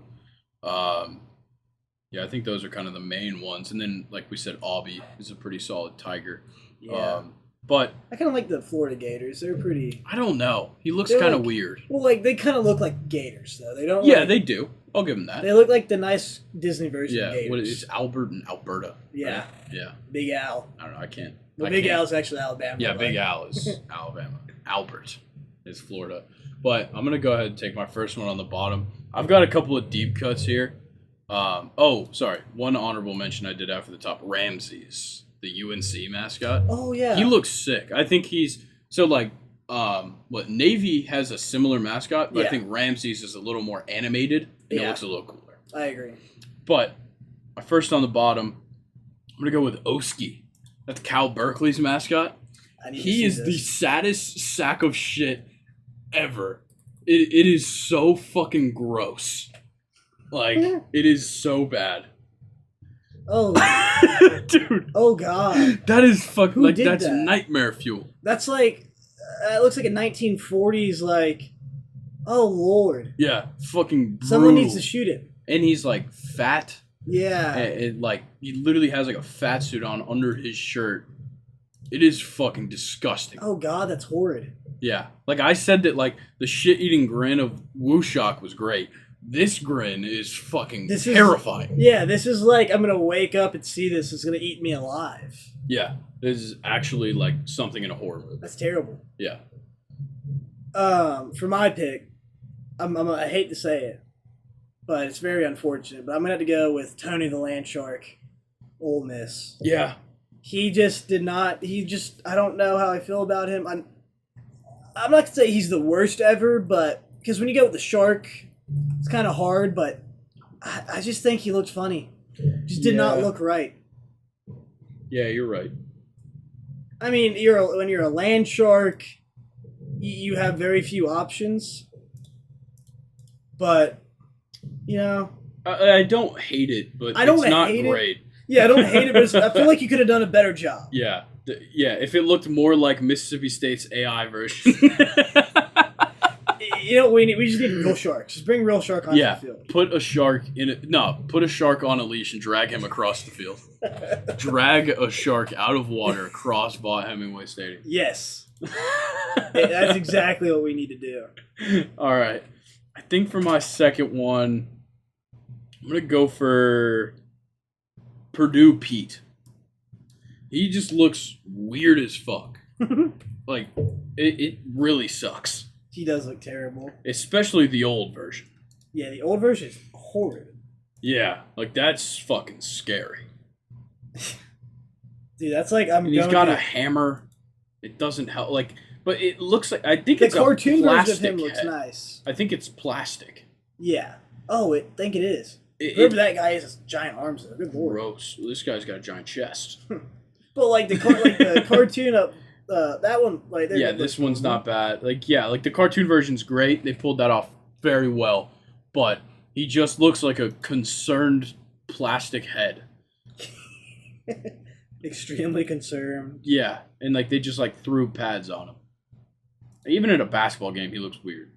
Yeah, I think those are kind of the main ones. And then, like we said, Aubie is a pretty solid Tiger. Yeah. But I kind of like the Florida Gators. They're pretty... I don't know. He looks kind of weird. Well, like, they kind of look like Gators, though. They don't they do. I'll give them that. They look like the nice Disney version of Gators. Yeah, it's Albert and Alberta. Yeah. Right? Yeah. Big Al. I don't know. I can't. Well, Big Al is actually Alabama. Yeah, Big Al is Alabama. Albert is Florida. But I'm going to go ahead and take my first one on the bottom. I've got a couple of deep cuts here. One honorable mention I did after the top. Ramses, the UNC mascot. Oh, yeah. He looks sick. I think he's... So, like, Navy has a similar mascot, but I think Ramses is a little more animated, and it looks a little cooler. I agree. But my first on the bottom, I'm going to go with Oski. That's Cal Berkeley's mascot. He is the saddest sack of shit ever. It is so fucking gross. Like, it is so bad. Oh, dude. Oh God. That is fuck. Who Like, did that's that? nightmare fuel. That's like, it looks like a 1940s, like, oh Lord. Yeah, fucking brutal. Someone needs to shoot him. And he's, like, fat. Yeah. And like, he literally has, like, a fat suit on under his shirt. It is fucking disgusting. Oh God, that's horrid. Yeah. Like, I said that, like, the shit-eating grin of Wushock was great. This grin is fucking terrifying. Yeah, this is like, I'm going to wake up and see this. It's going to eat me alive. Yeah. This is actually, like, something in a horror movie. That's terrible. Yeah. For my pick, I hate to say it, but it's very unfortunate, but I'm going to have to go with Tony the Land Shark, Ole Miss. Yeah. He just did not, I don't know how I feel about him. I'm not going to say he's the worst ever, but, because when you go with the shark, it's kind of hard, but I just think he looked funny. Just did not look right. Yeah, you're right. I mean, when you're a land shark, you have very few options. But, you know. I don't hate it, but it's not great. Yeah, I don't hate it, but I feel like you could have done a better job. Yeah. Yeah, if it looked more like Mississippi State's AI version. You know, we just need real sharks. Just bring real shark onto the field. Put a shark put a shark on a leash and drag him across the field. Drag a shark out of water across Vaught Hemingway Stadium. Yes. That's exactly what we need to do. All right. I think for my second one, I'm going to go for Purdue Pete. He just looks weird as fuck. Like, it really sucks. He does look terrible. Especially the old version. Yeah, the old version is horrid. Yeah, like, that's fucking scary. Dude, that's like he's got a hammer. It doesn't help. Like, but it looks like, I think it's a cartoon version of him head. looks nice. I think it's plastic. Yeah. Oh, I think it is. Whoever that guy is giant arms. Good lord. Gross. This guy's got a giant chest. But like the cartoon of that one, like this one's not bad. Like the cartoon version's great. They pulled that off very well, but he just looks like a concerned plastic head. Extremely concerned. Yeah, and like they just like threw pads on him. Even in a basketball game, he looks weird.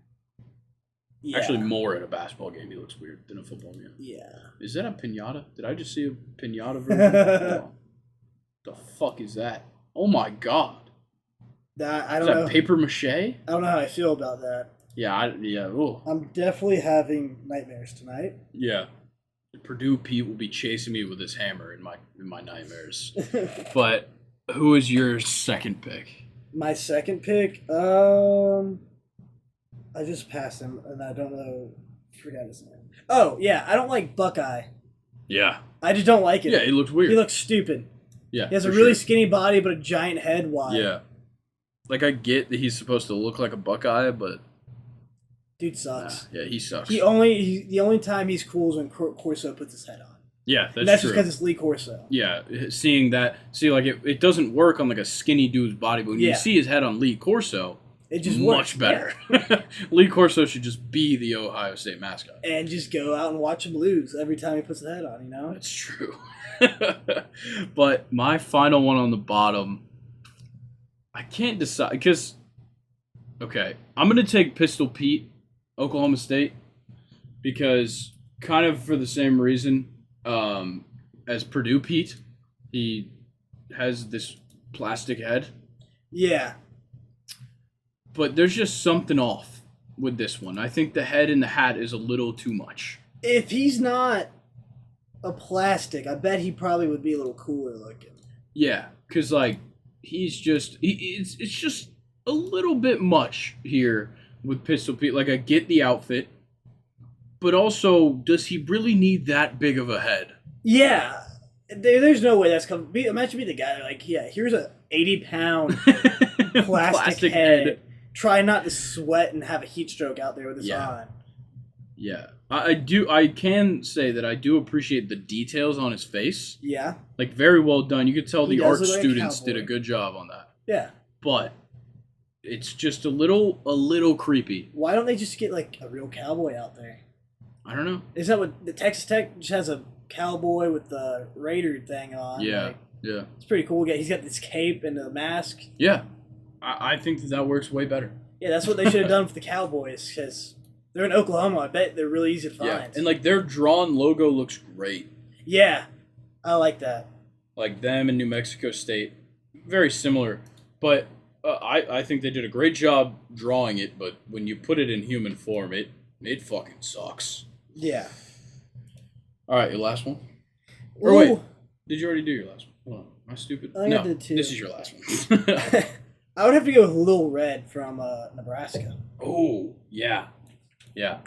Yeah. Actually, more at a basketball game, he looks weird than a football game. Yeah. Is that a pinata? Did I just see a pinata version? The fuck is that? Oh my god. I don't know. Is that paper mache? I don't know how I feel about that. Yeah, ooh. I'm definitely having nightmares tonight. Yeah. Purdue Pete will be chasing me with his hammer in my nightmares. But who is your second pick? My second pick, I just passed him and I don't know. Forgot his name. Oh yeah, I don't like Buckeye. Yeah. I just don't like it. Yeah, he looks weird. He looks stupid. Yeah. He has a really skinny body but a giant head wide. Yeah. Like I get that he's supposed to look like a Buckeye, but dude sucks. Yeah, he sucks. The only time he's cool is when Corso puts his head on. Yeah, that's just true. because it's Lee Corso. Yeah, seeing that, like it doesn't work on like a skinny dude's body, but when you see his head on Lee Corso, it just much better. Yeah. Lee Corso should just be the Ohio State mascot. And just go out and watch him lose every time he puts the head on, you know? That's true. But my final one on the bottom, I can't decide because, okay, I'm going to take Pistol Pete, Oklahoma State, because kind of for the same reason as Purdue Pete, he has this plastic head. Yeah. But there's just something off with this one. I think the head in the hat is a little too much. If he's not a plastic, I bet he probably would be a little cooler looking. Yeah, because like he's just it's just a little bit much here with Pistol Pete. Like I get the outfit, but also does he really need that big of a head? Yeah, there's no way that's coming. Imagine being the guy like, yeah, here's a 80-pound plastic head. Try not to sweat and have a heat stroke out there with this on. Yeah. I can say that I do appreciate the details on his face. Yeah. Like, very well done. You could tell the art students did a good job on that. Yeah. But it's just a little creepy. Why don't they just get, like, a real cowboy out there? I don't know. Is that what the Texas Tech just has a cowboy with the Raider thing on? Yeah, like, yeah, it's pretty cool. He's got this cape and a mask. yeah. I think that works way better. Yeah, that's what they should have done for the Cowboys because they're in Oklahoma. I bet they're really easy to find. Yeah, and like their drawn logo looks great. Yeah, I like that. Like them in New Mexico State, very similar. But I think they did a great job drawing it. But when you put it in human form, it fucking sucks. Yeah. All right, your last one. Ooh. Or wait, did you already do your last one? Hold on, am I stupid? I No, did too. this is your last one. I would have to go with Lil Red from Nebraska. Oh yeah, yeah.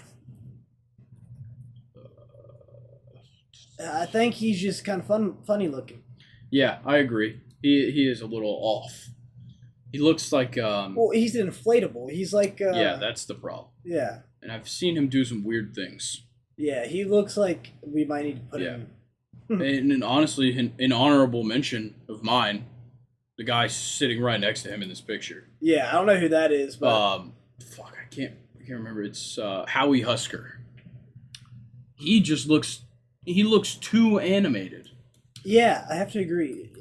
I think he's just kind of funny looking. Yeah, I agree. He is a little off. He looks like Well, he's an inflatable. He's like yeah, that's the problem. Yeah. And I've seen him do some weird things. Yeah, he looks like we might need to put him. And honestly, an honorable mention of mine, the guy sitting right next to him in this picture. Yeah, I don't know who that is, but fuck, I can't remember. It's Howie Husker. He looks too animated. Yeah, I have to agree.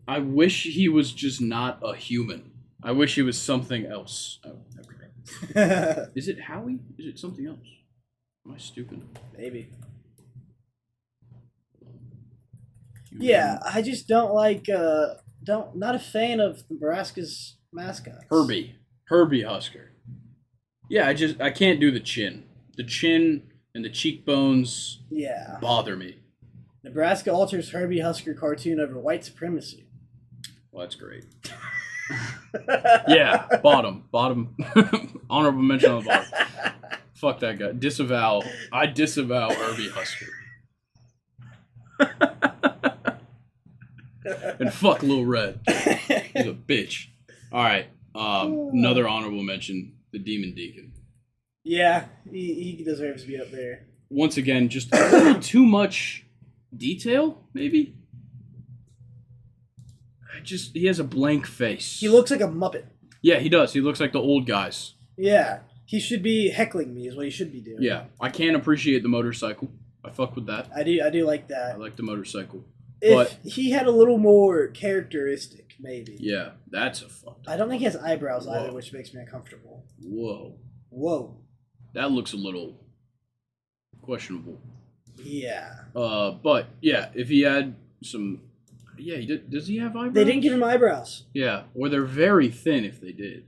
I wish he was just not a human. I wish he was something else. Oh, okay. Is it Howie? Is it something else? Am I stupid? Maybe. Yeah, I just don't like. Not a fan of Nebraska's mascots. Herbie Husker. Yeah, I can't do the chin. The chin and the cheekbones. Yeah. Bother me. Nebraska alters Herbie Husker cartoon over white supremacy. Well, that's great. Yeah, bottom. Honorable mention on the bottom. Fuck that guy. Disavow. I disavow Herbie Husker. And fuck Lil Red. He's a bitch. All right. Another honorable mention: the Demon Deacon. Yeah, he deserves to be up there. Once again, just a little too much detail, maybe. He has a blank face. He looks like a Muppet. Yeah, he does. He looks like the old guys. Yeah, he should be heckling me. Is what he should be doing. Yeah, I can't appreciate the motorcycle. I fuck with that. I do like that. I like the motorcycle. If he had a little more characteristic, maybe. Yeah, that's a fuck. I don't think he has eyebrows either, which makes me uncomfortable. Whoa. That looks a little questionable. Yeah. But yeah, if he had some, yeah, he did. Does he have eyebrows? They didn't give him eyebrows. Yeah, or they're very thin if they did.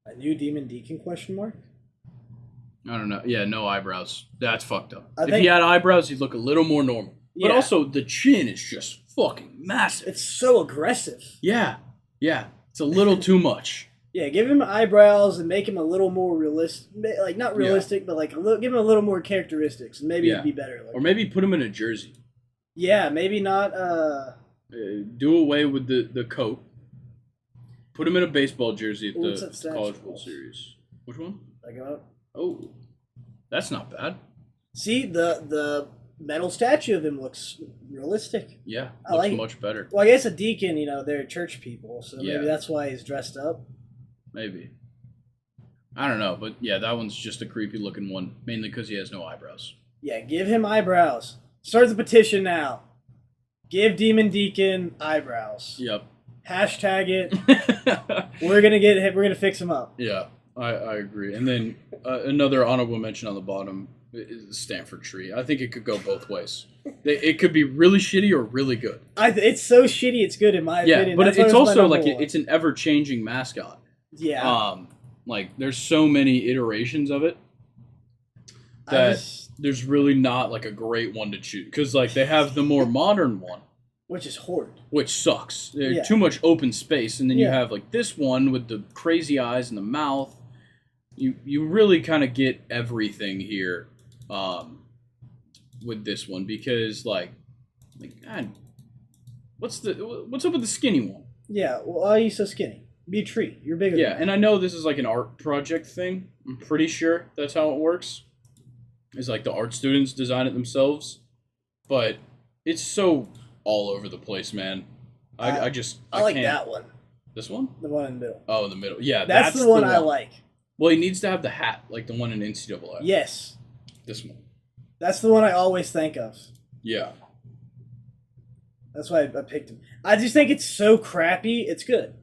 A new Demon Deacon question mark? I don't know. Yeah, no eyebrows. That's fucked up. If he had eyebrows, he'd look a little more normal. But Yeah. also, the chin is just fucking massive. It's so aggressive. Yeah. It's a little too much. Yeah, give him eyebrows and make him a little more realistic. Like, not realistic, but like give him a little more characteristics, and maybe it'd be better. Or maybe put him in a jersey. Yeah, maybe not. Do away with the coat. Put him in a baseball jersey at What's the that statue College World called? Series. Which one? Like, Oh, that's not bad. see, the metal statue of him looks realistic. Yeah, I looks like it. much better. Well, I guess a deacon, they're church people, so Yeah. maybe that's why he's dressed up. Maybe. I don't know, but yeah, that one's just a creepy looking one, mainly because he has no eyebrows. Yeah, give him eyebrows. Start the petition now. Give Demon Deacon eyebrows. Yep. Hashtag it. We're gonna fix him up. Yeah, I agree. And then another honorable mention on the bottom is the Stanford tree. I think it could go both ways. It could be really shitty or really good. It's so shitty, it's good in my opinion. Yeah, but That's why it's it was my also number like one. it's an ever changing mascot. Yeah. Like there's so many iterations of it that there's really not like a great one to choose because like they have the more modern one, which is Horde. which sucks. There's Yeah. too much open space, and then you Yeah. have like this one with the crazy eyes and the mouth. You really kind of get everything here with this one because like God, what's up with the skinny one? Yeah, well, why are you so skinny? Be a tree. You're bigger Yeah, than that. and I know this is like an art project thing. I'm pretty sure that's how it works. It's like the art students design it themselves, but it's so all over the place, man. I like can't. that one. This one? The one in the middle. Oh, in the middle. Yeah, That's the one I like. Well, he needs to have the hat, like the one in NCAA. Yes. This one. That's the one I always think of. Yeah. That's why I picked him. I just think it's so crappy. It's good.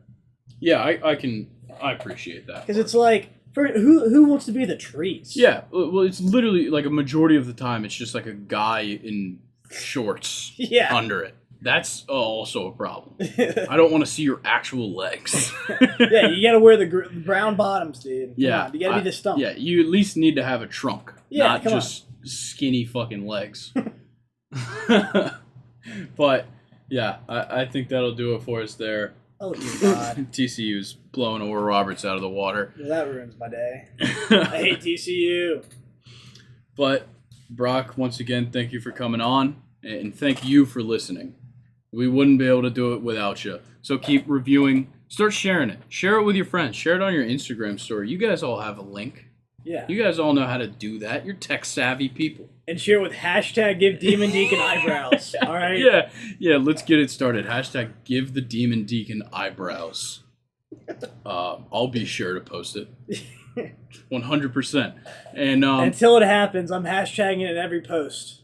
Yeah, I appreciate that. Because it's like, who wants to be the trees? Yeah, well, it's literally like a majority of the time, it's just like a guy in shorts under it. That's also a problem. I don't want to see your actual legs. Yeah, you gotta wear the brown bottoms, dude. Come on, you gotta be the stump. Yeah, you at least need to have a trunk, not just on. skinny fucking legs. But yeah, I think that'll do it for us there. Oh dear God. TCU's blowing Oral Roberts out of the water. Yeah, that ruins my day. I hate TCU. But Brock, once again, thank you for coming on, and thank you for listening. We wouldn't be able to do it without you. So keep reviewing. Start sharing it. Share it with your friends. Share it on your Instagram story. You guys all have a link. Yeah. You guys all know how to do that. You're tech-savvy people. And share with hashtag give Demon Deacon eyebrows. All right? Yeah, let's get it started. Hashtag give the Demon Deacon eyebrows. I'll be sure to post it. 100%. And until it happens, I'm hashtagging it in every post.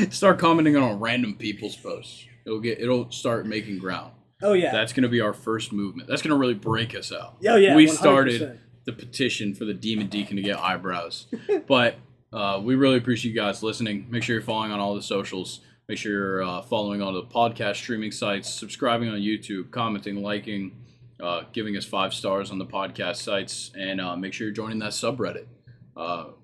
Start commenting on random people's posts. It'll start making ground. Oh yeah. That's gonna be our first movement. That's gonna really break us out. Oh yeah. We 100%. started the petition for the Demon Deacon to get eyebrows. But we really appreciate you guys listening. Make sure you're following on all the socials. Make sure you're following on the podcast streaming sites, subscribing on YouTube, commenting, liking, giving us 5 stars on the podcast sites, and make sure you're joining that subreddit.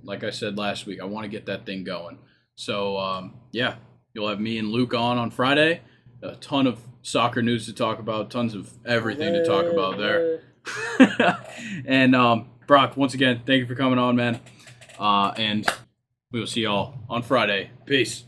Like I said last week, I want to get that thing going. So, yeah, you'll have me and Luke on Friday. A ton of soccer news to talk about, tons of everything to talk about there. And Brock, once again, thank you for coming on, man. And we will see y'all on Friday. Peace.